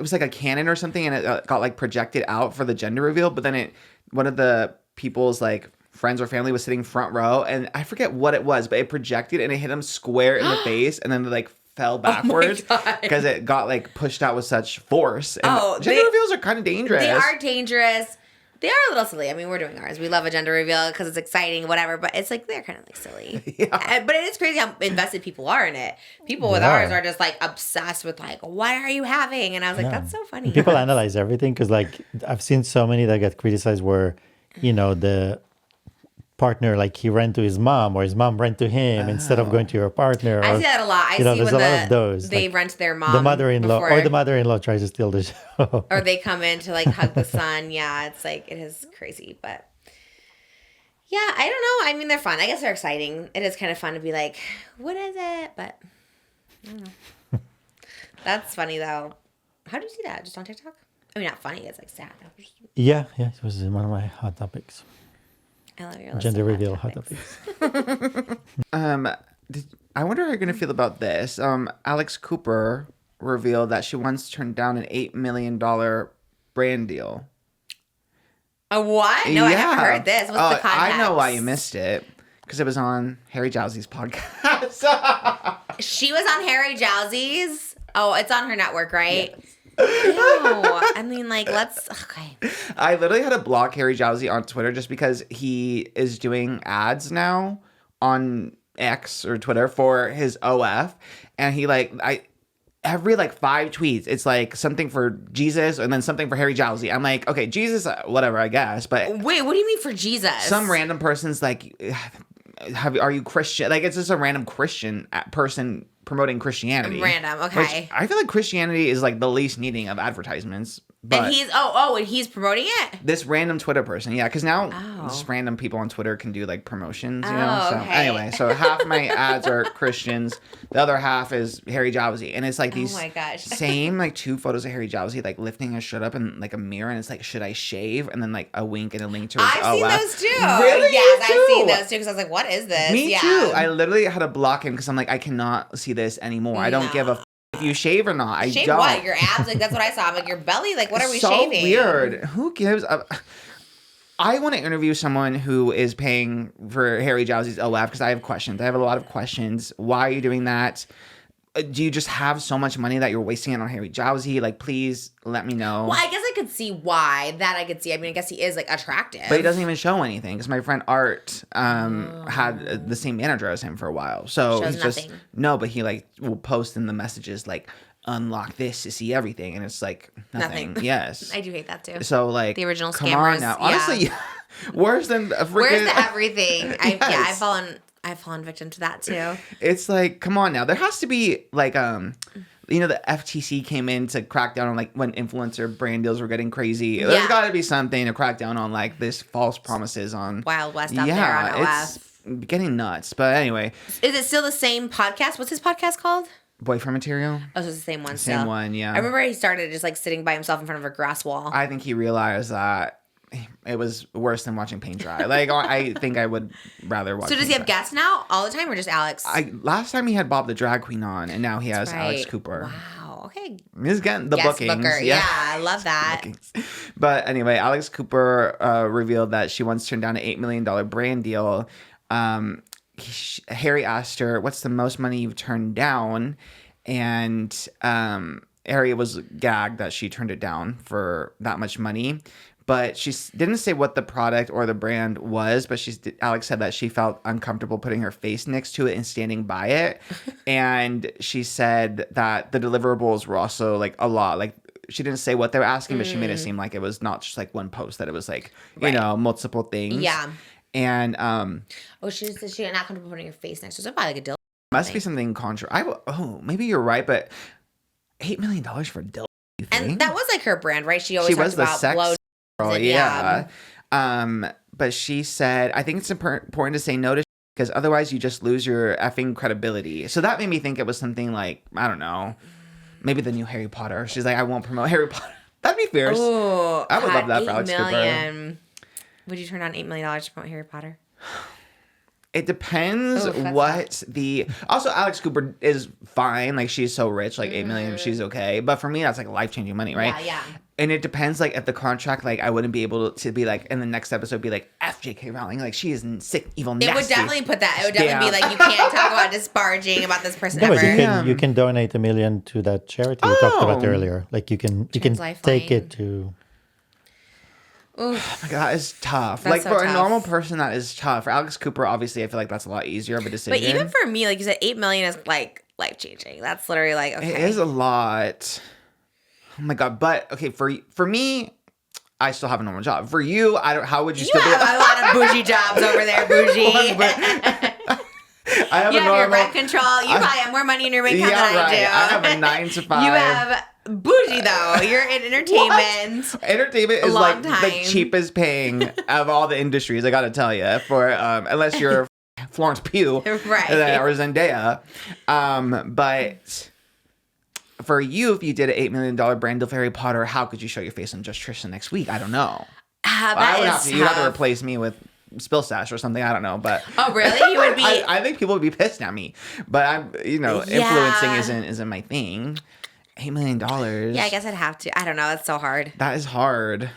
was like a cannon or something, and it got like projected out for the gender reveal. But then one of the people's like friends or family was sitting front row, and I forget what it was, but it projected and it hit him square in the face, and then it like fell backwards God. because it got like pushed out with such force. And Oh, gender they- reveals are kind of dangerous. They are dangerous. They are a little silly. I mean, we're doing ours. We love a gender reveal because it's exciting, whatever. But it's like they're kind of like silly. Yeah. But it is crazy how invested people are in it. People with They ours are. are just like obsessed with like, what are you having? And I was like, Yeah. that's so funny. People analyze everything because, like, I've seen so many that got criticized where, you know, the partner, like, he ran to his mom or his mom ran to him instead of going to your partner. I or, see that a lot. I you know, see there's when a lot of those. they like, rent their mom. the mother-in-law before- or the mother-in-law tries to steal the show. or they come in to like hug the son. Yeah, it's like it is crazy, but Yeah, I don't know. I mean, they're fun. I guess they're exciting. It is kind of fun to be like, what is it? But I don't know. That's funny though. How do you see that? Just on TikTok? I mean, not funny. It's like sad. Yeah, it was one of my hot topics. I love your Gender list of reveal hot hot topics. topics. I wonder how you're gonna feel about this. Alex Cooper revealed that she once turned down an $8 million brand deal. A what? No, I haven't heard this. What's the context? I know why you missed it. Because it was on Harry Jowsey's podcast. She was on Harry Jowsey's. Oh, it's on her network, right? Yes. Ew. I mean, like, okay. I literally had to block Harry Jowsey on Twitter just because he is doing ads now on X or Twitter for his OF. And he every 5 tweets, it's like something for Jesus and then something for Harry Jowsey. I'm like, okay, Jesus, whatever, I guess. But wait, what do you mean for Jesus? Some random person's like, are you Christian? Like, it's just a random Christian person promoting Christianity. Random, okay. Which I feel like Christianity is like the least needing of advertisements. But and he's promoting it? This random Twitter person, yeah, because now just random people on Twitter can do like promotions, you know? So anyway, so half my ads are Christians, the other half is Harry Jowsey. And it's like these same like 2 photos of Harry Jowsey like lifting his shirt up in like a mirror, and it's like, should I shave? And then like a wink and a link to his I've seen those too. Really? Yes, I've seen those too, because I was like, what is this? Me too. I literally had to block him because I'm like, I cannot see this anymore. I don't give a if you shave or not. I shave don't. What? Your abs? Like, that's what I saw. I'm like, your belly? Like, what are we shaving? So weird. Who gives a... I want to interview someone who is paying for Harry Jowsey's OF because I have questions. I have a lot of questions. Why are you doing that? Do you just have so much money that you're wasting it on Harry Jowsey? Like, please let me know. Well, I guess I could see why. That I could see. I mean, I guess he is, like, attractive. But he doesn't even show anything because my friend Art had the same manager as him for a while. So shows he's nothing. just... No, but he, like, will post in the messages, like, unlock this to see everything. And it's, like, nothing. Yes. I do hate that, too. So, like... The original come scammers. on now. Honestly, worse than a freaking... Where's the everything? Yes. I've fallen victim to that too. It's like, come on now. There has to be like, you know, the FTC came in to crack down on like when influencer brand deals were getting crazy. Yeah. There's got to be something to crack down on like this false promises on Wild West out there on OF. It's getting nuts. But anyway, is it still the same podcast? What's his podcast called? Boyfriend Material. Oh, so it's the same one. Same one, yeah. I remember he started just like sitting by himself in front of a grass wall. I think he realized that it was worse than watching paint dry. Like, I think I would rather watch. So does he have guests now all the time, or just Alex? Last time he had Bob the Drag Queen on, and now he has Alex Cooper. Wow. Okay. He's getting the bookings. Booker. Yeah, I love that. But anyway, Alex Cooper revealed that she once turned down an $8 million brand deal. Harry asked her, "What's the most money you've turned down?" And Harry was gagged that she turned it down for that much money. But she didn't say what the product or the brand was, but Alex said that she felt uncomfortable putting her face next to it and standing by it. And she said that the deliverables were also like a lot. Like, she didn't say what they were asking, but she made it seem like it was not just like one post, that it was like, you know, multiple things. Yeah. And she said she not comfortable putting her face next to it. So probably like a dildo. Must be something maybe you're right, but $8 million for a dildo. And that was like her brand, right? She always was talked about blow. Oh, yeah. But she said, I think it's important to say no to because otherwise you just lose your effing credibility. So that made me think it was something like, I don't know, maybe the new Harry Potter. She's like, I won't promote Harry Potter. That'd be fierce. Ooh, I would love that for Alex Cooper. Would you turn down $8 million to promote Harry Potter? It depends Also, Alex Cooper is fine. Like, she's so rich, like $8 million, she's okay. But for me, that's like life-changing money, right? Yeah. And it depends, like, if the contract, like, I wouldn't be able to be, like, in the next episode, be like, F J.K. Rowling. Like, she is sick, evil, nasty. It would definitely put that. It would definitely be like, you can't talk about disparaging about this person No, ever. but you can donate $1 million to that charity we talked about earlier. Like, you can take it to... Oh my God, that is tough. That's like, so for tough. a normal person, that is tough. For Alex Cooper, obviously, I feel like that's a lot easier of a decision. But even for me, like you said, $8 million is like life-changing. That's literally like, okay. It is a lot. Oh my God. But, okay, for me... I still have a normal job. For you, how would you still do it? You have a lot of bougie jobs over there, bougie. I have you a have normal... your rent control. You probably have more money in your bank account than I do. I have a 9 to 5. You have bougie though. You're in entertainment. Entertainment is long like the time. cheapest paying of all the industries. I gotta tell you, for unless you're Florence Pugh, Right. or Zendaya, but. For you, if you did an $8 million brand deal for Harry Potter, how could you show your face on Just Trisha next week? I don't know. That You'd have to tough. replace me with Spill Stash or something. I don't know, but Oh, really? You would be. I think people would be pissed at me. But I'm, influencing isn't my thing. $8 million. Yeah, I guess I'd have to. I don't know. That's so hard. That is hard.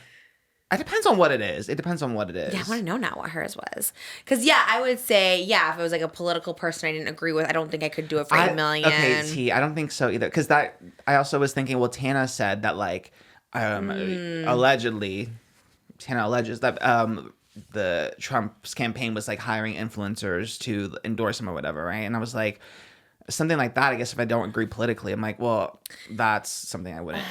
It depends on what it is. Yeah, I want to know now what hers was. Because, I would say, if it was like a political person I didn't agree with, I don't think I could do it for $8 million. Okay, I don't think so either. Because I also was thinking, well, Tana said that, like, allegedly, Tana alleges that the Trump's campaign was, like, hiring influencers to endorse him or whatever, right? And I was like, something like that, I guess if I don't agree politically, I'm like, well, that's something I wouldn't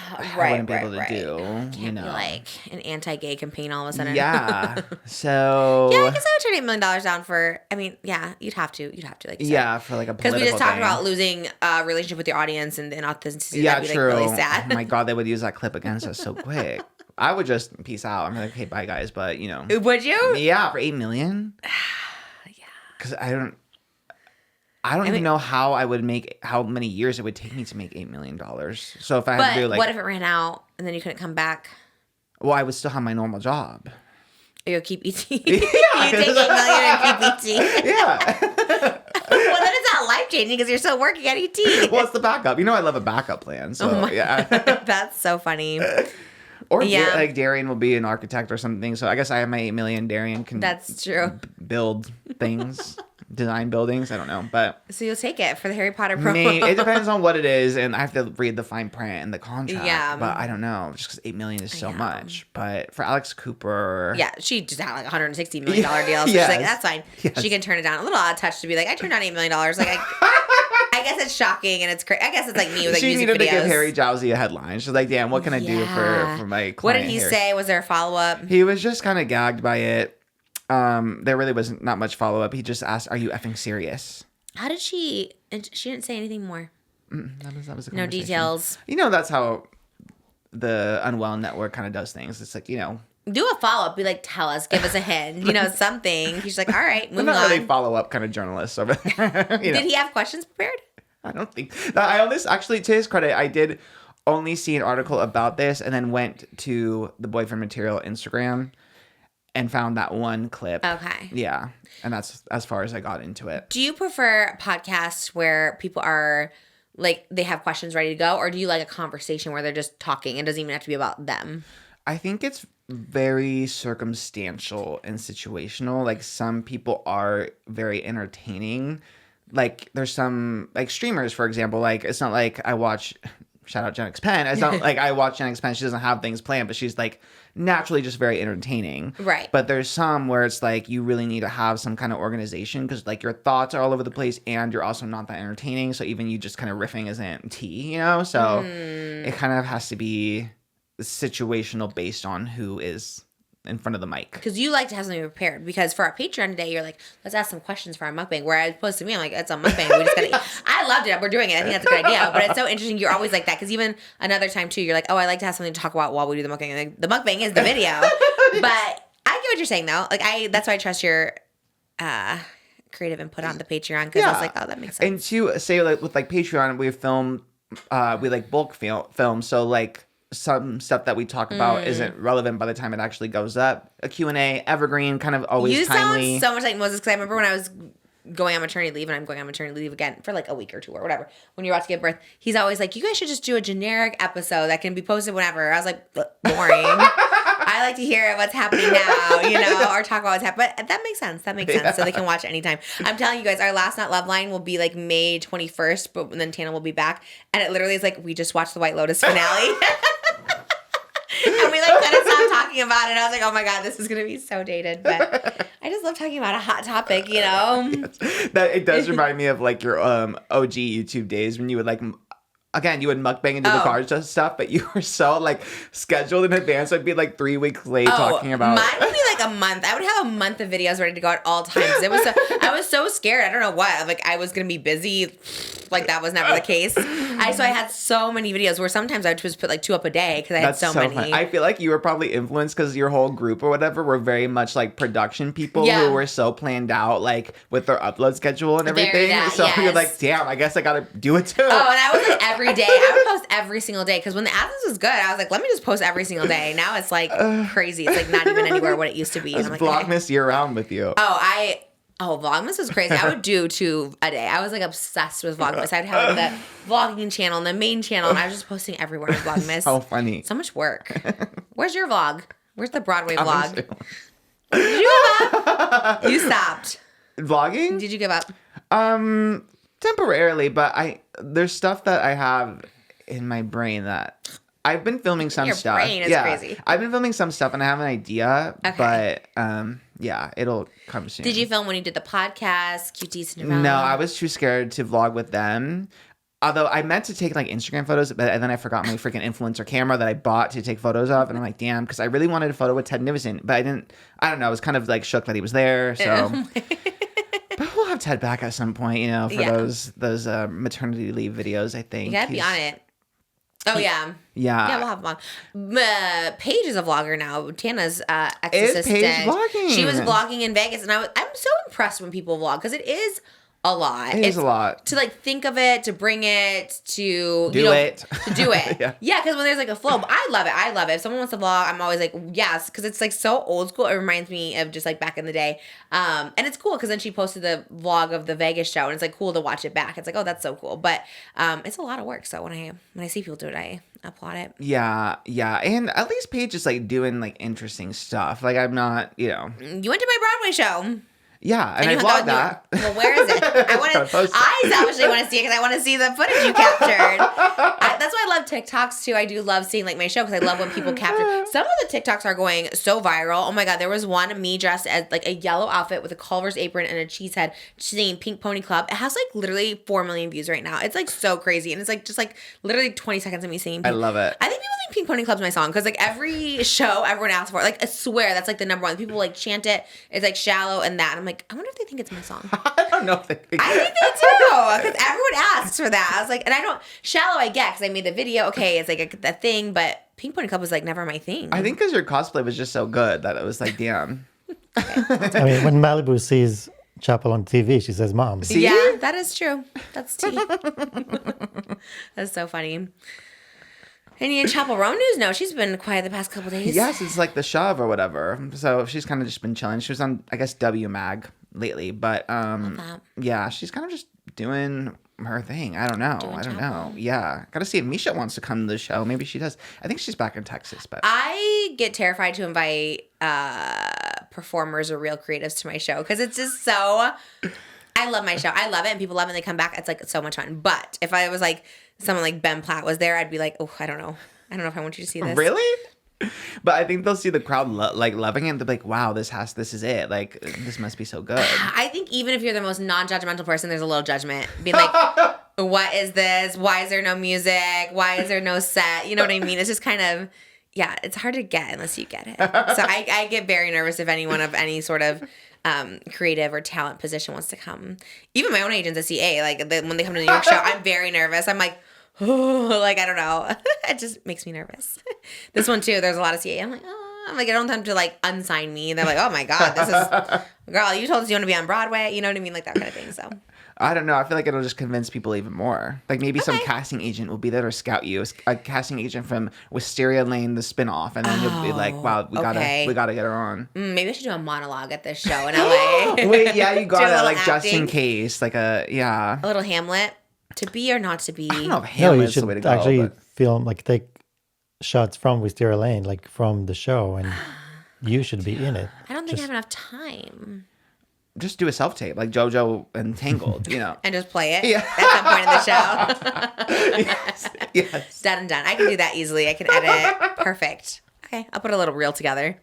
be able to do. Can't be like an anti-gay campaign all of a sudden. Yeah. So. Yeah, I guess I would turn $8 million down for. I mean, yeah, you'd have to, like you said. Yeah, for like a political because we just talked thing. about losing a relationship with your audience and authenticity. Yeah, That'd be, true. Like, really sad. Oh my God, they would use that clip against us so quick. I would just peace out. I'm like, okay, bye guys, but Would you? Yeah, for $8 million. Yeah. Because I don't even know how I would how many years it would take me to make $8 million. So if I had to do like, what if it ran out and then you couldn't come back? well, I would still have my normal job. You'll keep ET. Yeah. You take $8 million and keep ET. Yeah. Well, then it's not life changing because you're still working at ET. Well, it's the backup. I love a backup plan. So yeah. That's so funny. Or Yeah. like Darian will be an architect or something. So I guess I have my $8 million. Darian can. That's true. Build things. Design buildings. I don't know, but So you'll take it for the Harry Potter promo. it depends on what it is, and I have to read the fine print and the contract. Yeah. But I don't know, just because $8 million is so much. But for Alex Cooper, Yeah, she just had like a $160 million deal. So Yes. she's like, that's fine. Yes. She can turn it down. A little odd touch to be like, I turned down $8 million. Like, I guess it's shocking and it's crazy. I guess it's like me with like she music needed videos. to give Harry Jowsey a headline. She's like, damn, what can I do for my client? What did he Harry? say? Was there a follow up? He was just kind of gagged by it. There really was not much follow up. He just asked, "Are you effing serious?" How did she? And she didn't say anything more. That was a No conversation. details. That's how the Unwell Network kind of does things. It's like, Do a follow up. Be like, tell us, give us a hint. Something. He's like, all right, they're move not on. really follow up kind of journalists. Over there. Did he have questions prepared? I don't think. Actually, to his credit, I did only see an article about this and then went to the Boyfriend Material Instagram and found that one clip. Okay. Yeah. And that's as far as I got into it. Do you prefer podcasts where people are like, they have questions ready to go? Or do you like a conversation where they're just talking? It doesn't even have to be about them. I think it's very circumstantial and situational. Like, some people are very entertaining. Like, there's some, like, streamers, for example. Like, it's not like I watch, shout out Gen X Pen. It's not like I watch Gen X Pen. She doesn't have things planned, but she's, like, naturally just very entertaining. Right. But there's some where it's, like, you really need to have some kind of organization because, like, your thoughts are all over the place and you're also not that entertaining. So even you just kind of riffing isn't tea, So it kind of has to be situational based on who is in front of the mic. Because you like to have something prepared. Because for our Patreon today, you're like, let's ask some questions for our mukbang. Whereas opposed to me, I'm like, it's a mukbang. We just gotta eat. I loved it. We're doing it. I think that's a good idea. But it's so interesting. You're always like that. Because even another time too, you're like, oh, I like to have something to talk about while we do the mukbang. Like, the mukbang is the video. But I get what you're saying though. Like, that's why I trust your creative input on the Patreon. Because I was like, oh, that makes sense. And to say, like, with like Patreon, we film, we like bulk film. So like, some stuff that we talk about isn't relevant by the time it actually goes up. A Q&A, evergreen, kind of always timely. You sound so much like Moses, because I remember when I was going on maternity leave, and I'm going on maternity leave again for like a week or two or whatever, when you're about to give birth, he's always like, you guys should just do a generic episode that can be posted whenever. I was like, boring. I like to hear what's happening now, or talk about what's happening. But that makes sense. That makes sense. So they can watch anytime. I'm telling you guys, our Last Night Love Line will be like May 21st, but then Tana will be back. And it literally is like, we just watched the White Lotus finale. And we like couldn't stop talking about it. I was like, oh my God, this is going to be so dated. But I just love talking about a hot topic, Yes. That it does remind me of like your OG YouTube days when you would like, again, you would mukbang and do the car stuff, but you were so like scheduled in advance. I'd be like 3 weeks late talking about. Mine would be like a month. I would have a month of videos ready to go at all times. I was so scared. I don't know what. Like, I was going to be busy. like that was never the case. So I had so many videos where sometimes I would just put like 2 up a day because I had so many. Funny. I feel like you were probably influenced because your whole group or whatever were very much like production people Yeah. who were so planned out, like with their upload schedule and everything. So you're yes. like, damn, I guess I gotta do it too. Oh, and I was like every day. I would post every single day because when the absence was good, I was like, let me just post every single day. Now it's like crazy. It's like not even anywhere what it used to be. And I'm like, Vlogmas year round with you. Vlogmas was crazy. I would do 2 a day. I was like obsessed with Vlogmas. I'd have the vlogging channel and the main channel, and I was just posting everywhere on Vlogmas. So funny. So much work. Where's your vlog? Where's the Broadway vlog? Too. Did you give up? You stopped. Vlogging? Did you give up? Temporarily, but there's stuff that I have in my brain that I've been filming some Your stuff. brain is crazy. I've been filming some stuff and I have an idea, but yeah, it'll come soon. Did you film when you did the podcast, QTCINDERELLA? No, I was too scared to vlog with them. Although I meant to take like Instagram photos, but then I forgot my freaking influencer camera that I bought to take photos of, and I'm like, damn, because I really wanted a photo with Ted Nivison, but I didn't. I don't know. I was kind of like shook that he was there. So, but we'll have Ted back at some point, you know, for those maternity leave videos. I think You gotta be on it. Oh yeah. Yeah, we'll have vlog. Paige is a vlogger now. Tana's ex Is assistant. Paige vlogging? She was vlogging in Vegas, and I'm so impressed when people vlog because it is a lot. It is a lot. To like think of it, to bring it, to Do it. to do it. Yeah. Because when there's like a flow, but I love it. I love it. If someone wants to vlog, I'm always like, yes, because it's like so old school. It reminds me of just like back in the day. And it's cool because then she posted the vlog of the Vegas show, and it's like cool to watch it back. It's like, oh, that's so cool. But it's a lot of work. So when I see people do it, I applaud it. Yeah, and at least Paige is like doing like interesting stuff. Like I'm not, you know. You went to my Broadway show. Yeah, and I you hung out vlogged that. Well, where is it? I selfishly want to see it because I want to see the footage you captured. That's why I love TikToks too. I do love seeing like my show because I love when people capture. Some of the TikToks are going so viral. Oh my god, there was one me dressed as like a yellow outfit with a Culver's apron and a cheese head singing Pink Pony Club. It has like literally 4 million views right now. It's like so crazy, and it's like just like literally 20 seconds of me singing. I love it. I think people think Pink Pony Club's my song because like every show everyone asks for it. Like I swear that's like the number one. People like chant it. It's like Shallow and that. I'm like, I wonder if they think it's my song. I don't know if they think I think they do because everyone asks for that. I was like, and I don't Shallow. I get because I made the video. Okay, it's like a thing, but Pink Pony Club was like never my thing. I think because your cosplay was just so good that it was like, damn. I mean, when Malibu sees Chapel on TV, she says, "Mom." See? Yeah, that is true. That's tea. That's so funny. Any Chapel Roan news? No, she's been quiet the past couple days. Yes, it's like the shove or whatever. So she's kind of just been chilling. She was on, I guess, W Mag lately, but yeah, she's kind of just doing her thing. I don't know. Yeah, gotta see if Misha wants to come to the show. Maybe she does. I think she's back in Texas, but I get terrified to invite performers or real creatives to my show because it's just so. I love my show. I love it, and people love it. And they come back. It's like so much fun. But if I was like someone like Ben Platt was there, I'd be like, oh, I don't know. I don't know if I want you to see this. Really? But I think they'll see the crowd like loving it and they'll be like, wow, this is it. Like, this must be so good. I think even if you're the most non-judgmental person, there's a little judgment. Being like, what is this? Why is there no music? Why is there no set? You know what I mean? It's just kind of, yeah, it's hard to get unless you get it. So I get very nervous if anyone of any sort of creative or talent position wants to come. Even my own agents at CA, like when they come to the New York show, I'm very nervous. I'm like, oh, like, I don't know. It just makes me nervous. This one too, there's a lot of CA. I'm like, I don't want them to like unsign me. They're like, oh my God, this is, girl, you told us you want to be on Broadway. You know what I mean? Like that kind of thing. So I don't know. I feel like it'll just convince people even more. Like maybe some casting agent will be there to scout you. A casting agent from Wisteria Lane, the spinoff, and then you'll be like, "Wow, we gotta get her on." Maybe I should do a monologue at this show in LA. Wait, yeah, you got it. Like acting. just in case, like a little Hamlet. To be or not to be. I don't know if No, you Hamlet's the should way to go. actually But film, like take shots from Wisteria Lane, like from the show, and you should be in it. I don't think I have enough time. just do a self tape like JoJo and Tangled, you know, And just play it Yeah. at some point in the show. yes. Done and done. I can do that easily. I can edit. Perfect. Okay, I'll put a little reel together.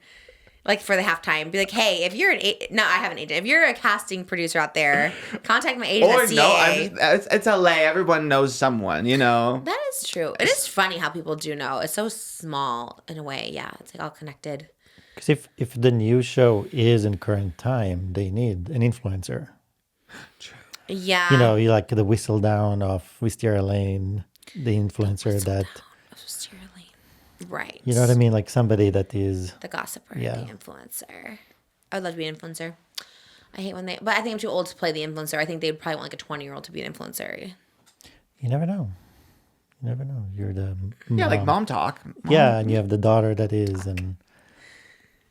Like for the halftime, be like, hey, if you're I have an agent. If you're a casting producer out there, contact my agent Or at CA. no, it's LA. Everyone knows someone, you know. That is true. It is funny how people do know. It's so small in a way. Yeah, it's like all connected. Because if the new show is in current time, they need an influencer. True. Yeah. You know, you like the whistle down of Wisteria Lane, the influencer that, Right. you know what I mean? Like somebody that is, The gossiper, Yeah. the influencer. I would love to be an influencer. I hate when but I think I'm too old to play the influencer. I think they'd probably want like a 20-year-old to be an influencer. you never know. You never know. You're the Yeah, like mom. mom talk. Yeah, and you have the daughter that is, and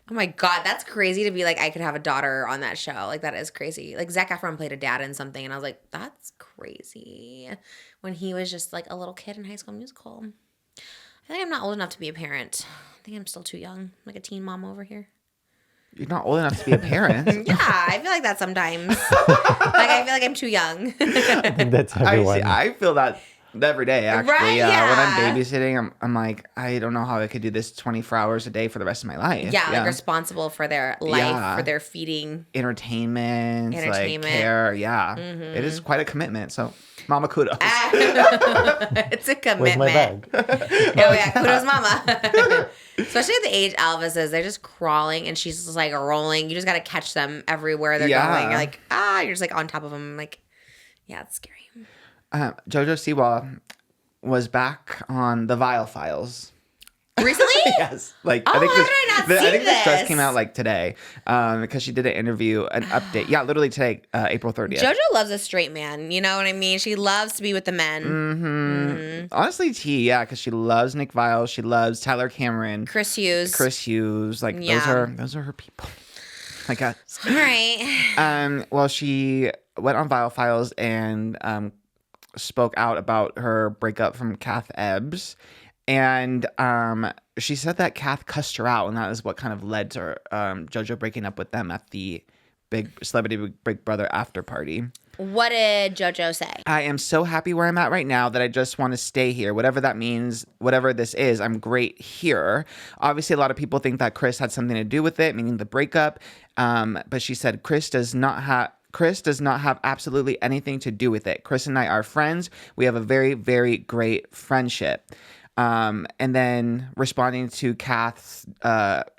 Oh my God, that's crazy to be like, I could have a daughter on that show. Like, that is crazy. Like, Zac-Efron played a dad in something, and I was like, that's crazy. When he was just like a little kid in High School Musical. I think I'm not old enough to be a parent. I think I'm still too young. Like a teen mom over here. You're not old enough to be a parent. Yeah, I feel like that sometimes. Like, I feel like I'm too young. I think that's everyone. I feel that every day, actually. Right, When yeah. I'm babysitting, I'm like, I don't know how I could do this 24 hours a day for the rest of my life. Yeah, like responsible for their life, Yeah. for their feeding. Entertainment, like Entertainment. care. Yeah. It is quite a commitment. So, mama kudos. It's a Where's commitment. my bag? Oh yeah, kudos mama. Especially at the age Elvis is, they're just crawling and she's just like rolling. You just got to catch them everywhere they're Yeah. going. You're like, you're just like on top of them. Like, yeah, it's scary. JoJo Siwa was back on the VIALL files. Recently? Yes. Like, Oh, how did I not see I think this just this? came out like today because she did an interview, an update. Yeah, literally today, April 30th. JoJo loves a straight man. You know what I mean? She loves to be with the men. Honestly, yeah, because she loves Nick Viall. She loves Tyler Cameron. Chris Hughes. Like, Yeah. those are her people. I guess. All right. Well, she went on VIALL Files and spoke out about her breakup from Kath Ebbs. And she said that Kath cussed her out, and that is what kind of led to her, JoJo breaking up with them at the big Celebrity Big Brother after party. What did JoJo say? I am so happy where I'm at right now that I just want to stay here. Whatever that means, whatever this is, I'm great here. Obviously, a lot of people think that Chris had something to do with it, meaning the breakup. But she said Chris does not have absolutely anything to do with it. Chris and I are friends. We have a very, very great friendship. And then responding to Kath's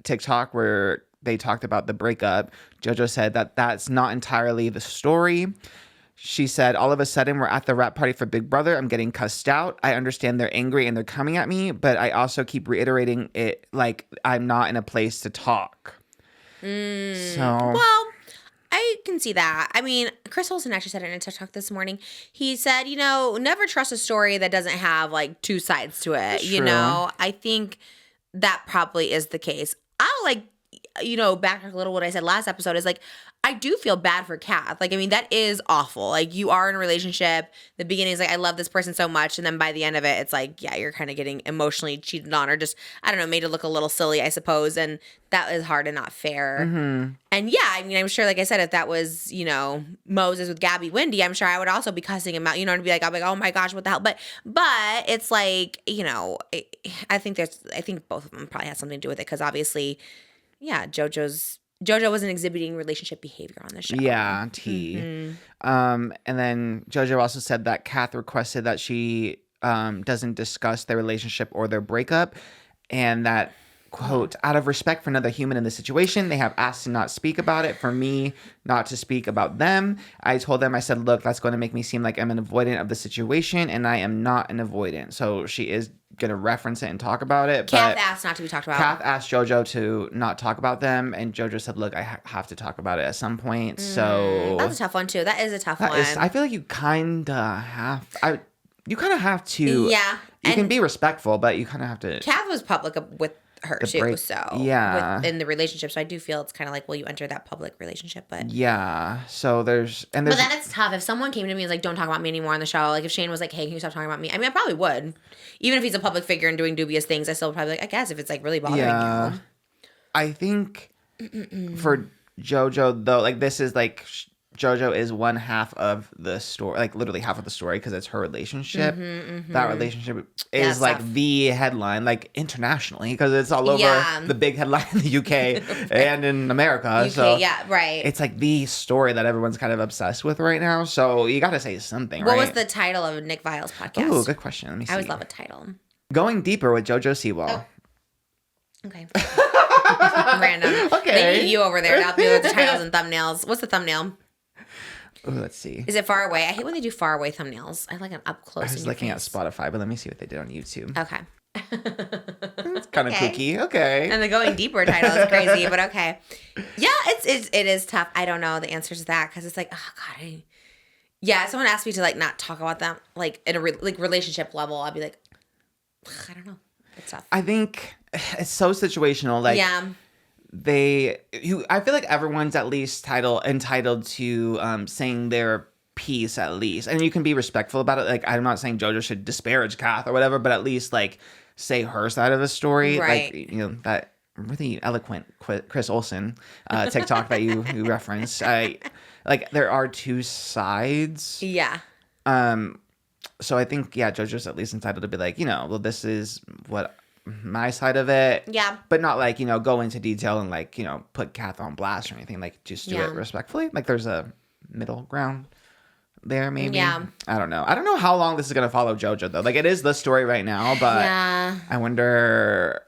TikTok where they talked about the breakup, JoJo said that that's not entirely the story. She said, all of a sudden, we're at the rap party for Big Brother. I'm getting cussed out. I understand they're angry and they're coming at me, but I also keep reiterating it like I'm not in a place to talk. So, Well, I can see that. I mean, Chris Olsen actually said it in a TikTok this morning. He said, never trust a story that doesn't have like two sides to it. You True. know, I think that probably is the case. I'll backtrack a little what I said last episode is like, I do feel bad for Kath. Like, I mean, that is awful. Like, you are in a relationship. The beginning is like, I love this person so much. And then by the end of it, it's like, yeah, you're kind of getting emotionally cheated on or just, I don't know, made to look a little silly, I suppose. And that is hard and not fair. And yeah, I mean, I'm sure, like I said, if that was, Moses with Gabby Wendy, I'm sure I would also be cussing him out, and be like, I'll be like, oh my gosh, what the hell? But it's like, I think both of them probably had something to do with it because obviously, yeah, JoJo wasn't exhibiting relationship behavior on the show. yeah, T. And then JoJo also said that Kath requested that she doesn't discuss their relationship or their breakup, and that, quote, out of respect for another human in the situation, they have asked to not speak about it, for me not to speak about them. I told them, I said, look, that's going to make me seem like I'm an avoidant of the situation, and I am not an avoidant. So she is going to reference it and talk about it. Kath but asked not to be talked about. Kath asked JoJo to not talk about them, and JoJo said, look, I have to talk about it at some point. So That's a tough one, too. That is a tough that one. is, I feel like you kind of have to. Yeah. You can And be respectful, but you kind of have to. Kath was public with her, too. break- So, yeah. in the relationship. So I do feel it's kind of like, well, you enter that public relationship. But Yeah. So there's. But then it's tough. If someone came to me and was like, don't talk about me anymore on the show, like if Shane was like, hey, can you stop talking about me? I mean, I probably would. Even if he's a public figure and doing dubious things, I still would probably like, I guess if it's like really bothering you. I think for JoJo, though, like this is like JoJo is one half of the story, like literally half of the story because it's her relationship. That relationship is Yeah, like tough. the headline, like internationally, because it's all over Yeah. the big headline in the UK and in America. UK, so yeah, right. it's like the story that everyone's kind of obsessed with right now. So you got to say something, What right? was the title of Nick Viall's podcast? Oh, good question. Let me see. I always love a title. Going deeper with JoJo Siwa. Okay. Random. Okay. They need you over there to help me with the titles and thumbnails. What's the thumbnail? Ooh, let's see. Is it far away? I hate when they do far away thumbnails. I like them up close. I was looking at Spotify, but let me see what they did on YouTube. Okay. It's kind of Okay. kooky. Okay. And the going deeper title is crazy, but okay. Yeah, it is tough. I don't know the answers to that because it's like, oh God. Someone asked me to like not talk about them like in a relationship level. I'd be like, I don't know. It's tough. I think it's so situational. Like, Yeah. I feel like everyone's at least entitled to saying their piece at least, and you can be respectful about it. Like, I'm not saying JoJo should disparage Kath or whatever, but at least like say her side of the story. Right. Like, you know, that really eloquent Chris Olsen TikTok that you referenced. Like there are two sides. Yeah. So I think JoJo's at least entitled to be like, you know, well, this is what my side of it. Yeah. But not like, you know, go into detail and like, you know, put Kath on blast or anything. Like just do it respectfully. Like there's a middle ground there maybe. Yeah. I don't know. I don't know how long this is gonna follow JoJo though. Like it is the story right now, but I wonder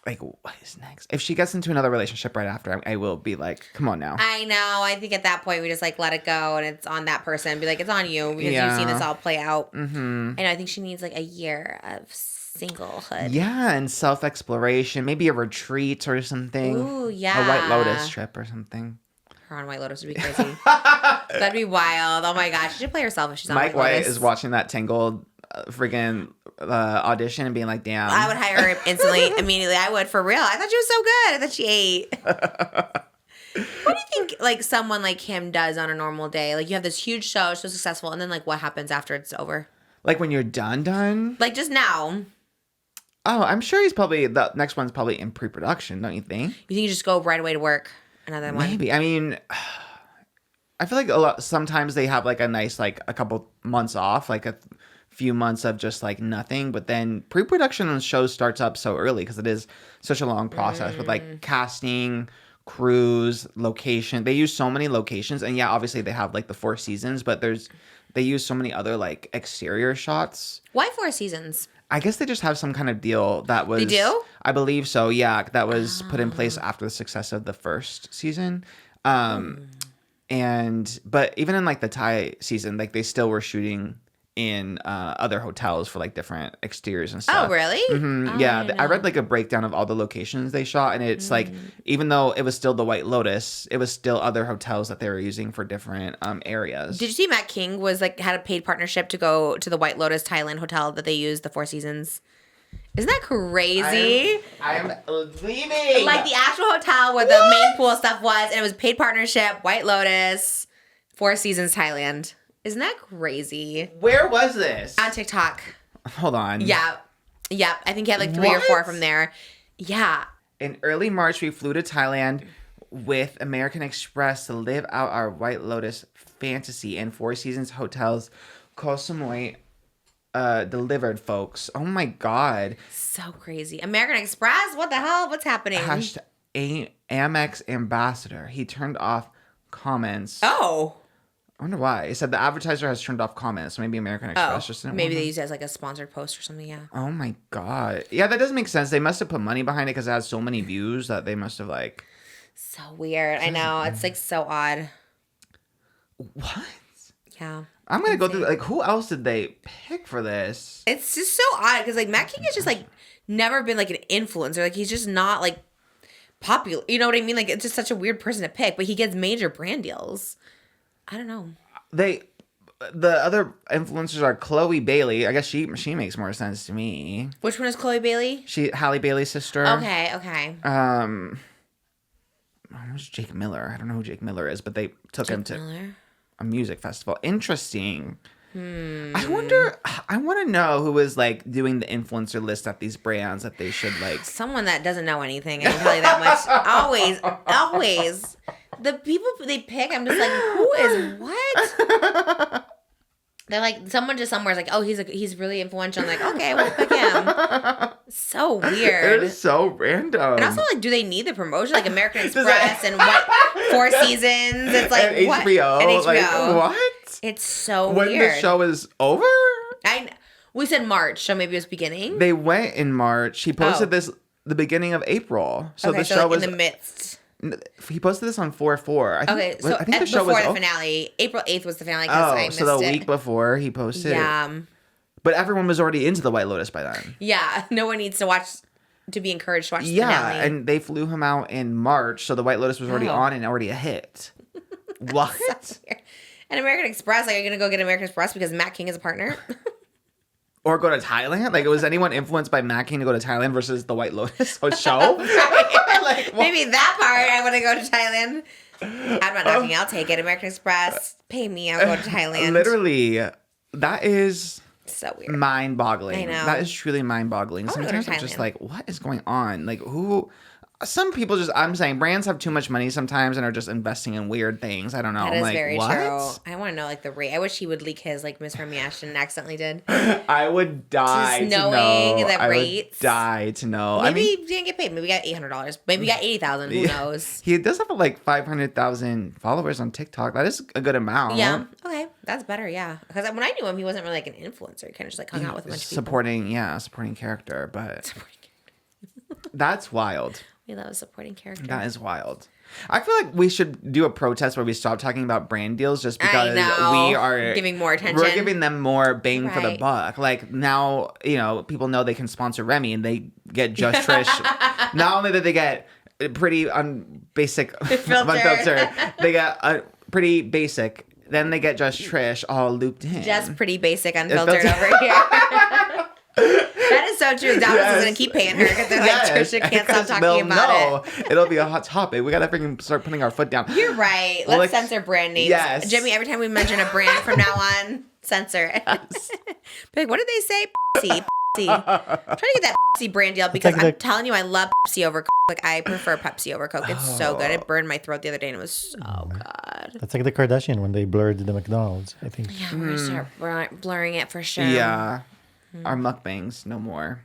like what is next? If she gets into another relationship right after, I will be like, come on now. I know. I think at that point we just like let it go and it's on that person. Be like, it's on you because you've seen this all play out. Mm-hmm. And I think she needs like a year of singlehood. Yeah, and self-exploration. Maybe a retreat or something. Ooh, yeah. A White Lotus trip or something. Her on White Lotus would be crazy. That'd be wild. Oh my gosh. She should play herself if she's on Mike White White Lotus. is watching that Tangled friggin' audition and being like, damn. I would hire her instantly, immediately. I would, for real. I thought she was so good. I thought she ate. What do you think, like, someone like him does on a normal day? Like, you have this huge show, so successful, and then, like, what happens after it's over? Like, when you're done? Like, just now. Oh, I'm sure the next one's probably in pre-production, don't you think? You think you just go right away to work? Another one? Maybe. I mean, I feel like sometimes they have, like, a nice, like, a couple months off, like a few months of just like nothing, but then pre-production on the show starts up so early because it is such a long process with like casting, crews, location. They use so many locations, and obviously they have like the 4 seasons, but they use so many other like exterior shots. Why 4 seasons? I guess they just have some kind of deal that was. They do? I believe so. Yeah, that was put in place after the success of the first season. But even in like the Thai season, like they still were shooting in other hotels for like different exteriors and stuff. Oh, really? Mm-hmm. I read like a breakdown of all the locations they shot, and it's like even though it was still the White Lotus, it was still other hotels that they were using for different areas. Did you see Matt King was like had a paid partnership to go to the White Lotus Thailand hotel that they used the 4 seasons? Isn't that crazy? I am leaving. Like the actual hotel where the main pool stuff was, and it was paid partnership, White Lotus, 4 seasons Thailand. Isn't that crazy? Where was this? On TikTok. Hold on. Yeah. Yep. I think he had like 3 or 4 from there. Yeah. In early March, we flew to Thailand with American Express to live out our White Lotus fantasy, and 4 seasons hotels Koh Samui delivered, folks. Oh my God. So crazy. American Express? What the hell? What's happening? Amex ambassador. He turned off comments. Oh. I wonder why. It said the advertiser has turned off comments. Maybe American Express just didn't maybe want they use it as like a sponsored post or something. Yeah. Oh my God. Yeah, that doesn't make sense. They must have put money behind it because it has so many views that they must have like. So weird. I know. It's like so odd. What? Yeah. I'm going to go through, like, who else did they pick for this? It's just so odd because like Matt King has just like never been like an influencer. Like he's just not like popular. You know what I mean? Like it's just such a weird person to pick, but he gets major brand deals. I don't know. The other influencers are Chloe Bailey. I guess she makes more sense to me. Which one is Chloe Bailey? Halle Bailey's sister. Okay. Who's Jake Miller? I don't know who Jake Miller is, but they took him to Miller? a music festival. Interesting. I want to know who is like doing the influencer list at these brands that they should like. Someone that doesn't know anything. I can tell you that much. Always. The people they pick, I'm just like, who is what? They're like, someone just somewhere's like, oh, he's really influential. I'm like, okay, we'll pick him. So weird. It is so random. And also, like, do they need the promotion? Like American Express and what 4 seasons? It's like and what? HBO. And HBO. Like, what? It's so when weird. The show is over? We said March, so maybe it was beginning. They went in March. He posted this the beginning of April. So okay, the so show like was in the midst. He posted this on 4/4. Okay, so I think the show before was the finale, April 8th was the finale because I missed so the it. week before he posted. Yeah. But everyone was already into the White Lotus by then. Yeah, no one needs to watch, to be encouraged to watch the Yeah, finale. and they flew him out in March, so the White Lotus was already Oh. on and already a hit. What? And American Express, like, are you going to go get American Express because Matt King is a partner? Or go to Thailand? Like, was anyone influenced by Matt King to go to Thailand versus the White Lotus show? Like, what? Maybe that part, I want to go to Thailand. I'm not knocking, I'll take it. American Express, pay me, I'll go to Thailand. Literally, that is So weird. mind-boggling. I know. That is truly mind-boggling. wanna go to Sometimes I'm just Thailand. like, what is going on? Like, who... Some people just, I'm saying, brands have too much money sometimes and are just investing in weird things. I don't know. That I'm is like, very what? true. I want to know, like, the rate. I wish he would leak his, like Miss Remy Ashton accidentally did. I would die Just to knowing know. the I rates. would die to know. Maybe I mean, he didn't get paid. Maybe he got $800. Maybe he got $80,000. Who knows? he does have like 500,000 followers on TikTok. That is a good amount. Yeah. Okay. That's better. Yeah. Because when I knew him, he wasn't really like an influencer. He kind of just like hung out with a bunch of people. Supporting character, but that's wild. We love a supporting character. That is wild. I feel like we should do a protest where we stop talking about brand deals just because know. we are Giving more attention. We're giving them more bang for the Right. buck. Like now, people know they can sponsor Remy and they get Just Trish. Not only that they get pretty basic unfiltered, they get a pretty basic. Then they get Just Trish all looped in. Just pretty basic unfiltered over here. That is so true. Dallas is going to keep paying her because they're like, Trisha can't stop talking about it. It'll be a hot topic. We gotta freaking start putting our foot down. You're right. Let's censor brand names. Yes. Jimmy, every time we mention a brand from now on, censor it. Be like, what did they say? Pepsi. Pepsi. I'm trying to get that Pepsi brand deal because like I'm telling you, I love Pepsi over Coke. Like, I prefer Pepsi over Coke. It's so good. It burned my throat the other day and it was so good. That's like the Kardashian when they blurred the McDonald's, I think. Yeah, we're going to start blurring it for sure. Yeah. Our mukbangs, no more.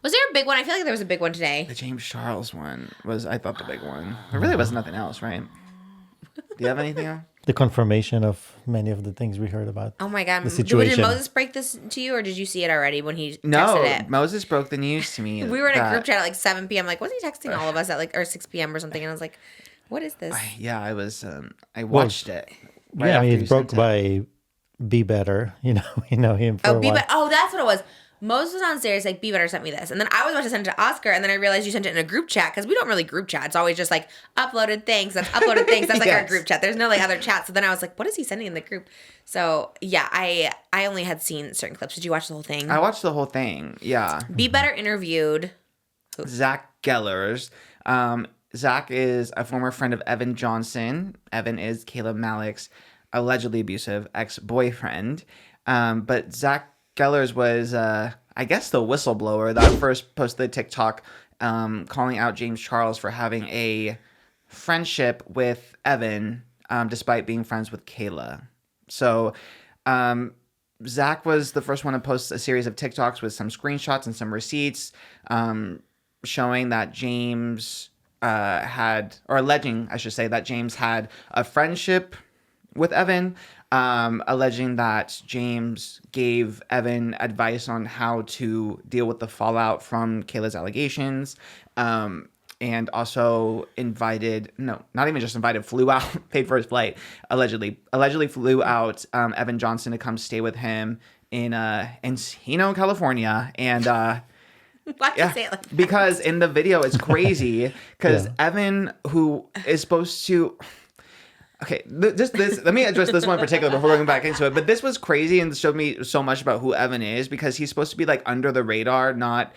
Was there a big one? I feel like there was a big one today. The James Charles one was, I thought, the big one. There really was nothing else, right? Do you have anything else? The confirmation of many of the things we heard about. Oh my God. The Did situation. Moses break this to you or did you see it already when he texted No, it? Moses broke the news to me. We were in a that- group chat at like 7 p.m. Like, was he texting all of us at like, or 6 p.m. or something? And I was like, what is this? Yeah, I was. I watched it. right Yeah, I after mean, you it broke sent it. by Be Better. You know him for a Be while. Better. Oh, that's what it was. Moses was on stairs like, Be Better sent me this. And then I was about to send it to Oscar. And then I realized you sent it in a group chat because we don't really group chat. It's always just like uploaded things. That's uploaded things. That's like our Yes. group chat. There's no like other chat. So then I was like, what is he sending in the group? So yeah, I only had seen certain clips. Did you watch the whole thing? I watched the whole thing. Yeah. Be Better interviewed. Zach Gellers. Zach is a former friend of Evan Johnson. Evan is Kayla Malec's allegedly abusive ex-boyfriend. But Zach Gellers was, I guess, the whistleblower that first posted TikTok calling out James Charles for having a friendship with Evan despite being friends with Kayla. So Zach was the first one to post a series of TikToks with some screenshots and some receipts showing that James alleging, I should say, that James had a friendship with Evan, alleging that James gave Evan advice on how to deal with the fallout from Kayla's allegations, and also flew out, paid for his flight, allegedly flew out Evan Johnson to come stay with him in Encino, California, and Why'd you say it like that? because in the video it's crazy because Yeah. Evan, who is supposed to. Okay, this let me address this one in particular before going back into it. But this was crazy and showed me so much about who Evan is because he's supposed to be like under the radar, not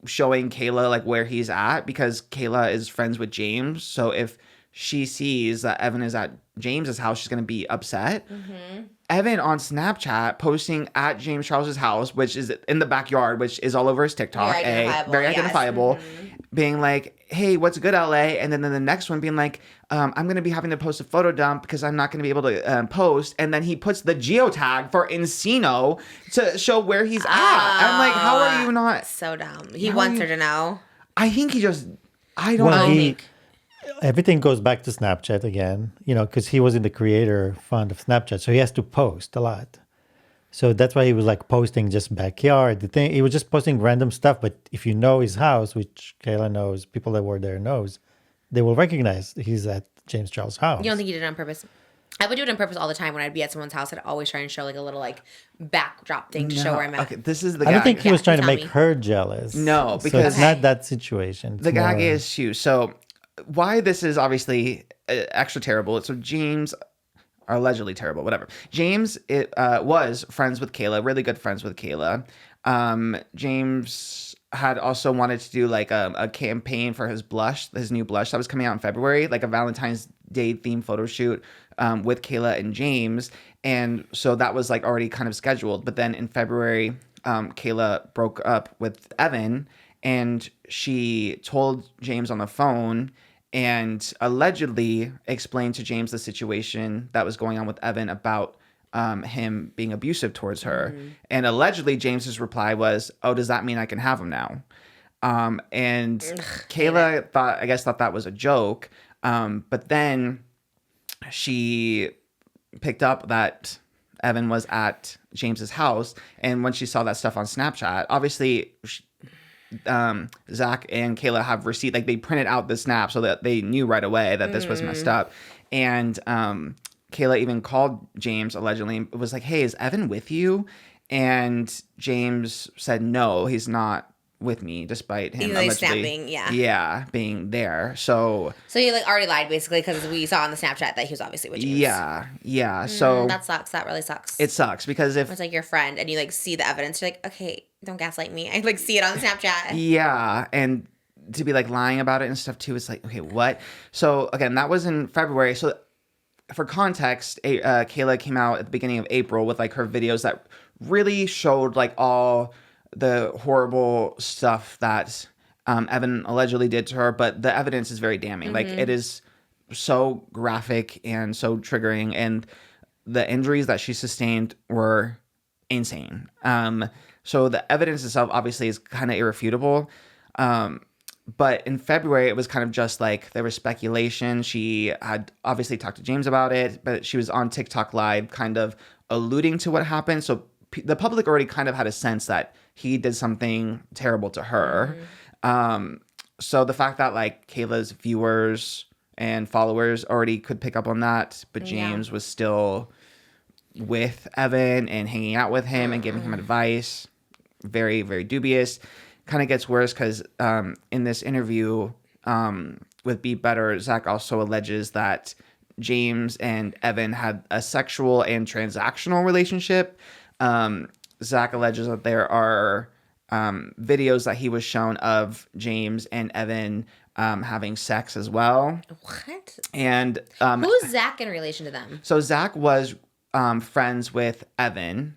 showing Kayla like where he's at because Kayla is friends with James. So if she sees that Evan is at James's house, she's gonna be upset. Mm-hmm. Evan on Snapchat posting at James Charles's house, which is in the backyard, which is all over his TikTok, very identifiable, being like, "Hey, what's good, LA?" And then the next one being like, "I'm gonna be having to post a photo dump because I'm not gonna be able to post." And then he puts the geotag for Encino to show where he's at. I'm like, how are you not? So dumb. He wants her to know. I think he just. I don't Well, know. Everything goes back to Snapchat again, because he was in the creator fund of Snapchat, so he has to post a lot. So that's why he was like posting just backyard. The thing, he was just posting random stuff. But if you know his house, which Kayla knows, people that were there knows, they will recognize he's at James Charles' house. You don't think he did it on purpose? I would do it on purpose all the time when I'd be at someone's house. I'd always try and show like a little like backdrop thing to show where I'm at. Okay, this is the I don't gag. think he was trying to tell make me. her jealous. No, so because- it's not that situation. It's The gag more- is Hugh. So why this is obviously extra terrible. So James, or allegedly terrible, whatever. James was friends with Kayla, really good friends with Kayla. James had also wanted to do like a campaign for his new blush that was coming out in February, like a Valentine's Day themed photo shoot with Kayla and James. And so that was like already kind of scheduled. But then in February, Kayla broke up with Evan and she told James on the phone and allegedly explained to James the situation that was going on with Evan about him being abusive towards her. And allegedly James's reply was, "Oh, does that mean I can have him now?" And Kayla thought that was a joke. But then she picked up that Evan was at James's house. And when she saw that stuff on Snapchat, obviously Zach and Kayla have receipt, like they printed out the snap so that they knew right away that this was messed up. And Kayla even called James allegedly and was like, "Hey, is Evan with you?" And James said, "No, he's not with me," despite him Even though he's allegedly snapping, being there. So he like already lied basically because we saw on the Snapchat that he was obviously with James. yeah. So That sucks. That really sucks. it sucks because if It's like your friend and you like see the evidence, you're like, okay, don't gaslight me. I like see it on Snapchat. yeah, and to be like lying about it and stuff too, it's like, okay, what? So again, that was in February. So for context, Kayla came out at the beginning of April with like her videos that really showed like all the horrible stuff that Evan allegedly did to her, but the evidence is very damning. Like it is so graphic and so triggering, and the injuries that she sustained were insane. So the evidence itself obviously is kind of irrefutable. But in February, it was kind of just like there was speculation. She had obviously talked to James about it, but she was on TikTok Live kind of alluding to what happened. So the public already kind of had a sense that he did something terrible to her. So the fact that like Kayla's viewers and followers already could pick up on that, but James was still with Evan and hanging out with him and giving him advice, very, very dubious. Kind of gets worse because in this interview with Be Better, Zach also alleges that James and Evan had a sexual and transactional relationship. Zach alleges that there are videos that he was shown of James and Evan having sex as well. What? And Who's Zach in relation to them? so Zach was friends with Evan.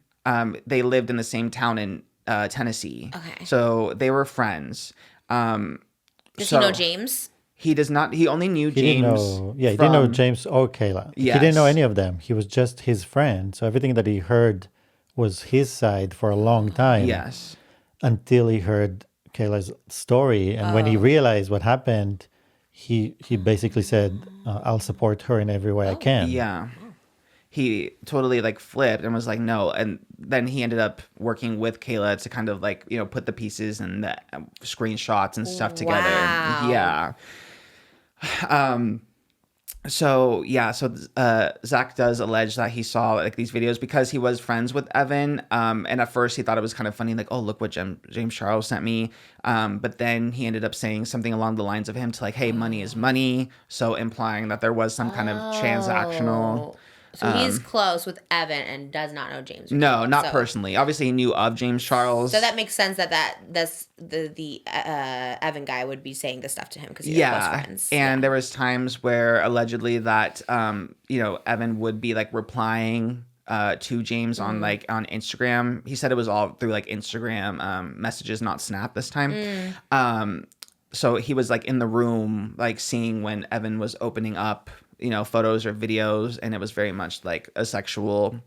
They lived in the same town in Tennessee. Okay. So they were friends. Does he know James? He does not. He only knew He James. didn't know. Yeah, he didn't know from- James or Kayla. He Yes. didn't know any of them. He was just his friend. So everything that he heard was his side for a long time. Yes. Until he heard Kayla's story, and when he realized what happened, he basically said, "I'll support her in every way I can." Yeah. He totally like flipped and was like, no. And then he ended up working with Kayla to kind of like, you know, put the pieces and the screenshots and stuff together. Wow. Yeah. So Zach does allege that he saw like these videos because he was friends with Evan. And at first he thought it was kind of funny, like, oh, look what James Charles sent me. But then he ended up saying something along the lines of him to like, hey, money is money. So implying that there was some kind of transactional. So he's close with Evan and does not know James. No, not So- personally. Obviously, he knew of James Charles. So that makes sense that the Evan guy would be saying this stuff to him because they're close friends. And there was times where allegedly that Evan would be like replying to James on like on Instagram. He said it was all through like Instagram messages, not Snap this time. So he was like in the room, like seeing when Evan was opening up, you know, photos or videos, and it was very much like a sexual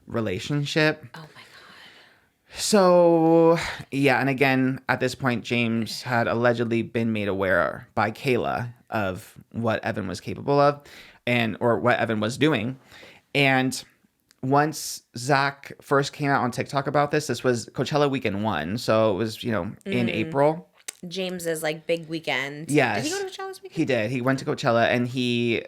relationship. Oh my god. So, yeah, and again, at this point, James had allegedly been made aware by Kayla of what Evan was capable of or what Evan was doing. And once Zach first came out on TikTok about this was Coachella weekend 1. So it was, you know, in April. James's like big weekend. Yes. Did he go to Coachella this weekend? He did. He went to Coachella and he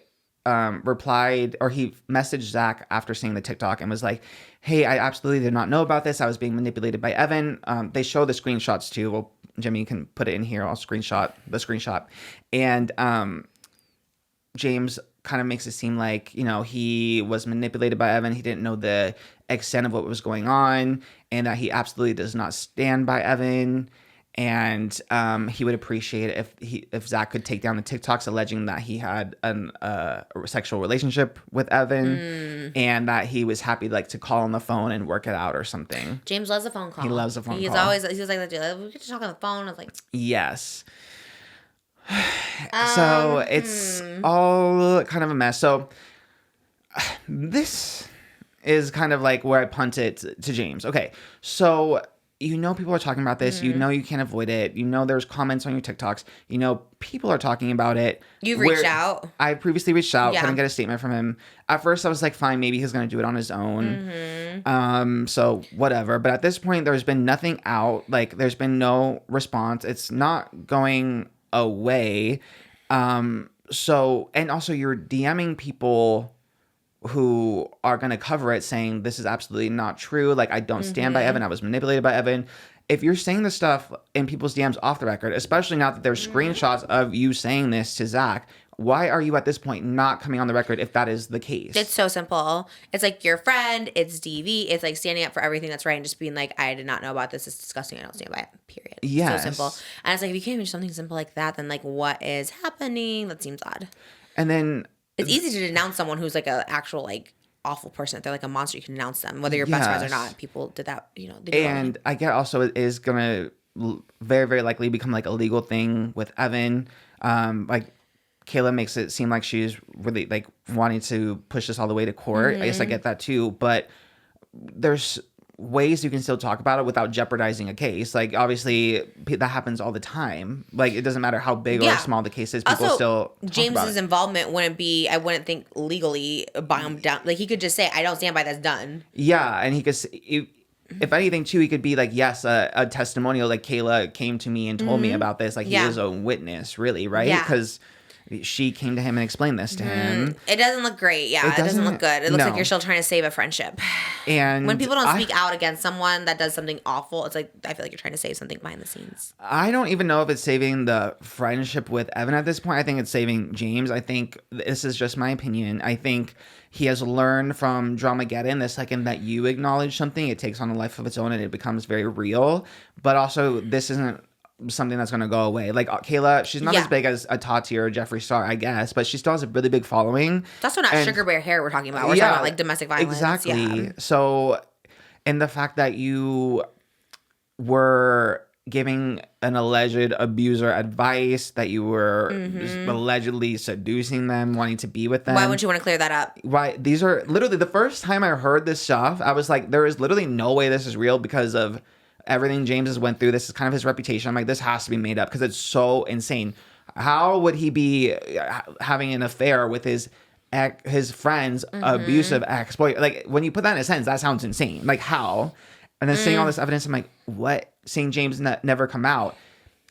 replied, or he messaged Zach after seeing the TikTok and was like, hey, I absolutely did not know about this. I was being manipulated by Evan. They show the screenshots too. Well, Jimmy can put it in here. I'll screenshot the screenshot. And James kind of makes it seem like, you know, he was manipulated by Evan. He didn't know the extent of what was going on and that he absolutely does not stand by Evan. And he would appreciate it if Zach could take down the TikToks alleging that he had a sexual relationship with Evan and that he was happy like to call on the phone and work it out or something. James loves a phone call. He loves a phone call. He's like, we get to talk on the phone. I was like, yes. So it's all kind of a mess. So this is kind of like where I punt it to James. Okay, so you know people are talking about this. You know you can't avoid it. You know there's comments on your TikToks. You know people are talking about it. You've reached out. I previously reached out. Couldn't get a statement from him. At first I was like, fine, maybe he's going to do it on his own. So whatever. But at this point there's been nothing out. Like there's been no response. It's not going away. So, and also you're DMing people who are going to cover it saying this is absolutely not true. Like I don't stand by Evan. I was manipulated by Evan. If you're saying this stuff in people's DMs off the record, especially now that there's screenshots of you saying this to Zach, why are you at this point not coming on the record if that is the case? It's so simple. It's like your friend. It's DV. It's like standing up for everything that's right and just being like, I did not know about this. It's disgusting. I don't stand by it. Period. Yes. So simple. And it's like, if you can't even do something simple like that, then like what is happening? That seems odd. And then it's easy to denounce someone who's like an actual like awful person. If they're like a monster, you can denounce them, whether you're best friends or not. People did that, you know. And I get also it is gonna very, very likely become like a legal thing with Evan. Like Kayla makes it seem like she's really like wanting to push this all the way to court. I guess I get that too, but there's ways you can still talk about it without jeopardizing a case. Like obviously that happens all the time. Like it doesn't matter how big or small the case is. People also, still talk James's about it. involvement wouldn't be. I wouldn't think legally bound down. Like he could just say, "I don't stand by that's done." Yeah, and he could. If anything, too, he could be like, yes, a testimonial. Like Kayla came to me and told me about this. Like he is a witness, really, right? Because she came to him and explained this to him. It doesn't look great. Yeah, it doesn't look good. It looks like you're still trying to save a friendship. And when people don't speak out against someone that does something awful, it's like I feel like you're trying to save something behind the scenes. I don't even know if it's saving the friendship with Evan at this point. I think it's saving James. I think this is just my opinion. I think he has learned from Dramageddon the second that you acknowledge something, it takes on a life of its own and it becomes very real. But also, this isn't something that's going to go away. Like Kayla, she's not as big as a Tati or a Jeffree Star, I guess, but she still has a really big following. It's also not Sugar Bear Hair we're talking about. We're talking about like domestic violence. Exactly. Yeah. So, and the fact that you were giving an alleged abuser advice, that you were allegedly seducing them, wanting to be with them. Why wouldn't you want to clear that up? Why? These are literally the first time I heard this stuff, I was like, there is literally no way this is real because of everything James has went through. This is kind of his reputation. I'm like, this has to be made up because it's so insane. How would he be having an affair with his friend's abusive ex-boy? Like, when you put that in a sentence, that sounds insane. Like, how? And then seeing all this evidence, I'm like, what? Seeing James never come out.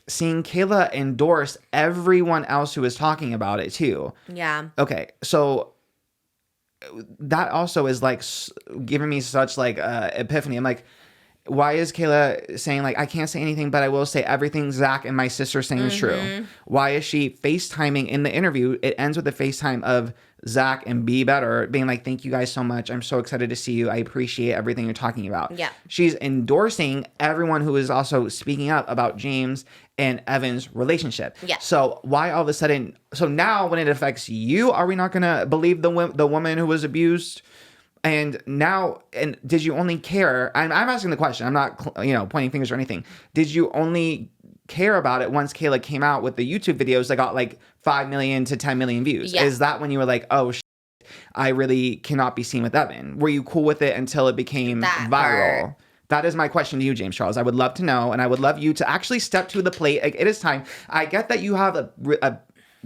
Seeing Kayla endorse everyone else who was talking about it, too. Yeah. Okay, so that also is, like, giving me such, like, epiphany. I'm like, why is Kayla saying, like, I can't say anything, but I will say everything Zach and my sister saying is true? Why is she FaceTiming in the interview? It ends with a FaceTime of Zach and Be Better being like, thank you guys so much. I'm so excited to see you. I appreciate everything you're talking about. Yeah. She's endorsing everyone who is also speaking up about James and Evan's relationship. Yeah. So why all of a sudden, so now when it affects you, are we not going to believe the woman who was abused? And now, and did you only care? I'm asking the question. I'm not, pointing fingers or anything. Did you only care about it once Kayla came out with the YouTube videos that got like 5 million to 10 million views? Yeah. Is that when you were like, oh, I really cannot be seen with Evan? Were you cool with it until it became viral? That is my question to you, James Charles. I would love to know, and I would love you to actually step to the plate. Like, it is time. I get that you have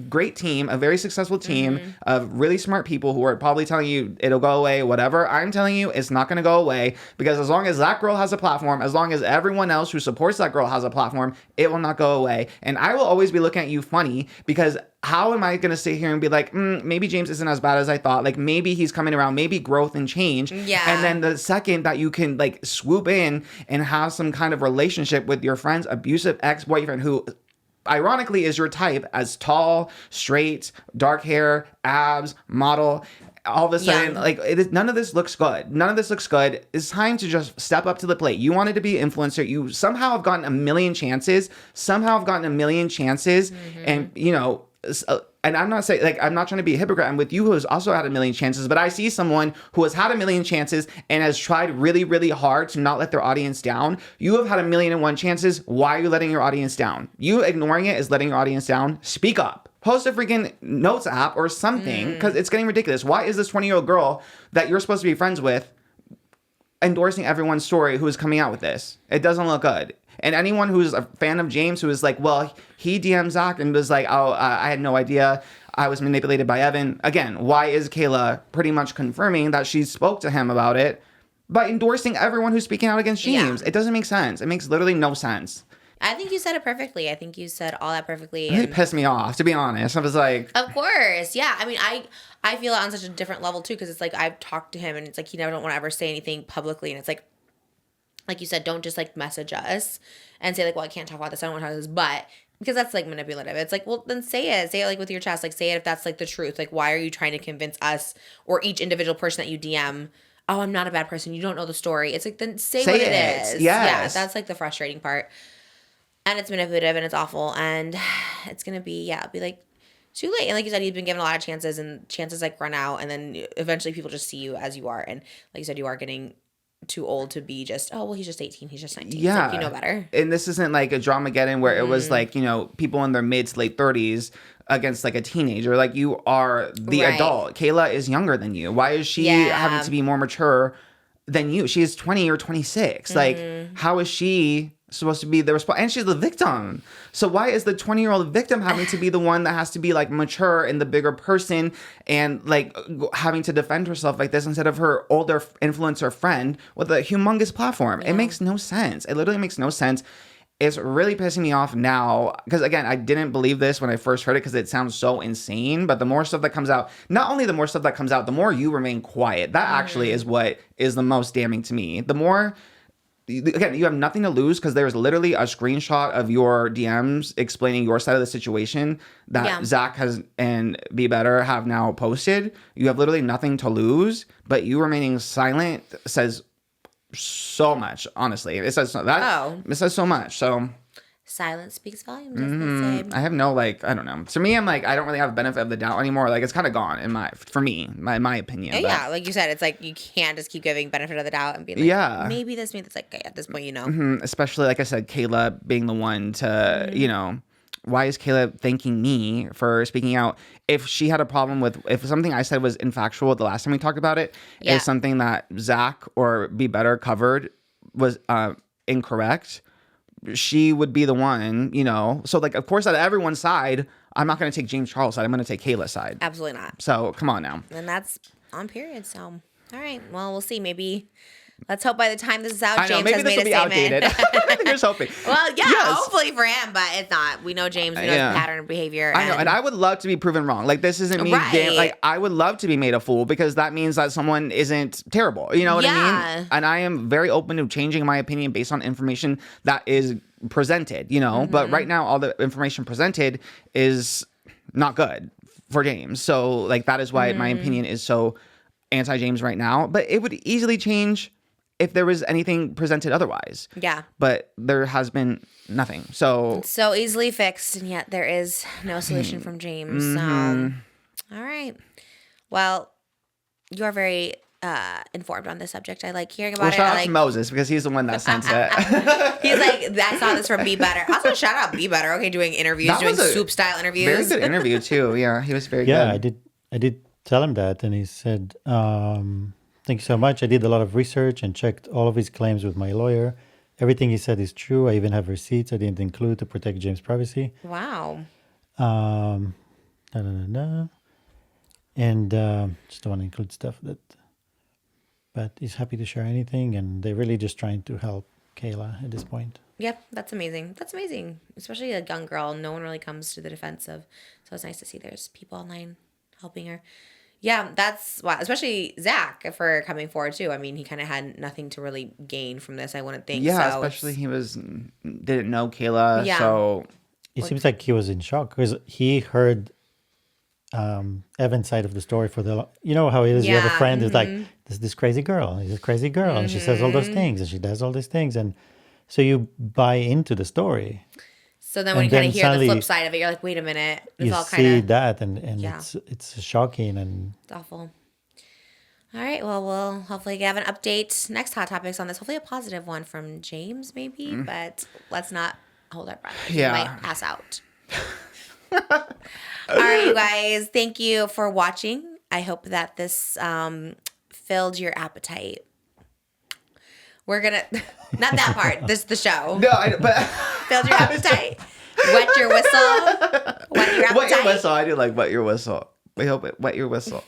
great team, a very successful team of really smart people who are probably telling you it'll go away, whatever. I'm telling you it's not going to go away, because as long as that girl has a platform, as long as everyone else who supports that girl has a platform, it will not go away. And I will always be looking at you funny, because how am I going to sit here and be like, maybe James isn't as bad as I thought. Like, maybe he's coming around, maybe growth and change. Yeah. And then the second that you can like swoop in and have some kind of relationship with your friend's abusive ex-boyfriend, who ironically is your type, as tall, straight, dark hair, abs, model, all of a sudden, like, none of this looks good. None of this looks good. It's time to just step up to the plate. You wanted to be an influencer. You somehow have gotten a million chances. And, you know, and I'm not saying, like, I'm not trying to be a hypocrite. I'm with you, who has also had a million chances, but I see someone who has had a million chances and has tried really, really hard to not let their audience down. You have had 1,000,001 chances. Why are you letting your audience down? You ignoring it is letting your audience down. Speak up. Post a freaking notes app or something, because it's getting ridiculous. Why is this 20-year-old girl that you're supposed to be friends with endorsing everyone's story who is coming out with this? It doesn't look good. And anyone who's a fan of James, who is like, well, he DM'd Zach and was like, oh, I had no idea. I was manipulated by Evan. Again, why is Kayla pretty much confirming that she spoke to him about it by endorsing everyone who's speaking out against James? It doesn't make sense. It makes literally no sense. I think you said it perfectly. I think you said all that perfectly. It really pissed me off, to be honest. I was like... Of course. Yeah. I mean, I feel it on such a different level, too, because it's like I've talked to him, and it's like he never don't want to ever say anything publicly. And it's like you said, don't just, like, message us and say, like, well, I can't talk about this. I don't want to talk about this. But... because that's, like, manipulative. It's like, well, then say it. Say it, like, with your chest. Like, say it if that's, like, the truth. Like, why are you trying to convince us or each individual person that you DM, oh, I'm not a bad person. You don't know the story. It's like, then say what it is. Yes. Yeah, that's, like, the frustrating part. And it's manipulative and it's awful. And it's going to be, it'll be, like, too late. And like you said, you've been given a lot of chances, and chances, like, run out. And then eventually people just see you as you are. And like you said, you are getting too old to be just, oh, well, he's just 18, he's just 19. Yeah. Like, you know better. And this isn't like a Dramageddon where it was like, you know, people in their mid to late 30s against like a teenager. Like, you are the adult. Kayla is younger than you. Why is she having to be more mature than you? She is 20 or 26. Like, how is she supposed to be the and she's the victim? So why is the 20-year-old victim having to be the one that has to be like mature and the bigger person and like having to defend herself like this instead of her older influencer friend with a humongous platform? It makes no sense. It literally makes no sense. It's really pissing me off now because, again, I didn't believe this when I first heard it because it sounds so insane. But the more stuff that comes out, not only the more stuff that comes out, the more you remain quiet. That actually is what is the most damning to me. The more... again, you have nothing to lose because there's literally a screenshot of your DMs explaining your side of the situation that Zach has and Be Better have now posted. You have literally nothing to lose, but you remaining silent says so much, honestly. It says that. It says so much. So silence speaks volumes, as they say. I have no, like, I don't know. To me, I'm like, I don't really have benefit of the doubt anymore. Like, it's kind of gone for me, my opinion. And yeah, like you said, it's like you can't just keep giving benefit of the doubt and be like, maybe this means it's like, okay, at this point, you know. Especially, like I said, Kayla being the one to, you know, why is Kayla thanking me for speaking out? If she had a problem with, if something I said was infactual the last time we talked about it, is something that Zach or Be Better covered was incorrect, she would be the one, you know. So, like, of course, out of everyone's side, I'm not going to take James Charles' side. I'm going to take Kayla's side. Absolutely not. So, come on now. And that's on period. So, all right. Well, we'll see. Maybe... let's hope by the time this is out, James has made a statement. Outdated. Here's hoping. Well, yeah, hopefully for him, but it's not. We know James. We know his pattern of behavior. I know, and I would love to be proven wrong. Like, this isn't me. Like, I would love to be made a fool because that means that someone isn't terrible. You know what I mean? And I am very open to changing my opinion based on information that is presented, you know? But right now, all the information presented is not good for James. So, like, that is why my opinion is so anti-James right now. But it would easily change if there was anything presented otherwise. Yeah. But there has been nothing. So it's so easily fixed, and yet there is no solution from James. So, all right. Well, you are very informed on this subject. I like hearing about it. Shout out to Moses because he's the one that sent it. He's like, I saw this from Be Better. Also, shout out Be Better. Okay, doing interviews, doing soup style interviews. Very good interview too. Yeah, he was very good. Yeah, I did tell him that, and he said, thank you so much. I did a lot of research and checked all of his claims with my lawyer. Everything he said is true. I even have receipts I didn't include to protect James' privacy. Wow. Da, da, da, da. And just don't want to include stuff that. But he's happy to share anything, and they're really just trying to help Kayla at this point. Yep, that's amazing. That's amazing. Especially a young girl. No one really comes to the defense of. So it's nice to see there's people online helping her. Yeah, that's why. Especially Zach for coming forward too. I mean, he kind of had nothing to really gain from this. I wouldn't think. Yeah, so especially he didn't know Kayla. Yeah. So It seems like he was in shock because he heard Evan's side of the story for the. You know how it is. You have a Yeah, friend who's like, "There's this crazy girl. There's this crazy girl, and she says all those things, and she does all these things, and so you buy into the story." So then when And you kind then of hear the suddenly flip side of it, you're like, wait a minute. It's You all see kind of that, and Yeah. it's shocking, and awful. All right. Well, we'll hopefully have an update next Hot Topics on this. Hopefully a positive one from James, maybe. But let's not hold our breath. Yeah. We might pass out. All right, you guys. Thank you for watching. I hope that this filled your appetite. We're going to... Not that part. This is the show. no, but Filled your appetite. Wet your whistle. Wet your appetite. wet your whistle. I do like wet your whistle. We hope it wet your whistle.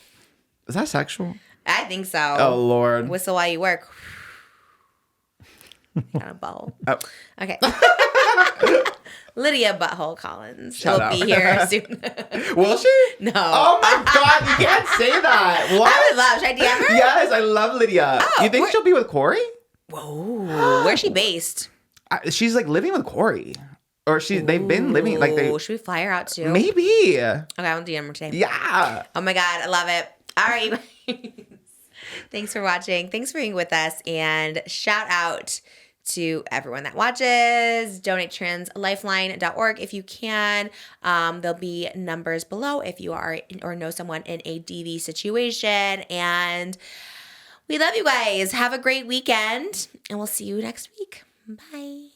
Is that sexual? I think so. Oh Lord. Whistle while you work. Kind of butthole. Oh. Okay. Lydia Butthole Collins Shout will out. be here soon. Will she? No. Oh my God! You can't say that. What? I would love. Should I DM her? Yes, I love Lydia. Oh, you think where- she'll be with Corey? Whoa. Where's she based? She's like living with Corey, or they've been living like they. Ooh, should we fly her out too? Maybe. Okay, I'll DM her today. Yeah. Oh my God, I love it. All right, you guys. Thanks for watching. Thanks for being with us. And shout out to everyone that watches. Donate TRANSLIFELINE.org if you can. There'll be numbers below if you are or know someone in a DV situation. And we love you guys. Have a great weekend. And we'll see you next week. Bye.